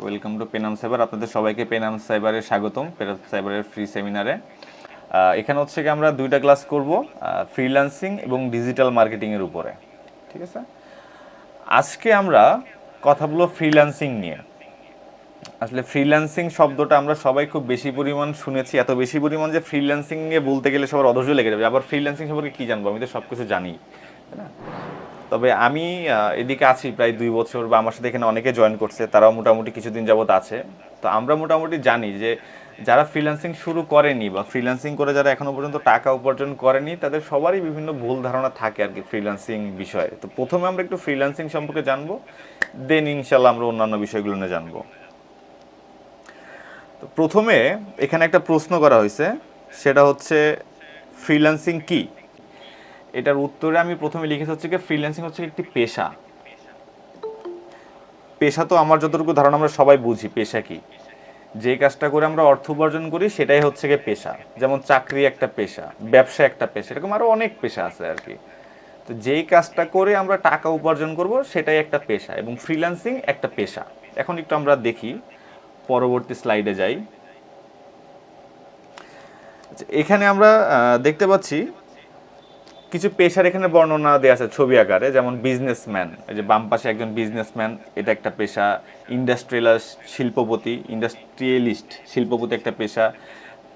Welcome to পেনাম cyber. আপনাদের সবাইকে পেনাম সাইবারে স্বাগতম। পেনাম সাইবারের ফ্রি সেমিনারে এখানে হচ্ছে কি আমরা দুইটা ক্লাস করব, ফ্রিল্যান্সিং এবং ডিজিটাল মার্কেটিংয়ের উপরে। ঠিক আছে, আজকে আমরা কথা বলবো ফ্রিল্যান্সিং নিয়ে। আসলে ফ্রিল্যান্সিং শব্দটা আমরা সবাই খুব বেশি পরিমাণ শুনেছি, এত বেশি পরিমাণ যে ফ্রিল্যান্সিং নিয়ে বলতে গেলে সবার অধৈর্য লেগে যাবে। আবার ফ্রিল্যান্সিং সম্পর্কে কী জানবো, আমি তো সব কিছু জানি, তাই না? তবে আমি এদিকে আছি প্রায় 2 বছর, বা আমার সাথে এখানে অনেকে জয়েন করছে, তারাও মোটামুটি কিছুদিন যাবত আছে। তো আমরা মোটামুটি জানি যে যারা ফ্রিল্যান্সিং শুরু করেনি বা ফ্রিল্যান্সিং করে যারা এখনো পর্যন্ত টাকা উপার্জন করেনি, তাদের সবারই বিভিন্ন ভুল ধারণা থাকে আর কি ফ্রিল্যান্সিং বিষয়ে। তো প্রথমে আমরা একটু ফ্রিল্যান্সিং সম্পর্কে জানবো, দেন ইনশাল্লাহ আমরা অন্যান্য বিষয়গুলো নিয়ে জানবো। তো প্রথমে এখানে একটা প্রশ্ন করা হয়েছে, সেটা হচ্ছে ফ্রিল্যান্সিং কি। এটার উত্তরে আমি প্রথমে লিখেছি হচ্ছে কি, ফ্রিল্যান্সিং হচ্ছে একটি পেশা। পেশা তো আমার যতটুকু ধারণা আমরা সবাই বুঝি পেশা কি। যে কাজটা করে আমরা অর্থ উপার্জন করি সেটাই হচ্ছে গিয়ে পেশা। যেমন চাকরি একটা পেশা, ব্যবসা একটা পেশা, এরকম আরও অনেক পেশা আছে আর কি। তো যেই কাজটা করে আমরা টাকা উপার্জন করব সেটাই একটা পেশা, এবং ফ্রিল্যান্সিং একটা পেশা। এখন একটু আমরা দেখি, পরবর্তী স্লাইডে যাই। এখানে আমরা দেখতে পাচ্ছি কিছু পেশার এখানে বর্ণনা দেওয়া আছে ছবি আকারে। যেমন বিজনেসম্যান, এই যে বাম পাশে একজন বিজনেসম্যান, এটা একটা পেশা। ইন্ডাস্ট্রিয়ালিস্ট শিল্পপতি একটা পেশা।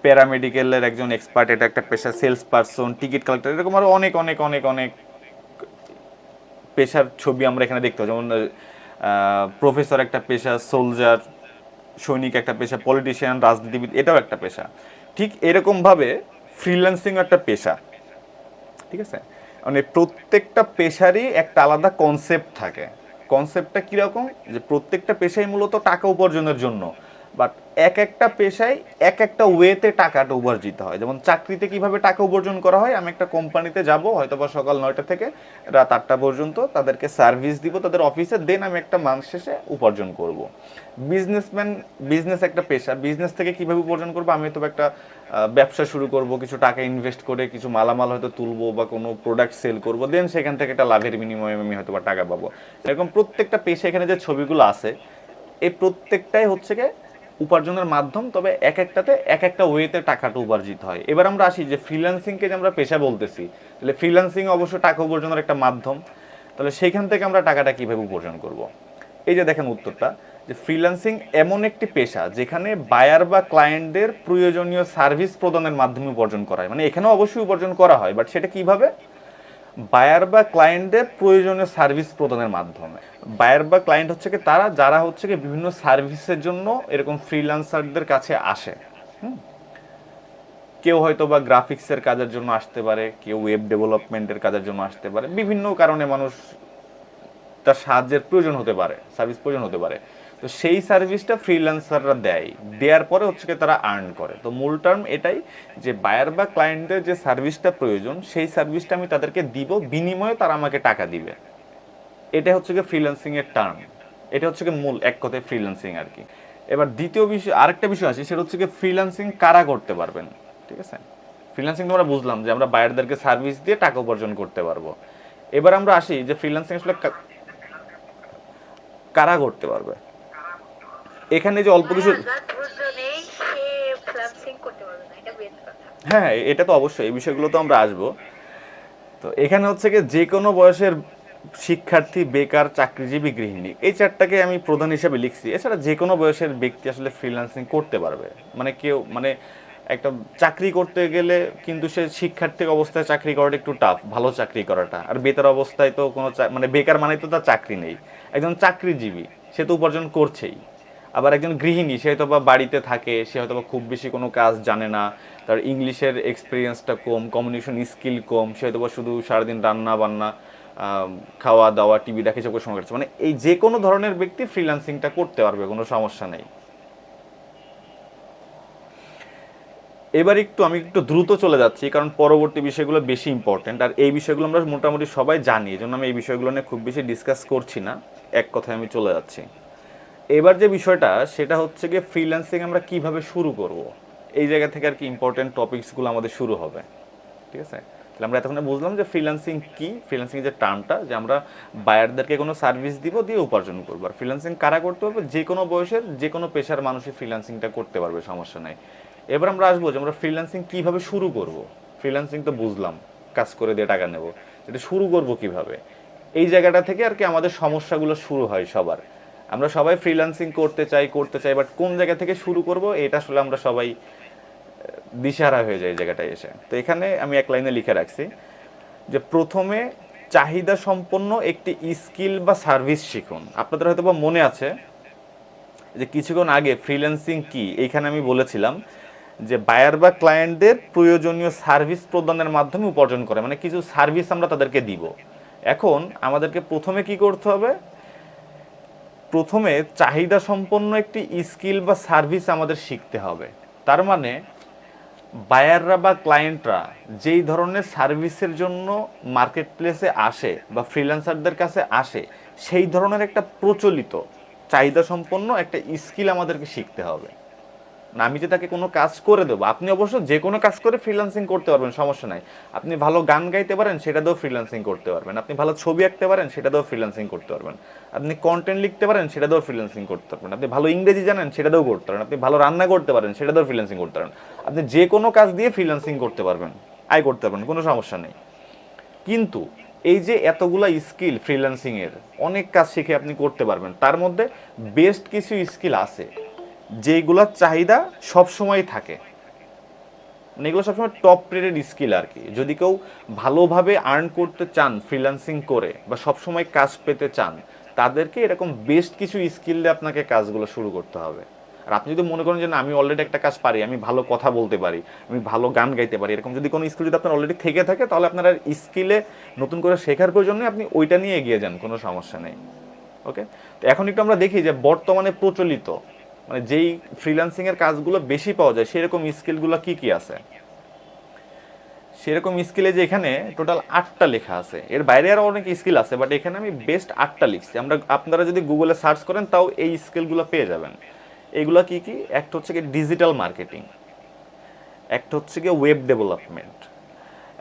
প্যারামেডিক্যালের একজন এক্সপার্ট, এটা একটা পেশা। সেলস পারসন, টিকিট কালেক্টর, এরকম আরও অনেক অনেক অনেক অনেক পেশার ছবি আমরা এখানে দেখতে পাই। যেমন প্রফেসর একটা পেশা, সোলজার সৈনিক একটা পেশা, পলিটিশিয়ান রাজনীতিবিদ, এটাও একটা পেশা। ঠিক এরকমভাবে ফ্রিল্যান্সিং একটা পেশা। ঠিক আছে, মানে প্রত্যেকটা পেশারই একটা আলাদা কনসেপ্ট থাকে। কনসেপ্টটা কীরকম, যে প্রত্যেকটা পেশাই মূলত টাকা উপার্জনের জন্য, বাট এক একটা পেশায় এক একটা ওয়েতে টাকাটা উপার্জিত হয়। যেমন চাকরিতে কিভাবে টাকা উপার্জন করা হয়, আমি একটা কোম্পানিতে যাব, হয়তো বা সকাল 9টা থেকে রাত 8টা পর্যন্ত তাদেরকে সার্ভিস দিব তাদের অফিসে, দেন আমি একটা মাস শেষে উপার্জন করব। বিজনেসম্যান, বিজনেস একটা পেশা, বিজনেস থেকে কিভাবে উপার্জন করবো, আমি হয়তো একটা ব্যবসা শুরু করব, কিছু টাকা ইনভেস্ট করে কিছু মালামাল হয়তো তুলবো বা কোনো প্রোডাক্ট সেল করব, দেন সেখান থেকে একটা লাভের বিনিময়ে আমি হয়তো বা টাকা পাবো। এরকম প্রত্যেকটা পেশা, এখানে যে ছবিগুলো আছে এই প্রত্যেকটাই হচ্ছে গিয়ে উপার্জনের মাধ্যম, তবে এক একটাতে এক একটা ওয়েতে টাকাটা উপার্জিত হয়। এবার আমরা আসি যে ফ্রিল্যান্সিংকে যে আমরা পেশা বলতেছি, তাহলে ফ্রিল্যান্সিং অবশ্য টাকা উপার্জনের একটা মাধ্যম। তাহলে সেইখান থেকে আমরা টাকাটা কীভাবে উপার্জন করব? এই যে দেখেন উত্তরটা, যে ফ্রিল্যান্সিং এমন একটি পেশা যেখানে বায়ার বা ক্লায়েন্টদের প্রয়োজনীয় সার্ভিস প্রদানের মাধ্যমে উপার্জন করা হয়। মানে এখানেও অবশ্যই উপার্জন করা হয়, বাট সেটা কিভাবে? বায়ার বা ক্লায়েন্টদের প্রয়োজনীয় সার্ভিস প্রদানের মাধ্যমে। বায়ার বা ক্লায়েন্ট হচ্ছে কি তারা, যারা হচ্ছে কি বিভিন্ন সার্ভিসের জন্য এরকম ফ্রিল্যান্সারদের কাছে আসে। কেউ হয়তো বা গ্রাফিক্সের কাজের জন্য আসতে পারে, কেউ ওয়েব ডেভেলপমেন্টের কাজের জন্য আসতে পারে, বিভিন্ন কারণে মানুষ তার সাহায্যের প্রয়োজন হতে পারে, সার্ভিস প্রয়োজন হতে পারে। তো সেই সার্ভিসটা ফ্রিল্যান্সাররা দেয়, দেওয়ার পরে হচ্ছে কি তারা আর্ন করে। তো মূল টার্ম এটাই, যে বায়ার বা ক্লায়েন্টের যে সার্ভিসটা প্রয়োজন সেই সার্ভিসটা আমি তাদেরকে দিব, বিনিময়ে তারা আমাকে টাকা দিবে। এটা হচ্ছে কি ফ্রিল্যান্সিং এর টার্ম। এটা হচ্ছে কি মূল এক কথায় ফ্রিল্যান্সিং আর কি। এবার দ্বিতীয় বিষয়, আরেকটা বিষয় আছে, সেটা হচ্ছে কি ফ্রিল্যান্সিং কারা করতে পারবেন। ঠিক আছে, ফ্রিল্যান্সিং তো আমরা বুঝলাম যে আমরা বায়ারদেরকে সার্ভিস দিয়ে টাকা উপার্জন করতে পারবো। এবার আমরা আসি যে ফ্রিল্যান্সিং আসলে কারা করতে পারবে। এখানে যে অল্প কিছু, হ্যাঁ হ্যাঁ, এটা তো অবশ্যই, এই বিষয়গুলো তো আমরা আসবো। তো এখানে হচ্ছে কি যে কোনো বয়সের শিক্ষার্থী, বেকার, চাকরিজীবী, গৃহিণী, এই চারটাকে আমি প্রধান হিসেবে লিখছি। এছাড়া যে কোনো বয়সের ব্যক্তি আসলে ফ্রিল্যান্সিং করতে পারবে। মানে কেউ, মানে একটা চাকরি করতে গেলে কিন্তু সে শিক্ষার্থী অবস্থায় চাকরি করাটা একটু টাফ, ভালো চাকরি করাটা। আর বেকার অবস্থায় তো কোনো মানে বেকার মানে তো তার চাকরি নেই। একজন চাকরিজীবী সে তো উপার্জন করছেই। আবার একজন গৃহিণী, সে হয়তো বা বাড়িতে থাকে, সে হয়তো বা খুব বেশি কোনো কাজ জানে না, তার ইংলিশের এক্সপিরিয়েন্সটা কম, কমিউনিকেশন স্কিল কম, সে হয়তো বা শুধু সারাদিন রান্না বান্না, খাওয়া দাওয়া, টিভি দেখে সব সময় কাটছে। মানে এই যে কোনো ধরনের ব্যক্তি ফ্রিল্যান্সিংটা করতে পারবে, কোনো সমস্যা নেই। এবার আমি একটু দ্রুত চলে যাচ্ছি, কারণ পরবর্তী বিষয়গুলো বেশি ইম্পর্টেন্ট, আর এই বিষয়গুলো আমরা মোটামুটি সবাই জানি, এই জন্য আমি এই বিষয়গুলো নিয়ে খুব বেশি ডিসকাস করছি না, এক কথায় আমি চলে যাচ্ছি। এবার যে বিষয়টা, সেটা হচ্ছে গিয়ে ফ্রিল্যান্সিং আমরা কিভাবে শুরু করব, এই জায়গা থেকে আর কি ইম্পর্টেন্ট টপিকসগুলো আমাদের শুরু হবে। ঠিক আছে, তাহলে আমরা এতক্ষণে বুঝলাম যে ফ্রিল্যান্সিং কি, ফ্রিল্যান্সিং যে টার্মটা, যে আমরা বায়ারদেরকে কোনো সার্ভিস দিব, দিয়ে উপার্জন করবো। আর ফ্রিল্যান্সিং কারা করতে পারবে? যে কোনো বয়সের যে কোনো পেশার মানুষই ফ্রিল্যান্সিংটা করতে পারবে, সমস্যা নাই। এবার আমরা আসবো যে আমরা ফ্রিল্যান্সিং কীভাবে শুরু করব। ফ্রিল্যান্সিং তো বুঝলাম, কাজ করে দিয়ে টাকা নেব, এটা শুরু করব কিভাবে? এই জায়গাটা থেকে আর কি আমাদের সমস্যাগুলো শুরু হয় সবার। আমরা সবাই ফ্রিল্যান্সিং করতে চাই, বাট কোন জায়গা থেকে শুরু করব এটা আসলে আমরা সবাই দিশাহারা হয়ে যায় এই জায়গাটায় এসে। তো এখানে আমি এক লাইনে লিখে রাখছি যে প্রথমে চাহিদা সম্পন্ন একটি স্কিল বা সার্ভিস শিখুন। আপনাদের হয়তো বা মনে আছে যে কিছুক্ষণ আগে ফ্রিল্যান্সিং কি এইখানে আমি বলেছিলাম যে বায়ার বা ক্লায়েন্টদের প্রয়োজনীয় সার্ভিস প্রদানের মাধ্যমে উপার্জন করে, মানে কিছু সার্ভিস আমরা তাদেরকে দিব। এখন আমাদেরকে প্রথমে কি করতে হবে? প্রথমে চাহিদা সম্পন্ন একটি স্কিল বা সার্ভিস আমাদের শিখতে হবে। তার মানে বায়াররা বা ক্লায়েন্টরা যেই ধরনের সার্ভিসের জন্য মার্কেট প্লেসে আসে বা ফ্রিল্যান্সারদের কাছে আসে, সেই ধরনের একটা প্রচলিত চাহিদা সম্পন্ন একটা স্কিল আমাদেরকে শিখতে হবে। না আমি যে তাকে কোনো কাজ করে দেবো, আপনি অবশ্য যে কোনো কাজ করে ফ্রিল্যান্সিং করতে পারবেন, সমস্যা নাই। আপনি ভালো গান গাইতে পারেন, সেটা দিয়েও ফ্রিল্যান্সিং করতে পারবেন। আপনি ভালো ছবি আঁকতে পারেন, সেটা দিয়েও ফ্রিল্যান্সিং করতে পারবেন। আপনি কন্টেন্ট লিখতে পারেন, সেটা দিয়েও ফ্রিল্যান্সিং করতে পারবেন। আপনি ভালো ইংরেজি জানেন, সেটা দিয়েও করতে পারেন। আপনি ভালো রান্না করতে পারেন, সেটা দিয়েও ফ্রিল্যান্সিং করতে পারেন। আপনি যে কোনো কাজ দিয়ে ফ্রিল্যান্সিং করতে পারবেন, আয় করতে পারবেন, কোনো সমস্যা নেই। কিন্তু এই যে এতগুলা স্কিল ফ্রিল্যান্সিংয়ের, অনেক কাজ শিখে আপনি করতে পারবেন, তার মধ্যে বেস্ট কিছু স্কিল আছে যেগুলোর চাহিদা সবসময় থাকে, মানে এগুলো সবসময় টপ রেটেড স্কিল আর কি। যদি কেউ ভালোভাবে আর্ন করতে চান ফ্রিল্যান্সিং করে বা সবসময় কাজ পেতে চান, তাদেরকে এরকম বেস্ট কিছু স্কিল দিয়ে আপনাকে কাজগুলো শুরু করতে হবে। আর আপনি যদি মনে করেন যে না আমি অলরেডি একটা কাজ পারি, আমি ভালো কথা বলতে পারি, আমি ভালো গান গাইতে পারি, এরকম যদি কোনো স্কিল যদি আপনার অলরেডি থেকে থাকে, তাহলে আপনার আর স্কিলে নতুন করে শেখার প্রয়োজন নেই, আপনি ওইটা নিয়ে এগিয়ে যান, কোনো সমস্যা নেই। ওকে, তো এখন একটু আমরা দেখি যে বর্তমানে প্রচলিত, মানে যেই ফ্রিল্যান্সিংয়ের কাজগুলো বেশি পাওয়া যায় সেরকম স্কিলগুলো কি কি আছে। সেরকম স্কিলে যে এখানে টোটাল 8টা লেখা আছে, এর বাইরে আরও অনেক স্কিল আছে, বাট এখানে আমি বেস্ট 8টা লিখছি। আপনারা যদি গুগলে সার্চ করেন তাও এই স্কিলগুলো পেয়ে যাবেন। এগুলো কি কি? একটা হচ্ছে কি ডিজিটাল মার্কেটিং, একটা হচ্ছে কি ওয়েব ডেভেলপমেন্ট,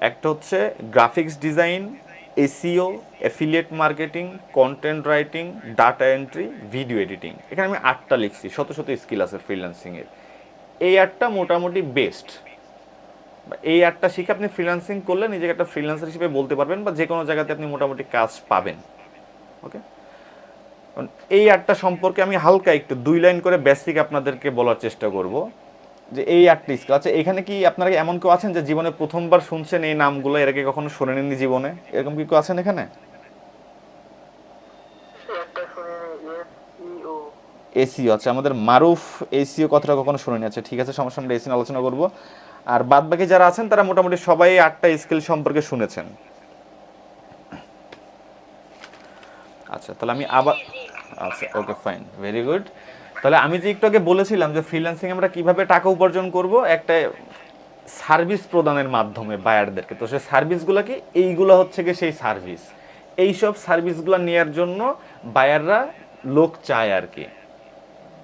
একটা হচ্ছে graphics design, SEO, affiliate marketing, content writing, data entry, video editing. এখানে আমি 8টা লিখছি, শত শত স্কিল আছে ফ্রিল্যান্সিংয়ের। এই 8টা মোটামুটি বেস্ট। এই 8টা শিখে আপনি ফ্রিল্যান্সিং করলে নিজেকে একটা ফ্রিল্যান্সার হিসেবে বলতে পারবেন, বা যে কোনো জায়গাতে আপনি মোটামুটি কাজ পাবেন। ওকে, এই 8টা সম্পর্কে আমি হালকা একটু 2 লাইন করে বেসিক আপনাদেরকে বলার চেষ্টা করব যে এই 8টা স্কিল। আচ্ছা, এখানে কি আপনারা এমন কেউ আছেন যে জীবনে প্রথমবার শুনছেন এই নামগুলো, এর আগে কখনো শোনেননি জীবনে? এরকম কি কেউ আছেন এখানে? এসিও, আচ্ছা আমাদের মারুফ এসিও কথাটা কখনো শুনেনি। আচ্ছা ঠিক আছে, সমস্যা, আমরা এসিও আলোচনা করব। আর বাদ বাকি যারা আছেন তারা মোটামুটি সবাই 8টা স্কিল সম্পর্কে শুনেছেন। আচ্ছা তাহলে আমি আবার, আচ্ছা ওকে ফাইন, ভেরি গুড। তাহলে আমি যে একটু আগে বলেছিলাম যে ফ্রিল্যান্সিং আমরা কিভাবে টাকা উপার্জন করব, একটা সার্ভিস প্রদানের মাধ্যমে বায়ারদেরকে। তো সেই সার্ভিসগুলো কি? এইগুলো হচ্ছে কি সেই সার্ভিস। এইসব সার্ভিসগুলো নেওয়ার জন্য বায়াররা লোক চায় আর কি,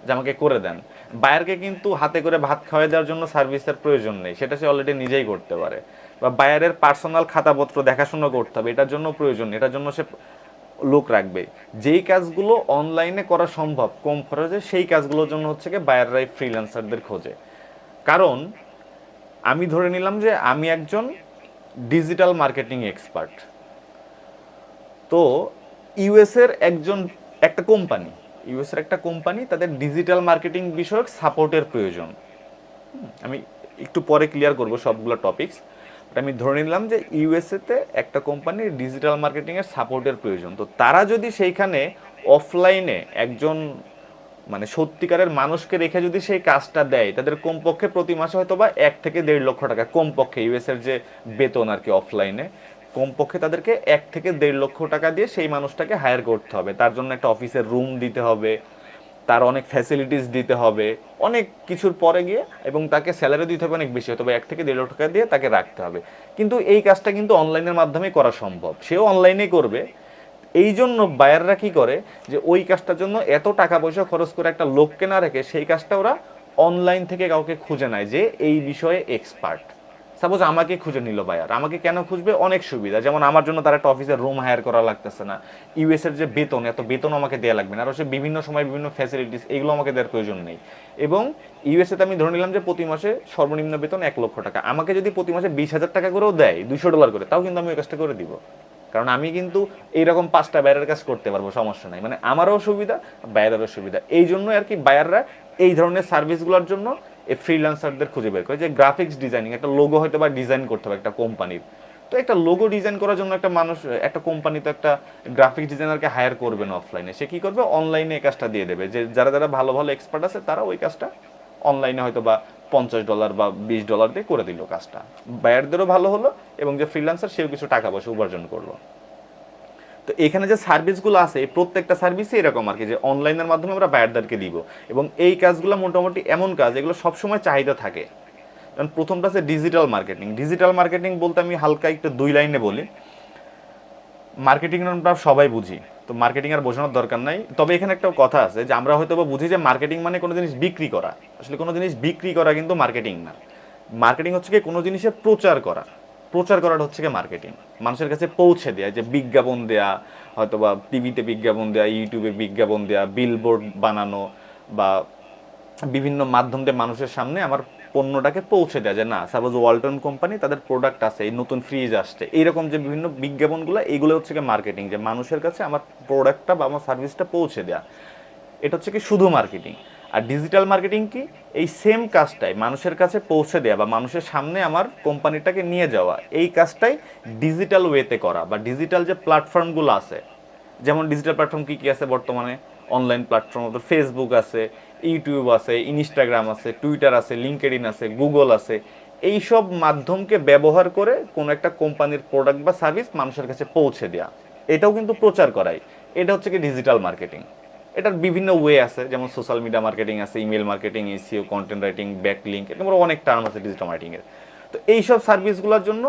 যে আমাকে করে দেন। বায়ারকে কিন্তু হাতে করে ভাত খাওয়াই দেওয়ার জন্য সার্ভিসের প্রয়োজন নেই, সেটা সে অলরেডি নিজেই করতে পারে। বা বায়ারের পার্সোনাল খাতাপত্র দেখাশোনা করতে হবে, এটার জন্য প্রয়োজন নেই, এটার জন্য সে লোক রাখবে। যেই কাজগুলো অনলাইনে করা সম্ভব কম খরচে, সেই কাজগুলোর জন্য হচ্ছে কি বায়াররাই ফ্রিল্যান্সারদের খোঁজে। কারণ আমি ধরে নিলাম যে আমি একজন ডিজিটাল মার্কেটিং এক্সপার্ট, তো ইউএসের একটা কোম্পানি তাদের ডিজিটাল মার্কেটিং বিষয়ক সাপোর্টের প্রয়োজন। আমি একটু পরে ক্লিয়ার করব সবগুলো টপিকস, বাট আমি ধরে নিলাম যে ইউএসএতে একটা কোম্পানির ডিজিটাল মার্কেটিংয়ের সাপোর্টের প্রয়োজন। তো তারা যদি সেইখানে অফলাইনে একজন মানে সত্যিকারের মানুষকে রেখে যদি সেই কাজটা দেয়, তাদের কমপক্ষে প্রতি মাসে হয়তো বা 1 থেকে 1.5 লক্ষ টাকা, কমপক্ষে ইউএসের যে বেতন আর কি অফলাইনে, কমপক্ষে তাদেরকে 1 থেকে 1.5 লক্ষ টাকা দিয়ে সেই মানুষটাকে হায়ার করতে হবে। তার জন্য একটা অফিসের রুম দিতে হবে, তার অনেক ফ্যাসিলিটিস দিতে হবে, অনেক কিছুর পরে গিয়ে, এবং তাকে স্যালারি দিতে হবে অনেক বেশি, হয়তো 1 থেকে 1.5 লক্ষ টাকা দিয়ে তাকে রাখতে হবে। কিন্তু এই কাজটা কিন্তু অনলাইনের মাধ্যমেই করা সম্ভব, সেও অনলাইনেই করবে। এই জন্য বায়াররা কি করে যে ওই কাজটার জন্য এত টাকা পয়সা খরচ করে একটা লোককে না রেখে সেই কাজটা ওরা অনলাইন থেকে কাউকে খুঁজে নেয় যে এই বিষয়ে এক্সপার্ট। সাপোজ আমাকে খুঁজে নিল বায়ার, আমাকে কেন খুঁজবে? অনেক সুবিধা, যেমন আমার জন্য তার একটা অফিসের রুম হায়ার করা লাগতেছে না, ইউএস এর যে বেতন, এত বেতন আমাকে দেওয়া লাগবে না, আর সে বিভিন্ন সময় বিভিন্ন ফ্যাসিলিটিস এগুলো আমাকে দেওয়ার প্রয়োজন নেই। এবং ইউএসএতে আমি ধরে নিলাম যে প্রতি মাসে সর্বনিম্ন বেতন 1 লক্ষ টাকা, আমাকে যদি প্রতি মাসে 20,000 টাকা করেও দেয়, $200 করে, তাও কিন্তু আমি ওই কাজটা করে দিব, কারণ আমি কিন্তু এইরকম 5টা বায়ারের কাজ করতে পারবো, সমস্যা নাই। মানে আমারও সুবিধা, বায়ারেরও সুবিধা। এই জন্য আর কি বায়াররা এই ধরনের সার্ভিসগুলোর জন্য এই ফ্রিল্যান্সারদের খুঁজে বের করে। যে গ্রাফিক্স ডিজাইনিং, একটা লোগো হয়তো বা ডিজাইন করতে হবে একটা কোম্পানির, তো একটা লোগো ডিজাইন করার জন্য একটা মানুষ, একটা কোম্পানি তো একটা গ্রাফিক্স ডিজাইনারকে হায়ার করবে না অফলাইনে, সে কি করবে? অনলাইনে এই কাজটা দিয়ে দেবে। যে যারা যারা ভালো ভালো এক্সপার্ট আছে তারা ওই কাজটা অনলাইনে হয়তো বা $50 বা $20 দিয়ে করে দিল কাজটা, বায়ারদেরও ভালো হলো এবং যে ফ্রিল্যান্সার সেও কিছু টাকা পয়সা উপার্জন করলো। তো এখানে যে সার্ভিসগুলো আছে, এই প্রত্যেকটা সার্ভিসই এরকম আর কি, যে অনলাইনের মাধ্যমে আমরা বায়ারদেরকে দিব। এবং এই কাজগুলো মোটামুটি এমন কাজ এগুলো সবসময় চাহিদা থাকে। কারণ প্রথমটা আছে ডিজিটাল মার্কেটিং। ডিজিটাল মার্কেটিং বলতে আমি হালকা একটু 2 লাইনে বলি। মার্কেটিং আমরা সবাই বুঝি, তো মার্কেটিং আর বোঝানোর দরকার নাই। তবে এখানে একটা কথা আছে যে আমরা হয়তো বা বুঝি যে মার্কেটিং মানে কোনো জিনিস বিক্রি করা, আসলে কোনো জিনিস বিক্রি করা কিন্তু মার্কেটিং না। মার্কেটিং হচ্ছে কি কোনো জিনিসের প্রচার করা, প্রচার করাটা হচ্ছে কি মার্কেটিং। মানুষের কাছে পৌঁছে দেয়া, যে বিজ্ঞাপন দেয়া, হয়তো বা টিভিতে বিজ্ঞাপন দেয়া, ইউটিউবে বিজ্ঞাপন দেয়া, বিলবোর্ড বানানো, বা বিভিন্ন মাধ্যম দিয়ে মানুষের সামনে আমার পণ্যটাকে পৌঁছে দেয়। যে না, সাপোজ ওয়ালটন কোম্পানি তাদের প্রোডাক্ট আছে, এই নতুন ফ্রিজ আসছে, এইরকম যে বিভিন্ন বিজ্ঞাপনগুলো, এইগুলো হচ্ছে কি মার্কেটিং, যে মানুষের কাছে আমার প্রোডাক্টটা বা আমার সার্ভিসটা পৌঁছে দেয়া। এটা হচ্ছে কি শুধু মার্কেটিং। আর ডিজিটাল মার্কেটিং কি? এই সেম কাজটাই মানুষের কাছে পৌঁছে দেওয়া বা মানুষের সামনে আমার কোম্পানিটাকে নিয়ে যাওয়া, এই কাজটাই ডিজিটাল ওয়েতে করা। বা ডিজিটাল যে প্ল্যাটফর্মগুলো আছে, যেমন ডিজিটাল প্ল্যাটফর্ম কী কী আছে বর্তমানে? অনলাইন প্ল্যাটফর্ম, ফেসবুক আছে, ইউটিউব আছে, ইনস্টাগ্রাম আছে, টুইটার আছে, লিঙ্কডইন আছে, গুগল আছে। এইসব মাধ্যমকে ব্যবহার করে কোনো একটা কোম্পানির প্রোডাক্ট বা সার্ভিস মানুষের কাছে পৌঁছে দেওয়া, এটাও কিন্তু প্রচার করাই। এটা হচ্ছে কি ডিজিটাল মার্কেটিং। এটার বিভিন্ন ওয়ে আছে, যেমন সোশ্যাল মিডিয়া মার্কেটিং আছে, email marketing, SEO, content writing, backlink, এরকম অনেক টার্ম আছে ডিজিটাল মার্কেটিংয়ের। তো এইসব সার্ভিসগুলোর জন্য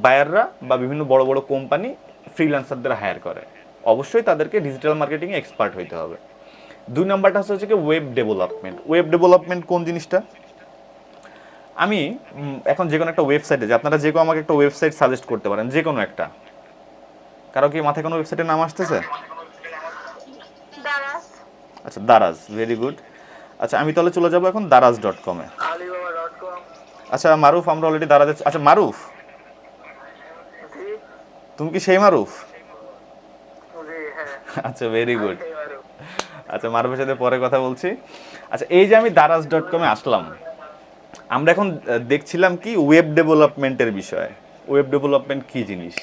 বায়াররা বা বিভিন্ন বড় বড় কোম্পানি ফ্রিল্যান্সারদের হায়ার করে। অবশ্যই তাদেরকে ডিজিটাল মার্কেটিংয়ে এক্সপার্ট হইতে হবে। 2 নম্বরটা হচ্ছে কি ওয়েব ডেভেলপমেন্ট। ওয়েব ডেভেলপমেন্ট কোন জিনিসটা? আমি এখন যে কোনো একটা ওয়েবসাইটে, যে আপনারা যে কেউ আমাকে একটা ওয়েবসাইট সাজেস্ট করতে পারেন, যে কোনো একটা। কারো কি মাথায় কোনো ওয়েবসাইটের নাম আসতেছে? আচ্ছা, দারাজ, ভেরি গুড। আচ্ছা, আমি তাহলে চলে যাবো এখন daraz.com-এ। আচ্ছা মারুফ, আমরা অলরেডি দারাজে। আচ্ছা মারুফ, তুমি কি সেই মারুফ? আচ্ছা, ভেরি গুড। আচ্ছা, মারুফের সাথে পরে কথা বলছি। আচ্ছা, এই যে আমি daraz.com-এ আসলাম, আমরা এখন দেখছিলাম কি ওয়েব ডেভেলপমেন্টের বিষয়ে। ওয়েব ডেভেলপমেন্ট কি জিনিস?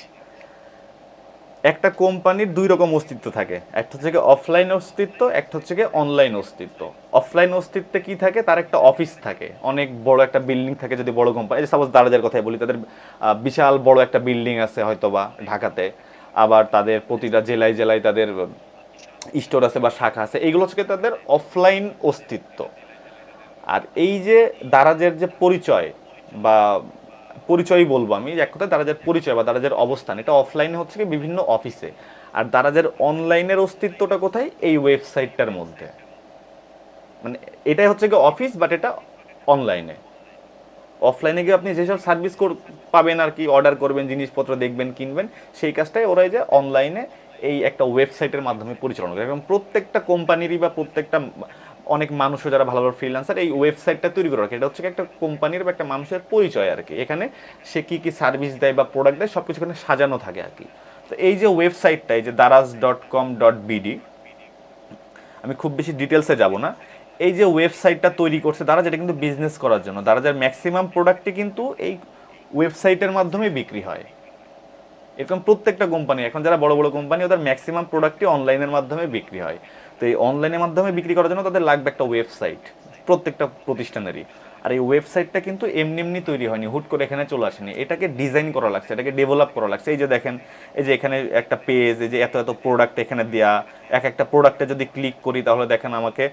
একটা কোম্পানির 2 রকম অস্তিত্ব থাকে, একটা হচ্ছে গিয়ে অফলাইন অস্তিত্ব, একটা হচ্ছে গিয়ে অনলাইন অস্তিত্ব। অফলাইন অস্তিত্বে কি থাকে? তার একটা অফিস থাকে, অনেক বড় একটা বিল্ডিং থাকে। যদি বড় কোম্পানি, সাপোজ দারাজের কথাই বলি, তাদের বিশাল বড় একটা বিল্ডিং আছে হয়তোবা ঢাকাতে, আবার তাদের প্রতিটা জেলায় জেলায় তাদের স্টোর আছে বা শাখা আছে। এইগুলো হচ্ছে তাদের অফলাইন অস্তিত্ব। আর এই যে দারাজের যে পরিচয় বা পরিচয়ই বলবো আমি, এক কথায় দারাজের পরিচয় বা দারাজের অবস্থান, এটা অফলাইনে হচ্ছে কি বিভিন্ন অফিসে। আর দারাজের অনলাইনের অস্তিত্বটা কোথায়? এই ওয়েবসাইটটার মধ্যে। মানে এটাই হচ্ছে কি অফিস, বাট এটা অনলাইনে। অফলাইনে গিয়ে আপনি যেসব সার্ভিস পাবেন আর কি, অর্ডার করবেন, জিনিসপত্র দেখবেন, কিনবেন, সেই কাজটাই ওরাই যে অনলাইনে এই একটা ওয়েবসাইটের মাধ্যমে পরিচালনা করে। এবং প্রত্যেকটা কোম্পানিরই বা প্রত্যেকটা অনেক মানুষও যারা ভালো ভালো ফ্রিল্যান্সার, এই ওয়েবসাইটটা তৈরি করে রাখে। এটা হচ্ছে একটা কোম্পানির বা একটা মানুষের পরিচয় আর কি। এখানে সে কী কী সার্ভিস দেয় বা প্রোডাক্ট দেয় সব কিছু এখানে সাজানো থাকে আর কি। তো এই যে ওয়েবসাইটটা, এই যে daraz.com.bd, আমি খুব বেশি ডিটেলসে যাব না। এই যে ওয়েবসাইটটা তৈরি করছে তারা, যেটা কিন্তু বিজনেস করার জন্য, দারাজের ম্যাক্সিমাম প্রোডাক্টই কিন্তু এই ওয়েবসাইটের মাধ্যমে বিক্রি হয়। এরকম প্রত্যেকটা কোম্পানি, এখন যারা বড় বড় কোম্পানি, ওদের ম্যাক্সিমাম প্রোডাক্টই অনলাইনের মাধ্যমে বিক্রি হয়। তো এই অনলাইনের মাধ্যমে বিক্রি করার জন্য তাদের লাগবে একটা ওয়েবসাইট, প্রত্যেকটা প্রতিষ্ঠানেরই। আর এই ওয়েবসাইটটা কিন্তু এমনি এমনি তৈরি হয়নি, হুট করে এখানে চলে আসেনি, এটাকে ডিজাইন করা লাগছে, এটাকে ডেভেলপ করা লাগছে। এই যে দেখেন, এই যে এখানে একটা পেজ, এই যে এত এত প্রোডাক্ট এখানে দেয়া, এক একটা প্রোডাক্টে যদি ক্লিক করি তাহলে দেখেন আমাকে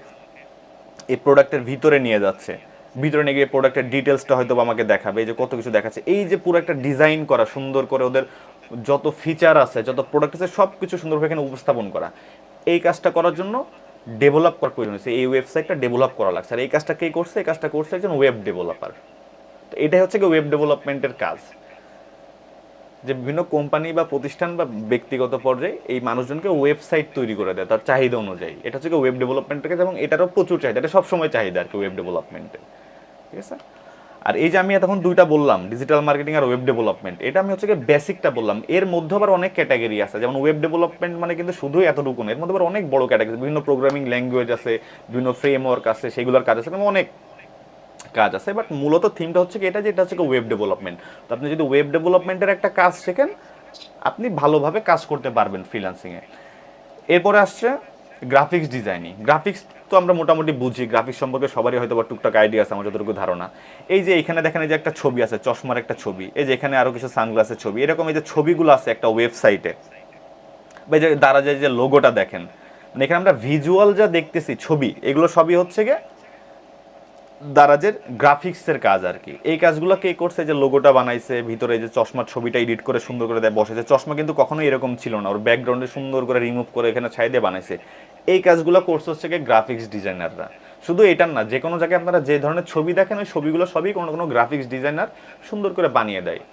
এই প্রোডাক্টের ভিতরে নিয়ে যাচ্ছে, ভিতরে নিয়ে গিয়ে প্রোডাক্টের ডিটেলসটা হয়তো আমাকে দেখাবে, এই যে কত কিছু দেখাচ্ছে। এই যে পুরো একটা ডিজাইন করা, সুন্দর করে ওদের যত ফিচার আছে, যত প্রোডাক্ট আছে, সব কিছু সুন্দরভাবে এখানে উপস্থাপন করা, এই কাজটা করার জন্য ডেভেলপ করার প্রয়োজন হয়েছে। এই ওয়েবসাইটটা ডেভেলপ করা লাগছে। আর এই কাজটা কে করছে? এই কাজটা করছে একজন ওয়েব ডেভেলপার। তো এটাই হচ্ছে কি ওয়েব ডেভেলপমেন্টের কাজ, যে বিভিন্ন কোম্পানি বা প্রতিষ্ঠান বা ব্যক্তিগত পর্যায়ে এই মানুষজনকে ওয়েবসাইট তৈরি করে দেয় তার চাহিদা অনুযায়ী। এটা হচ্ছে ওয়েব ডেভেলপমেন্টের কাজ, এবং এটারও প্রচুর চাহিদা, এটা সবসময় চাহিদা আর কি ওয়েব ডেভেলপমেন্টে, ঠিক আছে। আর এই যে আমি এতক্ষণ দুইটা বললাম, ডিজিটাল মার্কেটিং আর ওয়েব ডেভেলপমেন্ট, এটা আমি হচ্ছে বেসিকটা বললাম। এর মধ্যে আবার অনেক ক্যাটাগরি আছে, যেমন ওয়েব ডেভেলপমেন্ট মানে কিন্তু শুধুই এতটুকু না, এর মধ্যে আবার অনেক বড় ক্যাটাগরি, বিভিন্ন প্রোগ্রামিং ল্যাঙ্গুয়েজ আছে, বিভিন্ন ফ্রেমওয়ার্ক আছে, সেগুলোর কাজ আছে, এবং অনেক কাজ আছে। বাট মূলত থিমটা হচ্ছে কি এটা, যে এটা হচ্ছে ওয়েব ডেভেলপমেন্ট। তো আপনি যদি ওয়েব ডেভেলপমেন্টের একটা কাজ শেখেন, আপনি ভালোভাবে কাজ করতে পারবেন ফ্রিল্যান্সিংয়ে। এরপরে আসছে গ্রাফিক্স ডিজাইনিং। গ্রাফিক্স তো আমরা মোটামুটি বুঝি, গ্রাফিক্স সম্পর্কে সবারই হয়তো বা টুকটাক আইডিয়া আছে, আমার যতটুকু ধারণা। এই যে এখানে দেখেন, এই যে একটা ছবি আছে, চশমার একটা ছবি, এই যে এখানে আরও কিছু সানগ্লাসের ছবি, এরকম এই যে ছবিগুলো আছে একটা ওয়েবসাইটে, বা এই যে দ্বারা যে লোগোটা দেখেন, মানে এখানে আমরা ভিজুয়াল যা দেখতেছি ছবি, এগুলো সবই হচ্ছে গিয়ে দারাজের গ্রাফিক্সের কাজ আর কি। এই কাজগুলো কে করছে, যে লোগোটা বানাইছে, ভিতরে যে চশমার ছবিটা এডিট করে সুন্দর করে দেয় বসেছে, চশমা কিন্তু কখনোই এরকম ছিল না, ওর ব্যাকগ্রাউন্ডে সুন্দর করে রিমুভ করে এখানে ছাই দিয়ে বানাইছে। এই কাজগুলো করছে হচ্ছে গিয়ে গ্রাফিক্স ডিজাইনাররা। শুধু এটার না, যে কোনো জায়গায় আপনারা যে ধরনের ছবি দেখেন, ওই ছবিগুলো সবই কোনো কোনো গ্রাফিক্স ডিজাইনার সুন্দর করে বানিয়ে দেয়।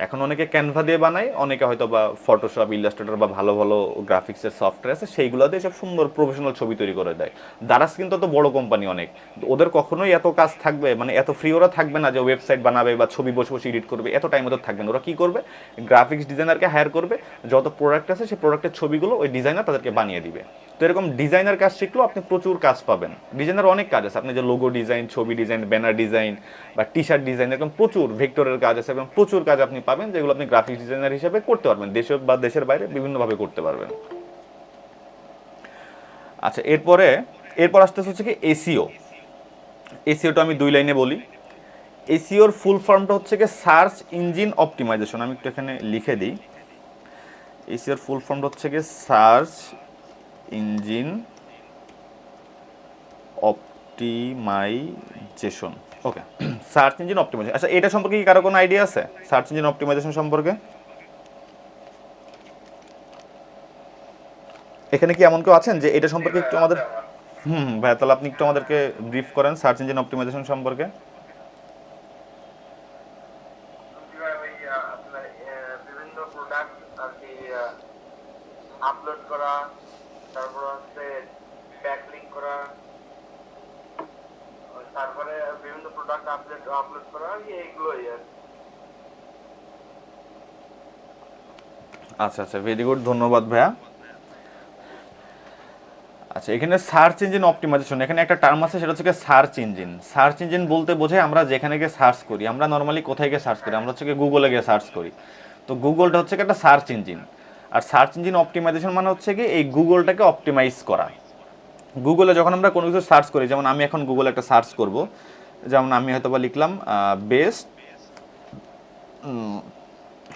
এখন অনেকে ক্যানভা দিয়ে বানায়, অনেকে হয়তো বা ফটোশপ, ইলাস্ট্রেটর বা ভালো ভালো গ্রাফিক্সের সফটওয়্যার আছে, সেইগুলো দিয়ে সব সুন্দর প্রফেশনাল ছবি তৈরি করে দেয়। দারাজ কিন্তু তো বড় কোম্পানি অনেক, ওদের কখনোই এত কাজ থাকবে, মানে এত ফ্রি ওরা থাকবে না যে ওয়েবসাইট বানাবে বা ছবি বসে বসে এডিট করবে, এত টাইম ওদের থাকবে না। ওরা কী করবে, গ্রাফিক্স ডিজাইনারকে হায়ার করবে, যত প্রোডাক্ট আছে সেই প্রোডাক্টের ছবিগুলো ওই ডিজাইনার তাদেরকে বানিয়ে দিবে। তো এরকম ডিজাইনার কাজ শিখলেও আপনি প্রচুর কাজ পাবেন। ডিজাইনার অনেক কাজ আছে, আপনি যে লোগো ডিজাইন, ছবি ডিজাইন, ব্যানার ডিজাইন বা টি শার্ট ডিজাইন, এরকম প্রচুর ভেক্টরের কাজ আছে, এবং প্রচুর কাজ আপনি পাবেন, যেগুলো আপনি গ্রাফিক্স ডিজাইনার হিসেবে করতে পারবেন, দেশে বা দেশের বাইরে বিভিন্নভাবে করতে পারবেন। আচ্ছা, এরপর আসতে হচ্ছে কি এসিও। এসিওটা আমি দুই লাইনে বলি। এসিওর ফুল ফর্মটা হচ্ছে কি সার্চ ইঞ্জিন অপটিমাইজেশন। আমি একটু এখানে লিখে দিই। এসিওর ফুল ফর্মটা হচ্ছে কি সার্চ ইঞ্জিন অপটিমাইজেশন। ওকে, সার্চ ইঞ্জিন অপটিমাইজেশন। আচ্ছা, এটা সম্পর্কে কি কারো কোনো আইডিয়া আছে, সার্চ ইঞ্জিন অপটিমাইজেশন সম্পর্কে? এখানে কি এমন কেউ আছেন যে এটা সম্পর্কে একটু আমাদের, ভাইয়া তাহলে আপনি একটু আমাদেরকে ব্রিফ করেন সার্চ ইঞ্জিন অপটিমাইজেশন সম্পর্কে। বিভিন্ন প্রোডাক্ট আর কি আপলোড করা, তারপর হচ্ছে ব্যাকলিংক করা, তারপরে বিভিন্ন প্রোডাক্ট আপলোড করা, এইগুলোই আর কি। আচ্ছা আচ্ছা, ভেরি গুড, ধন্যবাদ ভাইয়া। আচ্ছা, এখানে সার্চ ইঞ্জিন অপটিমাইজেশন, এখানে একটা টার্ম আছে, সেটা হচ্ছে সার্চ ইঞ্জিন। সার্চ ইঞ্জিন বলতে বোঝায় আমরা যেখানে গিয়ে সার্চ করি, আমরা নর্মালি কোথায় গিয়ে সার্চ করি, আমরা হচ্ছে গুগলে গিয়ে সার্চ করি। তো গুগলটা হচ্ছে একটা সার্চ ইঞ্জিন। আর সার্চ ইঞ্জিন অপটিমাইজেশন মানে হচ্ছে কি এই গুগলটাকে অপটিমাইজ করা। গুগলে যখন আমরা কোনো কিছু সার্চ করি, যেমন আমি এখন গুগলে একটা সার্চ করব, যেমন আমি হয়তো বা লিখলাম বেস্ট,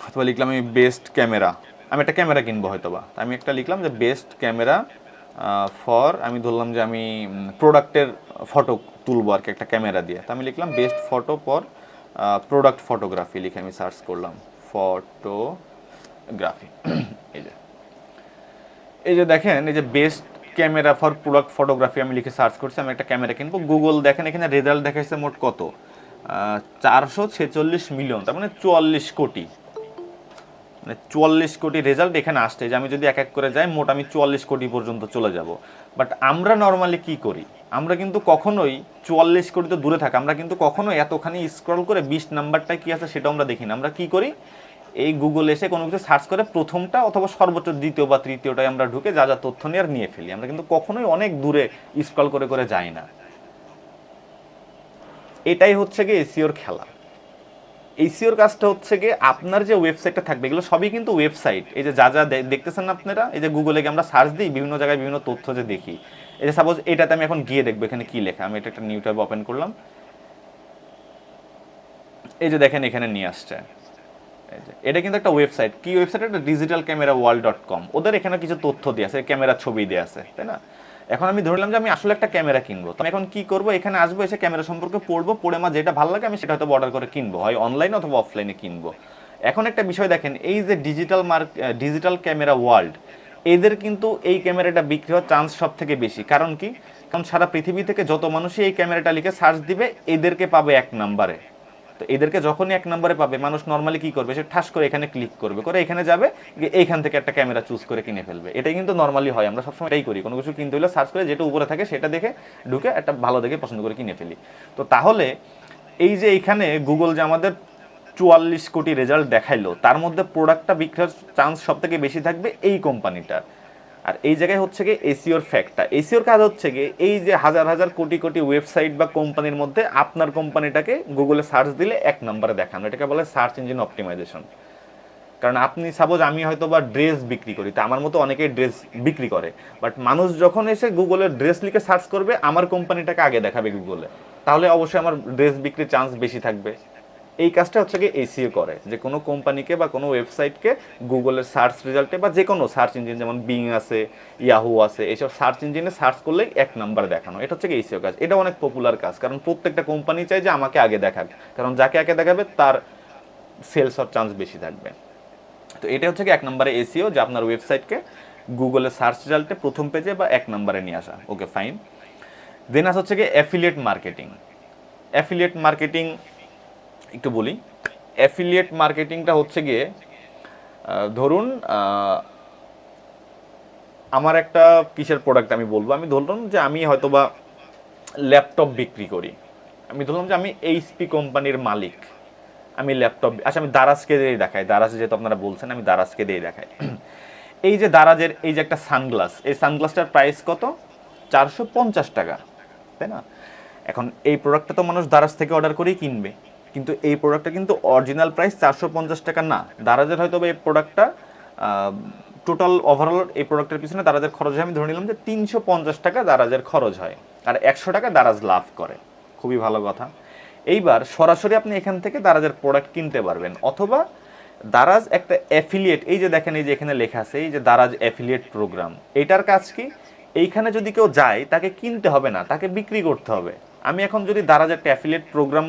হয়তো লিখলাম আমি বেস্ট ক্যামেরা, আমি একটা ক্যামেরা কিনবো হয়তো বা, আমি একটা লিখলাম যে বেস্ট ক্যামেরা ফর, আমি ধরলাম যে আমি প্রোডাক্টের ফটো তুলবো আর কি একটা ক্যামেরা দিয়ে, তো আমি লিখলাম best photo for product photography, লিখে আমি সার্চ করলাম ফটোগ্রাফি। এই যে দেখেন, এই যে best camera for product photography আমি লিখে সার্চ করছি, আমি একটা ক্যামেরা কিনবো। গুগল দেখেন এখানে রেজাল্ট দেখাইছে মোট কত, 446 মিলিয়ন, তার মানে 44 কোটি, মানে 44 কোটি রেজাল্ট এখানে আসছে। যে আমি যদি এক এক করে যাই, মোট আমি 44 কোটি পর্যন্ত চলে যাব। বাট আমরা নর্মালি কি করি, আমরা কিন্তু কখনোই 44 কোটি তো দূরে থাকা, আমরা কিন্তু কখনোই এতখানি স্ক্রল করে 20 নাম্বারটা কি আছে সেটা আমরা দেখি না। আমরা কি করি, এই গুগল এসে কোনো কিছু সার্চ করে প্রথমটা অথবা সর্বোচ্চ দ্বিতীয় বা তৃতীয়টায় আমরা ঢুকে যা যা তথ্য নিয়ে আর নিয়ে ফেলি। আমরা কিন্তু কখনোই অনেক দূরে স্ক্রল করে করে যাই না। এটাই হচ্ছে গিয়ে এসিওর খেলা। এসিওর কাজটা হচ্ছে গিয়ে আপনার যে ওয়েবসাইটটা থাকবে, এগুলো সবই কিন্তু ওয়েবসাইট। এই যে যা যা দেখতেছেন আপনারা, এই যে গুগলে গিয়ে আমরা সার্চ দিই, বিভিন্ন জায়গায় বিভিন্ন তথ্য যে দেখি, এই যে সাপোজ এটাতে আমি এখন গিয়ে দেখবো এখানে কি লেখা, আমি এটা একটা নিউ ট্যাব ওপেন করলাম, এই যে দেখেন এখানে নিয়ে আসছে, এটা কিন্তু একটা ওয়েবসাইট। কি ওয়েবসাইট? এটা ডিজিটাল ক্যামেরা ওয়ার্ল্ড.com। ওদের এখানে কিছু তথ্য দিয়ে আছে, ক্যামেরার ছবি দিয়ে আছে, তাই না? এখন আমি ধরলাম যে আমি আসলে একটা ক্যামেরা কিনবো, তো আমি এখন কি করবো, এখানে আসবো, এসে ক্যামেরা সম্পর্কে পড়বো, পড়ে আমার যেটা ভালো লাগে আমি সেটা হয়তো অর্ডার করে কিনবো, হয় অনলাইনে অথবা অফলাইনে কিনবো। এখন একটা বিষয় দেখেন, এই যে ডিজিটাল ক্যামেরা ওয়ার্ল্ড, এদের কিন্তু এই ক্যামেরাটা বিক্রি হওয়ার চান্স সব থেকে বেশি। কারণ কি? কারণ সারা পৃথিবী থেকে যত মানুষই এই ক্যামেরাটা লিখে সার্চ দিবে এদেরকে পাবে 1 নম্বরে। তো এদেরকে যখনই 1 নম্বরে পাবে, মানুষ নর্মালি কি করবে, সে ঠাস করে এখানে ক্লিক করবে, করে এখানে যাবে, এইখান থেকে একটা ক্যামেরা চুজ করে কিনে ফেলবে। এটাই কিন্তু নর্মালি হয়, আমরা সবসময় এটাই করি, কোনো কিছু কিনতে হলে সার্চ করে যেটা উপরে থাকে সেটা দেখে ঢুকে একটা ভালো দেখে পছন্দ করে কিনে ফেলি। তো তাহলে এই যে এইখানে গুগল যে আমাদের 44 কোটি রেজাল্ট দেখাইলো, তার মধ্যে প্রোডাক্টটা বিক্রির চান্স সব থেকে বেশি থাকবে এই কোম্পানিটার। আর এই জায়গায় হচ্ছে গিয়ে এসিওর ফ্যাক্টটা, এসিওর কাজ হচ্ছে গিয়ে এই যে হাজার হাজার কোটি কোটি ওয়েবসাইট বা কোম্পানির মধ্যে আপনার কোম্পানিটাকে গুগলে সার্চ দিলে 1 নম্বরে দেখানো, এটাকে বলে সার্চ ইঞ্জিন অপটিমাইজেশন। কারণ আপনি সাপোজ আমি হয়তো বা ড্রেস বিক্রি করি, তা আমার মতো অনেকেই ড্রেস বিক্রি করে, বাট মানুষ যখন এসে গুগলে ড্রেস লিখে সার্চ করবে আমার কোম্পানিটাকে আগে দেখাবে গুগলে, তাহলে অবশ্যই আমার ড্রেস বিক্রির চান্স বেশি থাকবে। এই কাজটা হচ্ছে কি এসইও করে, যে কোনো কোম্পানিকে বা কোনো ওয়েবসাইটকে গুগলের সার্চ রেজাল্টে বা যে কোনো সার্চ ইঞ্জিন যেমন বিং আছে, ইয়াহু আছে, এইসব সার্চ ইঞ্জিনে সার্চ করলেই 1 নাম্বার দেখানো, এটা হচ্ছে কি এসইও কাজ। এটা অনেক পপুলার কাজ, কারণ প্রত্যেকটা কোম্পানি চায় যে আমাকে আগে দেখাক, কারণ যাকে আগে দেখাবে তার সেলস হওয়ার চান্স বেশি থাকবে। তো এটা হচ্ছে কি 1 নম্বরে এসইও, যে আপনার ওয়েবসাইটকে গুগলের সার্চ রেজাল্টে প্রথম পেজে বা 1 নম্বরে নিয়ে আসা। Okay fine. দেন আছে হচ্ছে কি অ্যাফিলিয়েট মার্কেটিং। অ্যাফিলিয়েট মার্কেটিং একটু বলি। অ্যাফিলিয়েট মার্কেটিংটা হচ্ছে গিয়ে ধরুন আমার একটা কিসের প্রোডাক্ট আমি বলবো, আমি ধরলাম যে আমি হয়তোবা ল্যাপটপ বিক্রি করি, আমি ধরলাম যে আমি এইচপি কোম্পানির মালিক, আমি ল্যাপটপ, আচ্ছা আমি দারাজকে দিয়ে দেখাই, দারাজ যেহেতু আপনারা বলছেন আমি দারাজকে দিয়ে দেখাই। এই যে দারাজের এই যে একটা সানগ্লাস, এই সানগ্লাসটার প্রাইস কত, 450 টাকা, তাই না? এখন এই প্রোডাক্টটা তো মানুষ দারাজ থেকে অর্ডার করেই কিনবে, কিন্তু এই প্রোডাক্টটা কিন্তু অরিজিনাল প্রাইস 450 টাকা না। দারাজের হয়তো এই প্রোডাক্টটা টোটাল ওভারঅল এই প্রোডাক্টের পিছনে দারাজের খরচ হয়, আমি ধরে নিলাম যে 350 টাকা দারাজের খরচ হয়, আর 100 টাকা দারাজ লাভ করে। খুবই ভালো কথা। এইবার সরাসরি আপনি এখান থেকে দারাজের প্রোডাক্ট কিনতে পারবেন, অথবা দারাজ একটা অ্যাফিলিয়েট, এই যে দেখেন এই যে এখানে লেখা আছে এই যে দারাজ অ্যাফিলিয়েট প্রোগ্রাম, এইটার কাজ কি, এইখানে যদি কেউ যায় তাকে কিনতে হবে না, তাকে বিক্রি করতে হবে। আমি এখন যদি দারাজ একটা অ্যাফিলিয়েট প্রোগ্রাম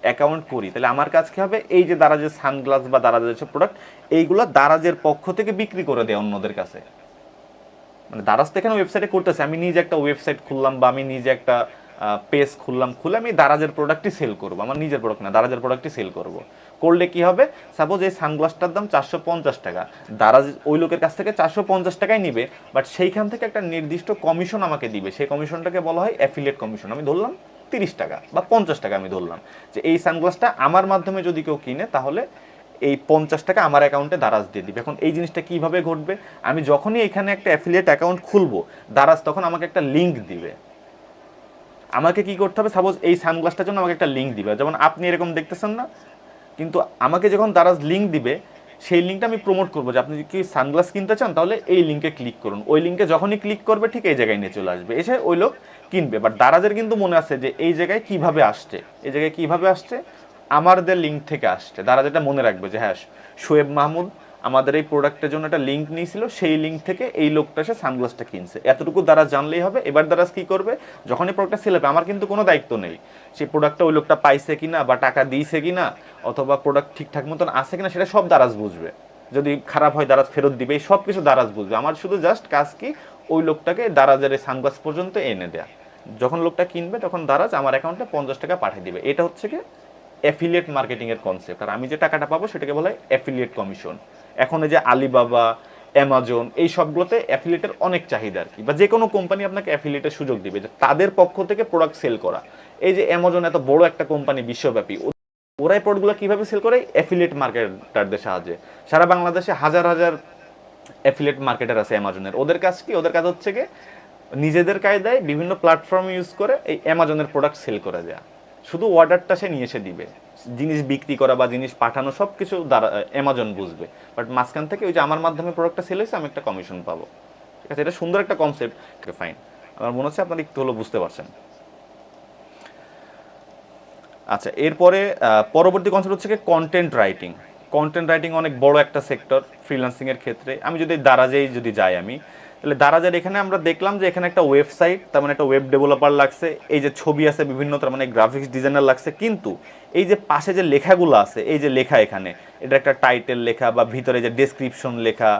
অ্যাকাউন্ট করি, তাহলে আমার কাজ কি হবে, এই যে দারাজের সানগ্লাস বা দারাজের যেসব প্রোডাক্ট, এইগুলো দারাজের পক্ষ থেকে বিক্রি করে দেয় অন্যদের কাছে। মানে দারাজ তো এখানে ওয়েবসাইটে করতেছে, আমি নিজে একটা ওয়েবসাইট খুললাম বা আমি নিজে একটা পেজ খুললাম, খুলে আমি দারাজের প্রোডাক্টই সেল করবো, আমার নিজের প্রোডাক্ট না, দারাজের প্রোডাক্টই সেল করবো। করলে কি হবে, সাপোজ এই সানগ্লাসটার দাম 450 টাকা, দারাজ ওই লোকের কাছ থেকে 450 টাকায় নিবে, বাট সেইখান থেকে একটা নির্দিষ্ট কমিশন আমাকে দিবে, সেই কমিশনটাকে বলা হয় অ্যাফিলিয়েট কমিশন। আমি ধরলাম 30 টাকা বা 50 টাকা, আমি ধরলাম যে এই সানগ্লাসটা আমার মাধ্যমে যদি কেউ কিনে তাহলে এই 50 টাকা আমার অ্যাকাউন্টে দারাজ দিয়ে দিবে। এখন এই জিনিসটা কিভাবে ঘটবে, আমি যখনই এখানে একটা অ্যাফিলিয়েট অ্যাকাউন্ট খুলবো, দারাজ তখন আমাকে একটা লিঙ্ক দিবে। আমাকে কি করতে হবে, সাপোজ এই সানগ্লাসটার জন্য আমাকে একটা লিঙ্ক দিবে, যেমন আপনি এরকম দেখতেছেন না, কিন্তু আমাকে যখন দারাজ লিঙ্ক দিবে, সেই লিঙ্কটা আমি প্রমোট করবো যে আপনি কি সানগ্লাস কিনতে চান তাহলে এই লিঙ্কে ক্লিক করুন। ওই লিঙ্কে যখনই ক্লিক করবে ঠিক এই জায়গায় নিয়ে চলে আসবে, এসে ওই লোক কিনবে। বাট দারাজের কিন্তু মনে আছে যে এই জায়গায় কিভাবে আসছে, এই জায়গায় কিভাবে আসছে, আমাদের লিঙ্ক থেকে আসছে। দারাজ এটা মনে রাখবে যে হ্যাঁ শোয়েব মাহমুদ আমাদের এই প্রোডাক্টের জন্য একটা লিঙ্ক নিয়েছিল, সেই লিঙ্ক থেকে এই লোকটা এসে সানগ্লাসটা কিনছে, এতটুকু দারাজ জানলেই হবে। এবার দারাজ কি করবে, যখন এই প্রোডাক্টটা সেল হবে, আমার কিন্তু কোনো দায়িত্ব নেই সেই প্রোডাক্টটা ওই লোকটা পাইছে কিনা বা টাকা দিয়েছে কিনা অথবা প্রোডাক্ট ঠিকঠাক মতন আছে কিনা, সেটা সব দারাজ বুঝবে। যদি খারাপ হয় দারাজ ফেরত দিবে, এই সব কিছু দারাজ বুঝবে। আমার শুধু জাস্ট কাজ কি, ওই লোকটাকে দারাজের এই সানগ্লাস পর্যন্ত এনে দেয়া। যখন লোকটা কিনবে তখন দারাজ আমার অ্যাকাউন্টে 50 টাকা পাঠিয়ে দিবে। এটা হচ্ছে কি অ্যাফিলিয়েট মার্কেটিং এর কনসেপ্ট। আর আমি যে টাকাটা পাবো সেটাকে বলা হয় অ্যাফিলিয়েট কমিশন। এখন এই যে আলিবাবা, অ্যামাজন, এই সবগুলোতে অ্যাফিলিয়েটের অনেক চাহিদা আর কি, বা যে কোনো কোম্পানি আপনাকে অ্যাফিলিয়েটের সুযোগ দিবে যে তাদের পক্ষ থেকে প্রোডাক্ট সেল করা। এই যে অ্যামাজন এত বড় একটা কোম্পানি বিশ্বব্যাপী, ওরাই প্রোডাক্টগুলো কীভাবে সেল করে, অ্যাফিলিয়েট মার্কেটারদের সাহায্যে। সারা বাংলাদেশে হাজার হাজার অ্যাফিলিয়েট মার্কেটার আছে অ্যামাজনের। ওদের কাজ কি, ওদের কাজ হচ্ছে কি নিজেদের কায়দায় বিভিন্ন প্ল্যাটফর্ম ইউজ করে এই অ্যামাজনের প্রোডাক্ট সেল করে দেয়া। শুধু অর্ডারটা সে নিয়ে এসে দিবে, জিনিস বিক্রি করা বা জিনিস পাঠানো সব কিছু দ্বারা অ্যামাজন বুঝবে। বাট মাঝখান থেকে ওই যে আমার মাধ্যমে প্রোডাক্টটা সেল হয়েছে, আমি একটা কমিশন পাবো। ঠিক আছে, এটা সুন্দর একটা কনসেপ্ট, ফাইন। আমার মনে হচ্ছে আপনারা একটু হলো বুঝতে পারছেন। আচ্ছা, এরপরে পরবর্তী কনসেপ্ট হচ্ছে কি কন্টেন্ট রাইটিং। কন্টেন্ট রাইটিং অনেক বড় একটা সেক্টর ফ্রিল্যান্সিংয়ের ক্ষেত্রে। আমি যদি দারাজেই যদি যাই, আমি তাহলে দারাজের এখানে আমরা দেখলাম যে এখানে একটা ওয়েবসাইট, তার মানে একটা ওয়েব ডেভেলপার লাগছে, এই যে ছবি আছে বিভিন্ন, তার মানে গ্রাফিক্স ডিজাইনার লাগছে। কিন্তু এই যে পাশে যে লেখাগুলো আছে, এই যে লেখা এখানে, এটা একটা টাইটেল লেখা বা ভিতরে যে ডেসক্রিপশন লেখা,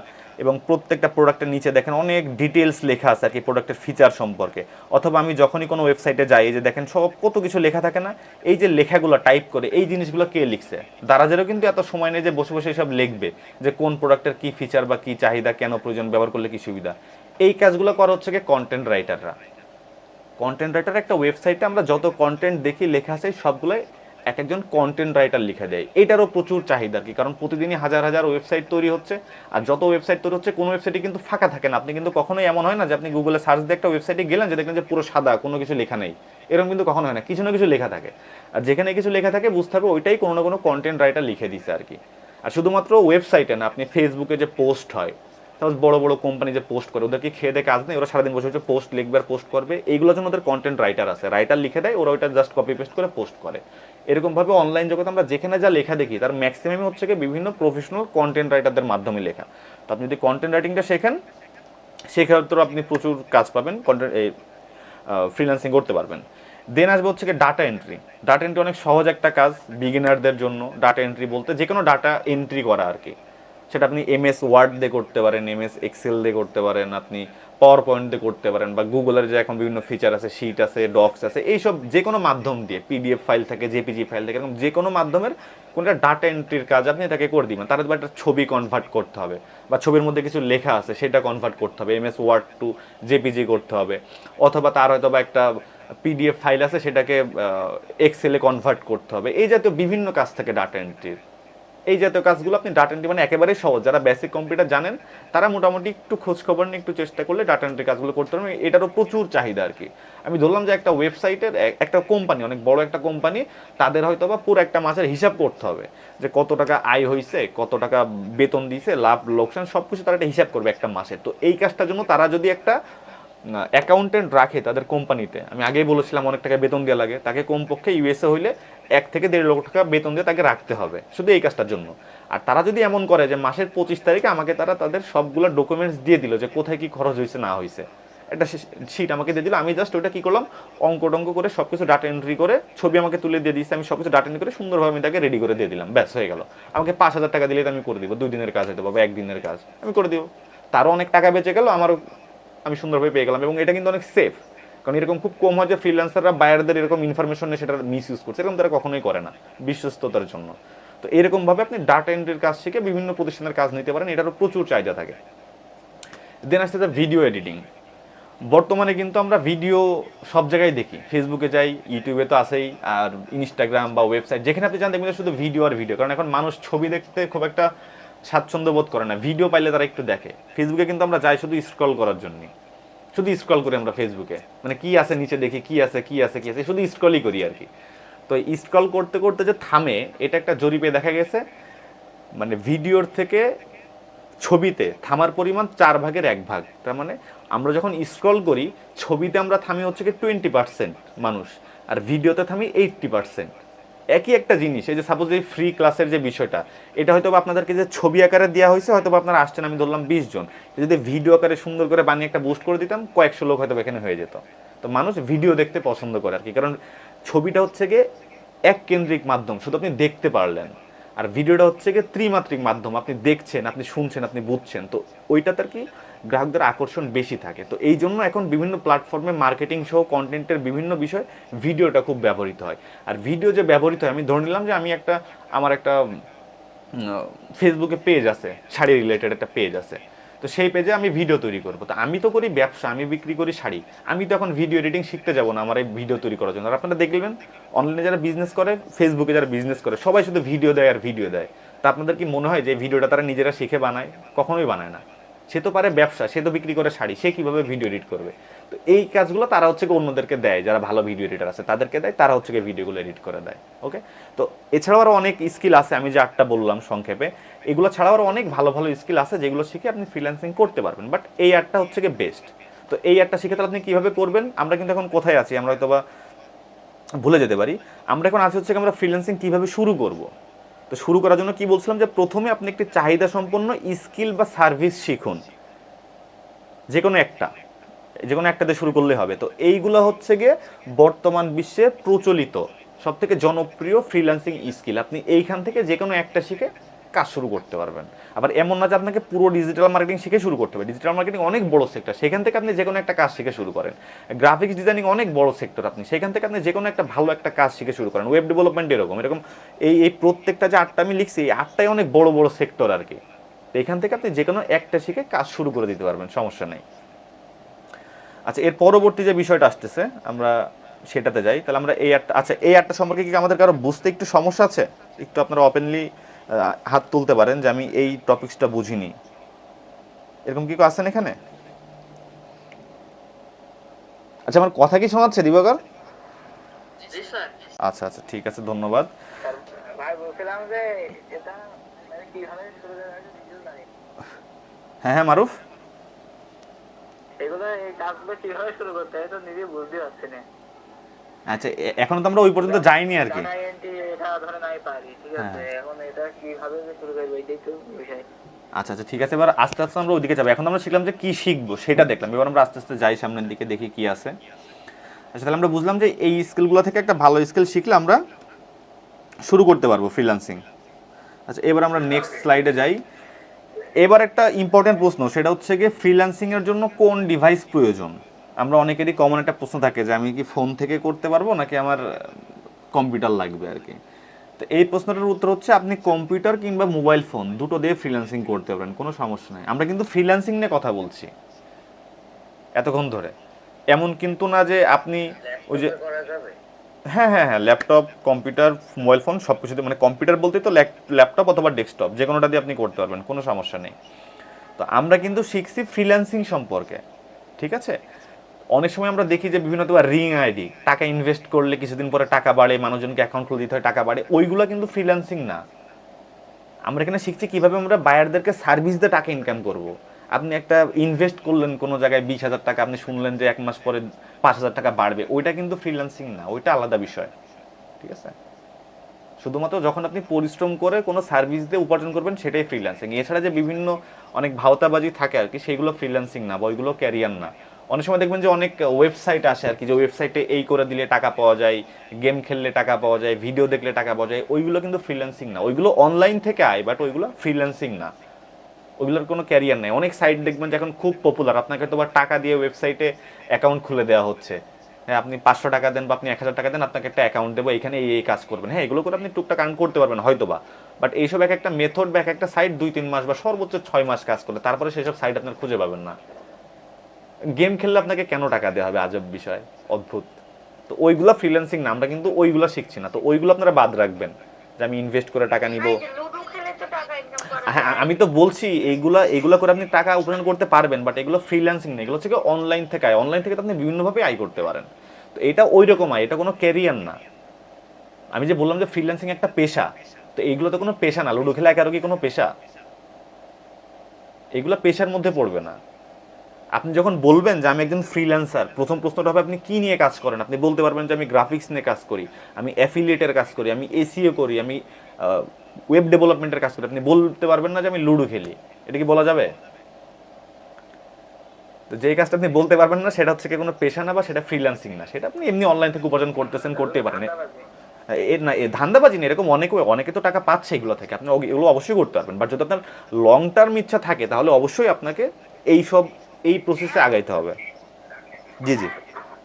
এবং প্রত্যেকটা প্রোডাক্টের নিচে দেখেন অনেক ডিটেলস লেখা আছে আর কি প্রোডাক্টের ফিচার সম্পর্কে। অথবা আমি যখনই কোনো ওয়েবসাইটে যাই, এই যে দেখেন সব কত কিছু লেখা থাকে না, এই যে লেখাগুলো টাইপ করে এই জিনিসগুলো কে লিখছে, দারাজেরও কিন্তু এত সময় নেই যে বসে বসে সব লিখবে যে কোন প্রোডাক্টের কী ফিচার বা কী চাহিদা, কেন প্রয়োজন, ব্যবহার করলে কী সুবিধা। এই কাজগুলো করা হচ্ছে কি কন্টেন্ট রাইটাররা। কন্টেন্ট রাইটার একটা ওয়েবসাইটে আমরা যত কন্টেন্ট দেখি লেখা আছে সবগুলোই এক একজন কন্টেন্ট রাইটার লিখে দেয়। এটারও প্রচুর চাহিদা আর কি, কারণ প্রতিদিনই হাজার হাজার ওয়েবসাইট তৈরি হচ্ছে। আর যত ওয়েবসাইট তৈরি হচ্ছে কোনো ওয়েবসাইটে কিন্তু ফাঁকা থাকে না। আপনি কিন্তু কখনোই এমন হয় না যে আপনি গুগলে সার্চ দিয়ে একটা ওয়েবসাইটে গেলেন যে দেখলেন যে পুরো সাদা, কোনো কিছু লেখা নেই, এরকম কিন্তু কখনো হয় না, কিছু না কিছু লেখা থাকে। আর যেখানে কিছু লেখা থাকে বুঝতে হবে ওইটাই কোনো না কোনো কন্টেন্ট রাইটার লিখে দিছে আর কি। আর শুধুমাত্র ওয়েবসাইটে না, আপনি ফেসবুকে যে পোস্ট হয়, তারপর বড় বড় কোম্পানি যে পোস্ট করে, ওদেরকে খেয়ে দেয় কাজ নেই, ওরা সারাদিন বসে বসে পোস্ট লিখবে আর পোস্ট করবে। এইগুলোর জন্য ওদের কন্টেন্ট রাইটার আছে, রাইটার লিখে দেয়, ওরা ওইটা জাস্ট কপি পেস্ট করে পোস্ট করে। এরকমভাবে অনলাইন জগতে আমরা যেখানে যা লেখা দেখি তার ম্যাক্সিমামই হচ্ছে কি বিভিন্ন প্রফেশনাল কন্টেন্ট রাইটারদের মাধ্যমে লেখা। তো আপনি যদি কন্টেন্ট রাইটিংটা শেখেন, সেক্ষেত্রে আপনি প্রচুর কাজ পাবেন, কন্টেন্ট এই ফ্রিল্যান্সিং করতে পারবেন। দেন আসবে হচ্ছে কি ডাটা এন্ট্রি। ডাটা এন্ট্রি অনেক সহজ একটা কাজ বিগিনারদের জন্য। ডাটা এন্ট্রি বলতে যে কোনো ডাটা এন্ট্রি করা আর কি। সেটা আপনি এমএস ওয়ার্ড দিয়ে করতে পারেন, এমএস এক্সেল দিয়ে করতে পারেন, আপনি পাওয়ার পয়েন্ট দিয়ে করতে পারেন, বা গুগলের যে এখন বিভিন্ন ফিচার আছে, শিট আছে, ডক্স আছে, এইসব যে কোনো মাধ্যম দিয়ে, পিডিএফ ফাইল থাকে, জেপিজি ফাইল থাকে, এরকম যে কোনো মাধ্যমের কোনটা ডাটা এন্ট্রির কাজ আপনি তাকে করে দিবেন। তার একটা ছবি কনভার্ট করতে হবে, বা ছবির মধ্যে কিছু লেখা আছে সেটা কনভার্ট করতে হবে, এমএস ওয়ার্ড টু জেপিজি করতে হবে। অথবা তার হয়তো বা একটা পিডিএফ ফাইল আছে সেটাকে এক্সেলে কনভার্ট করতে হবে। এই জাতীয় বিভিন্ন কাজ থাকে ডাটা এন্ট্রির। এই জাতীয় কাজগুলো আপনি ডাটা এন্ট্রি মানে একেবারেই সহজ, যারা বেসিক কম্পিউটার জানেন তারা মোটামুটি একটু খোঁজ খবর নিয়ে একটু চেষ্টা করলে ডাটা এন্ট্রি কাজগুলো করতে পারবেন। এটারও প্রচুর চাহিদা আর কি। আমি ধরলাম যে একটা ওয়েবসাইটের একটা কোম্পানি, অনেক বড় একটা কোম্পানি, তাদের হয়তো বা পুরো একটা মাসের হিসাব করতে হবে যে কত টাকা আয় হয়েছে, কত টাকা বেতন দিয়েছে, লাভ লোকসান সব কিছু তারা একটা হিসাব করবে একটা মাসে। তো এই কাজটার জন্য তারা যদি একটা অ্যাকাউন্টেন্ট রাখে তাদের কোম্পানিতে, আমি আগেই বলেছিলাম অনেক টাকা বেতন দেওয়া লাগে, তাকে কমপক্ষে ইউএসএ হইলে 1 থেকে 1.5 লক্ষ টাকা বেতন দিয়ে তাকে রাখতে হবে শুধু এই কাজটার জন্য। আর তারা যদি এমন করে যে মাসের 25 তারিখে আমাকে তারা তাদের সবগুলো ডকুমেন্টস দিয়ে দিল যে কোথায় কি খরচ হয়েছে না হয়েছে, একটা শিট আমাকে দিয়ে দিল, আমি জাস্ট ওইটা কী করলাম, টঙ্ক করে সব কিছু ডাটা এন্ট্রি করে ছবি আমাকে তুলে দিয়ে দিয়েছে, আমি সব কিছু ডাটা এন্ট্রি করে সুন্দরভাবে আমি তাকে রেডি করে দিয়ে দিলাম, ব্যাস হয়ে গেল। আমাকে 5,000 টাকা দিলে আমি করে দিব, 2 দিনের কাজ হয়তো বা 1 দিনের কাজ আমি করে দিব, তারও অনেক টাকা বেঁচে গেল, আমারও আমি সুন্দরভাবে পেয়ে গেলাম। এবং এটা কিন্তু অনেক সেফ, কারণ এরকম খুব কম হয় যে ফ্রিল্যান্সাররা বায়ারদের এরকম ইনফরমেশন নিয়ে সেটা মিস ইউজ করছে, এরকম তারা কখনোই করে না বিশ্বস্ততার জন্য। তো এরকমভাবে আপনি ডাটা এন্ট্রির কাজ শিখে বিভিন্ন প্রতিষ্ঠানের কাজ নিতে পারেন, এটারও প্রচুর চাহিদা থাকে। দেন আসছে ভিডিও এডিটিং। বর্তমানে কিন্তু আমরা ভিডিও সব জায়গায় দেখি, ফেসবুকে যাই, ইউটিউবে তো আছেই, আর ইনস্টাগ্রাম বা ওয়েবসাইট যেখানে আপনি জানতে দেখবেন শুধু ভিডিও আর ভিডিও, কারণ এখন মানুষ ছবি দেখতে খুব একটা স্বাচ্ছন্দ্য বোধ করে না, ভিডিও পাইলে তারা একটু দেখে। ফেসবুকে কিন্তু আমরা যাই শুধু স্ক্রল করার জন্য, শুধু স্ক্রল করি আমরা ফেসবুকে, মানে কি আছে নিচে দেখি, কি আছে কি আছে কি আছে, শুধু স্ক্রলই করি আর কি। তো স্ক্রল করতে করতে যে থামে, এটা একটা জরিপে দেখা গেছে, মানে ভিডিওর থেকে ছবিতে থামার পরিমাণ 4/1 তার মানে আমরা যখন স্ক্রল করি ছবিতে আমরা থামি হচ্ছে কি 20% মানুষ, আর ভিডিওতে থামি 80%। একই একটা জিনিস, এই যে সাপোজ এই ফ্রি ক্লাসের যে বিষয়টা, এটা হয়তো বা আপনাদেরকে যে ছবি আকারে দেওয়া হয়েছে, হয়তো বা আপনারা আসছেন আমি ধরলাম 20 জন, যদি ভিডিও আকারে সুন্দর করে বানিয়ে একটা বুস্ট করে দিতাম, কয়েকশো লোক হয়তো এখানে হয়ে যেত। তো মানুষ ভিডিও দেখতে পছন্দ করে আর কি, কারণ ছবিটা হচ্ছে গিয়ে এক কেন্দ্রিক মাধ্যম, শুধু আপনি দেখতে পারলেন, আর ভিডিওটা হচ্ছে গিয়ে ত্রিমাত্রিক মাধ্যম, আপনি দেখছেন, আপনি শুনছেন, আপনি বুঝছেন, তো ওইটাতে আর কি গ্রাহকদের আকর্ষণ বেশি থাকে। তো এই জন্য এখন বিভিন্ন প্ল্যাটফর্মে মার্কেটিং সহ কন্টেন্টের বিভিন্ন বিষয় ভিডিওটা খুব ব্যবহৃত হয়। আর ভিডিও যে ব্যবহৃত হয়, আমি ধরে নিলাম যে আমি আমার একটা ফেসবুকে পেজ আছে, শাড়ি রিলেটেড একটা পেজ আছে, তো সেই পেজে আমি ভিডিও তৈরি করবো। তো আমি তো করি ব্যবসা, আমি বিক্রি করি শাড়ি, আমি তো এখন ভিডিও এডিটিং শিখতে যাবো না আমার এই ভিডিও তৈরি করার জন্য। আর আপনারা দেখবেন অনলাইনে যারা বিজনেস করে, ফেসবুকে যারা বিজনেস করে, সবাই শুধু ভিডিও দেয় আর ভিডিও দেয়। তা আপনাদের কি মনে হয় যে ভিডিওটা তারা নিজেরা শিখে বানায়? কখনোই বানায় না। সে তো পারে ব্যবসা, সে তো বিক্রি করে শাড়ি, সে কীভাবে ভিডিও এডিট করবে? তো এই কাজগুলো তারা হচ্ছে অন্যদেরকে দেয়, যারা ভালো ভিডিও এডিটার আছে তাদেরকে দেয়, তারা হচ্ছে ভিডিওগুলো এডিট করে দেয়। ওকে, তো এছাড়াও আরও অনেক স্কিল আছে, আমি যে 8টা বললাম সংক্ষেপে, এগুলো ছাড়াও আরও অনেক ভালো ভালো স্কিল আছে যেগুলো শিখে আপনি ফ্রিল্যান্সিং করতে পারবেন, বাট এই 8টা হচ্ছে বেস্ট। তো এই 8টা শিখে তাহলে আপনি কীভাবে করবেন? আমরা কিন্তু এখন কোথায় আছি আমরা হয়তো বা ভুলে যেতে পারি। আমরা এখন আছি হচ্ছে আমরা ফ্রিল্যান্সিং কীভাবে শুরু করব। তো শুরু করার জন্য কি বলছিলাম যে প্রথমে আপনি একটি চাহিদা সম্পন্ন স্কিল বা সার্ভিস শিখুন, যে কোনো একটাতে শুরু করলে হবে। তো এইগুলো হচ্ছে গিয়ে বর্তমান বিশ্বে প্রচলিত সবথেকে জনপ্রিয় ফ্রিল্যান্সিং স্কিল, আপনি এইখান থেকে যে কোনো একটা শিখে কাজ শুরু করতে পারবেন। আবার এমন না যে আপনাকে পুরো ডিজিটাল মার্কেটিং শিখে শুরু করতে হবে, ডিজিটাল মার্কেটিং অনেক বড় সেক্টর, সেখান থেকে আপনি যে কোনো একটা কাজ শিখে শুরু করেন। গ্রাফিক্স ডিজাইনিং অনেক বড় সেক্টর, আপনি সেখান থেকে আপনি যে কোনো একটা ভালো একটা কাজ শিখে শুরু করেন। ওয়েব ডেভেলপমেন্ট এরকম এরকম এই প্রত্যেকটা যে 8টা আমি লিখছি, এই 8টাই অনেক বড় বড় সেক্টর আর কি। তো এখান থেকে আপনি যে কোনো একটা শিখে কাজ শুরু করে দিতে পারবেন, সমস্যা নেই। আচ্ছা, এর পরবর্তী যে বিষয়টা আসতেছে আমরা সেটাতে যাই। তাহলে আমরা এই আটটা, আচ্ছা এই আটটা সম্পর্কে কি আমাদের কারো বুঝতে একটু সমস্যা আছে? একটু আপনারা ওপেনলি হাত তুলতে পারেন যে আমি এই টপিকসটা বুঝিনি, এরকম কি কেউ আছেন এখানে? আচ্ছা, আমার কথা কি শোনাচ্ছে দিবাকর? জি স্যার। আচ্ছা আচ্ছা, ঠিক আছে, ধন্যবাদ। ভাই বলছিলাম যে এটা মানে কিভাবে শুরু করা যায় ডিটেইলস জানি। হ্যাঁ হ্যাঁ মারুফ, এগুলো এই কাজগুলো কিভাবে শুরু করতে হয় তো নিজে বুঝতে পারছি না। আচ্ছা এখনো তো আমরা ওই পর্যন্ত যাইনি আর কি। এনটি এটা ধরে নাই পারি, ঠিক আছে, এখন এটা কিভাবে যে শুরু করব এটাই তো বিষয়। আচ্ছা আচ্ছা, ঠিক আছে, এবার আস্তে আস্তে আমরা ওইদিকে যাবো। এখন আমরা শিখলাম যে কি শিখবো সেটা দেখলাম, এবার আমরা আস্তে আস্তে যাই সামনের দিকে, দেখি কি আছে। আচ্ছা, তাহলে আমরা বুঝলাম যে এই স্কিলগুলো থেকে একটা ভালো স্কিল শিখলে আমরা শুরু করতে পারবো ফ্রিল্যান্সিং। আচ্ছা, এবার আমরা নেক্সট স্লাইডে যাই। এবার একটা ইম্পর্টেন্ট প্রশ্ন, সেটা হচ্ছে গিয়ে ফ্রিল্যান্সিংয়ের জন্য কোন ডিভাইস প্রয়োজন। আমরা অনেকেরই কমন একটা প্রশ্ন থাকে যে আমি কি ফোন থেকে করতে পারবো নাকি আমার কম্পিউটার লাগবে আর কি। তো এই প্রশ্নটার উত্তর হচ্ছে আপনি কম্পিউটার কিংবা মোবাইল ফোন দুটো দিয়ে ফ্রিল্যান্সিং করতে পারেন, কোনো সমস্যা নেই। আমরা কিন্তু ফ্রিল্যান্সিং নিয়ে কথা বলছি এতক্ষণ ধরে, এমন কিন্তু না যে আপনি ওই যে, করা যাবে। হ্যাঁ হ্যাঁ হ্যাঁ, ল্যাপটপ, কম্পিউটার, মোবাইল ফোন সব কিছুতে, মানে কম্পিউটার বলতে তো ল্যাপটপ অথবা ডেস্কটপ যে কোনোটা দিয়ে আপনি করতে পারবেন, কোনো সমস্যা নেই। তো আমরা কিন্তু শিখছি ফ্রিল্যান্সিং সম্পর্কে, ঠিক আছে। অনেক সময় আমরা দেখি যে বিভিন্ন তোমার রিং আইডি, টাকা ইনভেস্ট করলে কিছুদিন পরে টাকা বাড়ে, মানুষজনকে অ্যাকাউন্ট খুলে দিতে হয়, টাকা বাড়ে, ওইগুলো কিন্তু ফ্রিল্যান্সিং না। আমরা এখানে শিখছি কীভাবে আমরা বায়ারদেরকে সার্ভিস দিয়ে টাকা ইনকাম করব। আপনি একটা ইনভেস্ট করলেন কোনো জায়গায় 20,000 টাকা, আপনি শুনলেন যে 1 মাস পরে 5,000 টাকা বাড়বে, ওইটা কিন্তু ফ্রিল্যান্সিং না, ওইটা আলাদা বিষয়, ঠিক আছে। শুধুমাত্র যখন আপনি পরিশ্রম করে কোনো সার্ভিস দিয়ে উপার্জন করবেন সেটাই ফ্রিল্যান্সিং। এছাড়া যে বিভিন্ন অনেক ভাওতাবাজি থাকে আর কি, সেইগুলো ফ্রিল্যান্সিং না, বা ওইগুলো ক্যারিয়ার না। অনেক সময় দেখবেন যে অনেক ওয়েবসাইট আসে আর কি, যে ওয়েবসাইটে এই করে দিলে টাকা পাওয়া যায়, গেম খেললে টাকা পাওয়া যায়, ভিডিও দেখলে টাকা পাওয়া যায়, ওইগুলো কিন্তু ফ্রিল্যান্সিং না। ওইগুলো অনলাইন থেকে আয়, বাট ওইগুলো ফ্রিল্যান্সিং না, ওইগুলোর কোনো ক্যারিয়ার নেই। অনেক সাইট দেখবেন যে এখন খুব পপুলার, আপনাকে তো টাকা দিয়ে ওয়েবসাইটে অ্যাকাউন্ট খুলে দেওয়া হচ্ছে। হ্যাঁ, আপনি 500 টাকা দেন বা আপনি 1,000 টাকা দেন, আপনাকে একটা অ্যাকাউন্ট দেবো, এখানে এই কাজ করবেন। হ্যাঁ, এগুলো করে আপনি টুকটাক আর্ন করতে পারবেন হয়তো বা, বাট এইসব এক একটা মেথড বা এক একটা সাইট 2-3 মাস বা সর্বোচ্চ 6 মাস কাজ করলে তারপরে সেসব সাইট আপনার খুঁজে পাবেন না। গেম খেললে আপনাকে কেন টাকা দেওয়া হবে, আজব বিষয়, অদ্ভুত। তো ওইগুলো ফ্রিল্যান্সিং না, আমরা কিন্তু ওইগুলো শিখছি না। তো ওইগুলো আপনারা বাদ রাখবেন, যে আমি ইনভেস্ট করে টাকা নিব। লুডো খেলে তো টাকা ইনকাম করা হ্যাঁ, যায়। আমি তো বলছি এইগুলা করে আপনি টাকা উপার্জন করতে পারবেন, বাট এগুলো ফ্রিল্যান্সিং না, এগুলো হচ্ছে অনলাইন থেকে আয়। অনলাইন থেকে তো আপনি বিভিন্নভাবে আয় করতে পারেন। তো এটা ওই রকম আয়, এটা কোনো ক্যারিয়ার না। আমি যে বললাম যে ফ্রিল্যান্সিং একটা পেশা, তো এইগুলো তো কোনো পেশা না। লুডো খেলা একারো কি কোনো পেশা? এগুলো পেশার মধ্যে পড়বে না। আপনি যখন বলবেন যে আমি একজন ফ্রিল্যান্সার, প্রথম প্রশ্নটা হবে আপনি কি নিয়ে কাজ করেন। আপনি বলতে পারবেন যে আমি গ্রাফিক্স নিয়ে কাজ করি, আমি অ্যাফিলিয়েটের কাজ করি, আমি এসিও করি, আমি ওয়েব ডেভেলপমেন্টের কাজ করি। আপনি বলতে পারবেন না যে আমি লুডো খেলি, এটা কি বলা যাবে? তো যেই কাজটা আপনি বলতে পারবেন না সেটা হচ্ছে কি কোনো পেশা না, বা সেটা ফ্রিল্যান্সিং না, সেটা আপনি এমনি অনলাইন থেকে উপার্জন করতেছেন, করতেই পারেন। এর না, এ ধান্দাবাজি না, এরকম অনেকে তো টাকা পাচ্ছে এগুলো থেকে, আপনি এগুলো অবশ্যই করতে পারবেন। বাট যদি আপনার লং টার্ম ইচ্ছা থাকে তাহলে অবশ্যই আপনাকে এই প্রসেসে আগাইতে হবে। জি জি,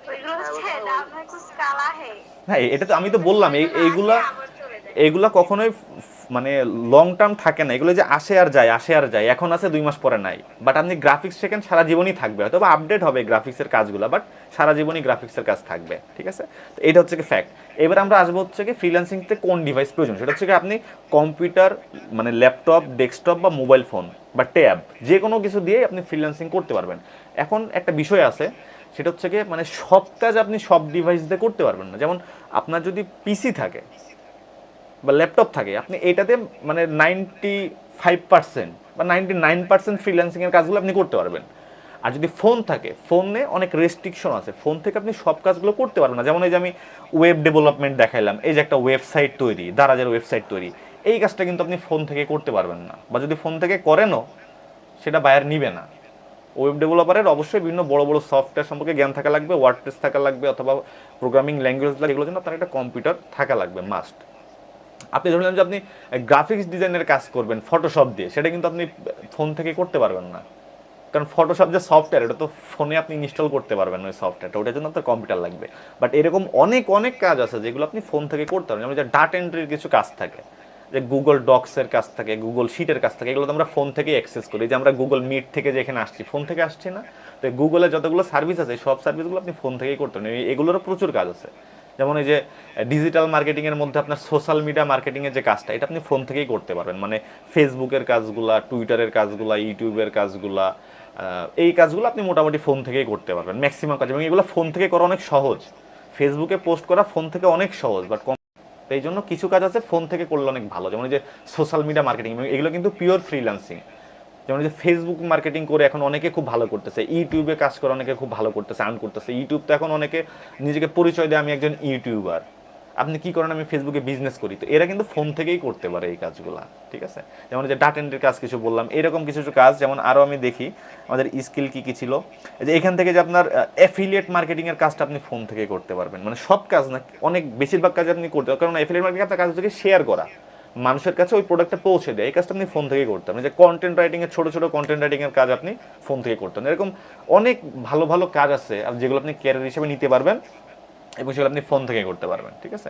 ওইগুলো হচ্ছে ডাউন হয় কুছ কালা হে। হ্যাঁ, এটা তো আমি তো বললাম এইগুলা এইগুলা কখনোই মানে লং টার্ম থাকে না। এগুলো যে আসে আর যায়, আসে আর যায়, এখন আছে 2 মাস পরে নাই। বাট আপনি গ্রাফিক্স শেখেন, সারা জীবনই থাকবে, হয়তো বা আপডেট হবে গ্রাফিক্সের কাজগুলো, বাট সারা জীবনই গ্রাফিক্সের কাজ থাকবে, ঠিক আছে। তো এটা হচ্ছে কি ফ্যাক্ট। এবার আমরা আসবো হচ্ছে কি ফ্রিল্যান্সিংতে কোন ডিভাইস প্রয়োজন। সেটা হচ্ছে কি আপনি কম্পিউটার, মানে ল্যাপটপ, ডেস্কটপ বা মোবাইল ফোন বা ট্যাব, যে কোনো কিছু দিয়ে আপনি ফ্রিল্যান্সিং করতে পারবেন। এখন একটা বিষয় আছে, সেটা হচ্ছে কি মানে সব কাজ আপনি সব ডিভাইস দিয়ে করতে পারবেন না। যেমন আপনার যদি পিসি থাকে বা ল্যাপটপ থাকে, আপনি এটাতে মানে 95% বা 99% ফ্রিল্যান্সিংয়ের কাজগুলো আপনি করতে পারবেন। আর যদি ফোন থাকে, ফোনে অনেক রেস্ট্রিকশন আছে, ফোন থেকে আপনি সব কাজগুলো করতে পারবেন না। যেমন এই যে আমি ওয়েব ডেভেলপমেন্ট দেখাইলাম, এই যে একটা ওয়েবসাইট তৈরি, দারাজের ওয়েবসাইট তৈরি, এই কাজটা কিন্তু আপনি ফোন থেকে করতে পারবেন না, বা যদি ফোন থেকে করেনও সেটা বায়ার নিবে না। ওয়েব ডেভেলপারের অবশ্যই বিভিন্ন বড় বড় সফটওয়্যার সম্পর্কে জ্ঞান থাকা লাগবে, ওয়ার্ডপ্রেস থাকা লাগবে, অথবা প্রোগ্রামিং ল্যাঙ্গুয়েজ লাগবে, এগুলোর জন্য আপনার একটা কম্পিউটার থাকা লাগবে, মাস্ট। আপনি ধরলেন যে আপনি গ্রাফিক্স ডিজাইনের কাজ করবেন ফটোশপ দিয়ে, সেটা কিন্তু আপনি ফোন থেকে করতে পারবেন না, কারণ ফটোশপ যে সফটওয়্যার এটা তো ফোনে আপনি ইনস্টল করতে পারবেন ওই সফটওয়্যারটা, ওটার জন্য আপনার কম্পিউটার লাগবে। বাট এরকম অনেক অনেক কাজ আছে যেগুলো আপনি ফোন থেকে করতে পারবেন, যেমন যে ডাটা এন্ট্রির কিছু কাজ থাকে, যে গুগল ডক্সের কাজ থাকে, গুগল শিটের কাজ থাকে, এগুলো তো আমরা ফোন থেকেই অ্যাক্সেস করি, যে আমরা গুগল মিট থেকে যে এখানে আসছি ফোন থেকে আসছি না, তো গুগলে যতগুলো সার্ভিস আছে সব সার্ভিসগুলো আপনি ফোন থেকেই করতে পারেন, এগুলোরও প্রচুর কাজ আছে। যেমন এই যে ডিজিটাল মার্কেটিংয়ের মধ্যে আপনার সোশ্যাল মিডিয়া মার্কেটিংয়ের যে কাজটা, এটা আপনি ফোন থেকেই করতে পারবেন, মানে ফেসবুকের কাজগুলা, টুইটারের কাজগুলা, ইউটিউবের কাজগুলা, এই কাজগুলো আপনি মোটামুটি ফোন থেকেই করতে পারবেন ম্যাক্সিমাম কাজ, এবং এগুলো ফোন থেকে করা অনেক সহজ। ফেসবুকে পোস্ট করা ফোন থেকে অনেক সহজ, বাট এই জন্য কিছু কাজ আছে ফোন থেকে করলে অনেক ভালো, যেমন এই যে সোশ্যাল মিডিয়া মার্কেটিং, এগুলো কিন্তু পিওর ফ্রিল্যান্সিং। যেমন যে ফেসবুক মার্কেটিং করে এখন অনেকে খুব ভালো করতেছে, ইউটিউবে কাজ করে অনেকে খুব ভালো করতেছে, আর্ন করতেছে। ইউটিউব তো এখন অনেকে নিজেকে পরিচয় দেয় আমি একজন ইউটিউবার। আপনি কি করেন? আমি ফেসবুকে বিজনেস করি। তো এরা কিন্তু ফোন থেকেই করতে পারে এই কাজগুলা, ঠিক আছে? যেমন যে ডাটা এন্ট্রির কাজ কিছু বললাম, এরকম কিছু কিছু কাজ। যেমন আরও আমি দেখি আমাদের স্কিল কি কি ছিল, যে এখান থেকে যে আপনার অ্যাফিলিয়েট মার্কেটিং এর কাজটা আপনি ফোন থেকে করতে পারবেন, মানে সব কাজ না, অনেক বেশিরভাগ কাজ আপনি করতে পারবেন, কারণ অ্যাফিলিয়েট মার্কেটিং আপনার কাজ হচ্ছে শেয়ার করা, মানুষের কাছে ওই প্রোডাক্টটা পৌঁছে দেয়, এই কাজটা আপনি ফোন থেকে করতে পারেন। যে কন্টেন্ট রাইটিং এর ছোট ছোট কন্টেন্ট রাইটিং এর কাজ আপনি ফোন থেকে করতে পারেন। এরকম অনেক ভালো ভালো কাজ আছে যেগুলো আপনি ক্যারিয়ার হিসেবে নিতে পারবেন, এবং সেগুলো আপনি ফোন থেকে করতে পারবেন, ঠিক আছে?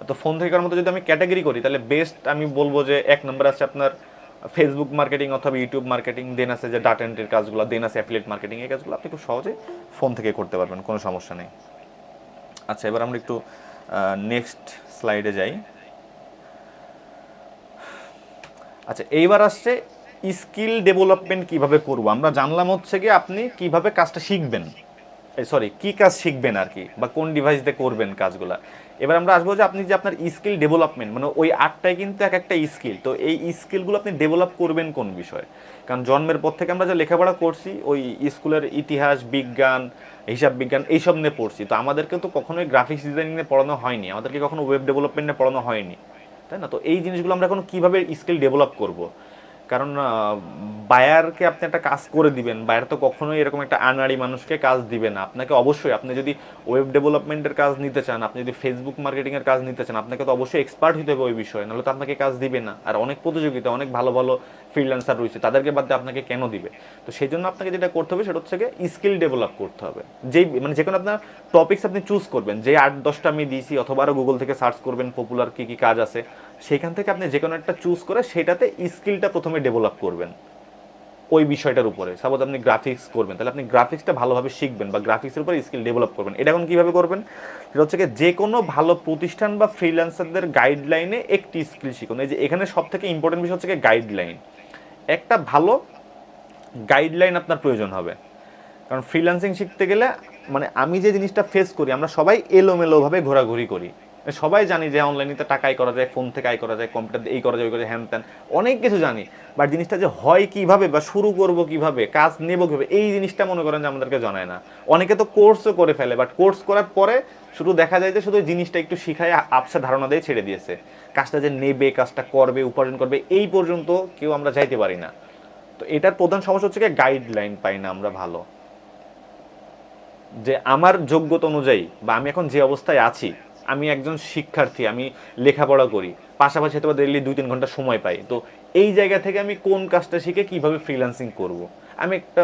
তো ফোন থেকে করার মতো যদি আমি ক্যাটাগরি করি, তাহলে বেস্ট আমি বলবো যে এক নম্বর আছে আপনার ফেসবুক মার্কেটিং অথবা ইউটিউব মার্কেটিং, দেন আছে যে ডাটা এন্ট্রির কাজগুলো, দেন আছে অ্যাফিলিয়েট মার্কেটিং। এই কাজগুলো আপনি খুব সহজে ফোন থেকে করতে পারবেন, কোনো সমস্যা নেই। আচ্ছা, এবার আমরা একটু নেক্সট স্লাইডে যাই। আচ্ছা, এইবার আসছে স্কিল ডেভেলপমেন্ট কিভাবে করব। আমরা জানলাম হচ্ছে কি আপনি কিভাবে কাজটা শিখবেন, সরি কি কাজ শিখবেন আর কি, বা কোন ডিভাইস দিয়ে করবেন কাজগুলা। এবার আমরা আসবো যে আপনি যে আপনার স্কিল ডেভেলপমেন্ট, মানে ওই আটটাই কিন্তু এক একটা স্কিল, তো এই স্কিলগুলো আপনি ডেভেলপ করবেন কোন বিষয়ে? কারণ জন্মের পর থেকে আমরা যে লেখাপড়া করছি ওই স্কুলের ইতিহাস, বিজ্ঞান, হিসাব বিজ্ঞান এইসব নিয়ে পড়ছি, তো আমাদেরকে তো কখনোই গ্রাফিক্স ডিজাইনিং নিয়ে পড়ানো হয়নি, আমাদেরকে কখনো ওয়েব ডেভেলপমেন্ট নিয়ে পড়ানো হয়নি, তাই না? তো এই জিনিসগুলো আমরা এখন কীভাবে স্কিল ডেভেলপ করব? কারণ বায়ারকে আপনি একটা কাজ করে দিবেন, বায়ার তো কখনোই এরকম একটা আনাড়ি মানুষকে কাজ দিবে না। আপনাকে অবশ্যই, আপনি যদি ওয়েব ডেভেলপমেন্টের কাজ নিতে চান, আপনি যদি ফেসবুক মার্কেটিংয়ের কাজ নিতে চান, আপনাকে তো অবশ্যই এক্সপার্ট হতে হবে ওই বিষয়ে, নাহলে তো আপনাকে কাজ দিবে না। আর অনেক প্রতিযোগিতা, অনেক ভালো ভালো ফ্রিল্যান্সার রয়েছে, তাদেরকে বাদ দিয়ে আপনাকে কেন দিবে? তো সেই জন্য আপনাকে যেটা করতে হবে সেটা হচ্ছে স্কিল ডেভেলপ করতে হবে। যেই মানে যে কোনো আপনার টপিক্স আপনি চুজ করবেন, যে 8-10টা আমি দিয়েছি, অথবা আরও গুগল থেকে সার্চ করবেন পপুলার কী কী কাজ আছে, সেখান থেকে আপনি যে কোনো একটা চুজ করে সেটাতে স্কিলটা প্রথমে ডেভেলপ করবেন ওই বিষয়টার উপরে। সাপোজ আপনি গ্রাফিক্স করবেন, তাহলে আপনি গ্রাফিক্সটা ভালোভাবে শিখবেন বা গ্রাফিক্সের উপরে স্কিল ডেভেলপ করবেন। এটা এখন কীভাবে করবেন? সেটা হচ্ছে যে কোনো ভালো প্রতিষ্ঠান বা ফ্রিল্যান্সারদের গাইডলাইনে একটি স্কিল শিখুন। এই যে এখানে সব থেকে ইম্পর্টেন্ট বিষয় হচ্ছে গাইডলাইন। একটা ভালো গাইডলাইন আপনার প্রয়োজন হবে, কারণ ফ্রিল্যান্সিং শিখতে গেলে, মানে আমি যে জিনিসটা ফেস করি, আমরা সবাই এলোমেলোভাবে ঘোরাঘুরি করি, সবাই জানি যে অনলাইনে টাকা আয় করা যায়, ফোন থেকে আয় করা যায়, কম্পিউটার দিয়ে এই করা যায়, ওই করা যায়, হ্যান ত্যান অনেক কিছু জানি, বাট জিনিসটা যে হয় কীভাবে বা শুরু করব কীভাবে, কাজ নেব কীভাবে, এই জিনিসটা মনে করেন যে আমাদেরকে জানায় না। অনেকে তো কোর্সও করে ফেলে, বাট কোর্স করার পরে শুধু দেখা যায় যে শুধু জিনিসটা একটু শিখায় আপসা ধারণা দিয়ে ছেড়ে দিয়েছে, কাজটা যে নেবে, কাজটা করবে, উপার্জন করবে, এই পর্যন্ত কেউ আমরা যাইতে পারি না। তো এটার প্রধান সমস্যা হচ্ছে গাইডলাইন পাই না আমরা ভালো, যে আমার যোগ্যতা অনুযায়ী বা আমি এখন যে অবস্থায় আছি, আমি একজন শিক্ষার্থী, আমি লেখাপড়া করি, পাশাপাশি হয়তো ডেইলি 2-3 ঘন্টা সময় পাই, তো এই জায়গা থেকে আমি কোন কাজটা শিখে কিভাবে ফ্রিল্যান্সিং করব। আমি একটা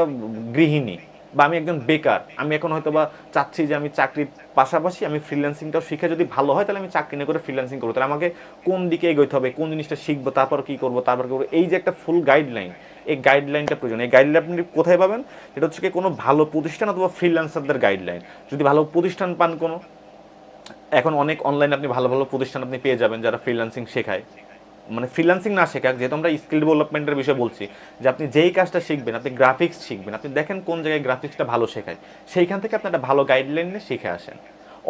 গৃহিণী বা আমি একজন বেকার, আমি এখন হয়তো বা চাচ্ছি যে আমি চাকরির পাশাপাশি আমি ফ্রিল্যান্সিংটাও শিখে যদি ভালো হয় তাহলে আমি চাকরি নিয়ে করে ফ্রিল্যান্সিং করবো, তাহলে আমাকে কোন দিকে এগোতে হবে, কোন জিনিসটা শিখবো, তারপর কী করবো, তারপর করবো, এই যে একটা ফুল গাইডলাইন, এই গাইডলাইনটা প্রয়োজন। এই গাইডলাইন আপনি কোথায় পাবেন? এটা হচ্ছে কোনো ভালো প্রতিষ্ঠান অথবা ফ্রিল্যান্সারদের গাইডলাইন। যদি ভালো প্রতিষ্ঠান পান কোনো, এখন অনেক অনলাইনে আপনি ভালো ভালো প্রতিষ্ঠান আপনি পেয়ে যাবেন যারা ফ্রিল্যান্সিং শেখায়, মানে ফ্রিল্যান্সিং না শেখাক, যেহেতু আমরা স্কিল ডেভেলপমেন্টের বিষয়ে বলছি, যে আপনি যেই কাজটা শিখবেন, আপনি গ্রাফিক্স শিখবেন, আপনি দেখেন কোন জায়গায় গ্রাফিক্সটা ভালো শেখায়, সেইখান থেকে আপনি একটা ভালো গাইডলাইন নিয়ে শিখে আসেন।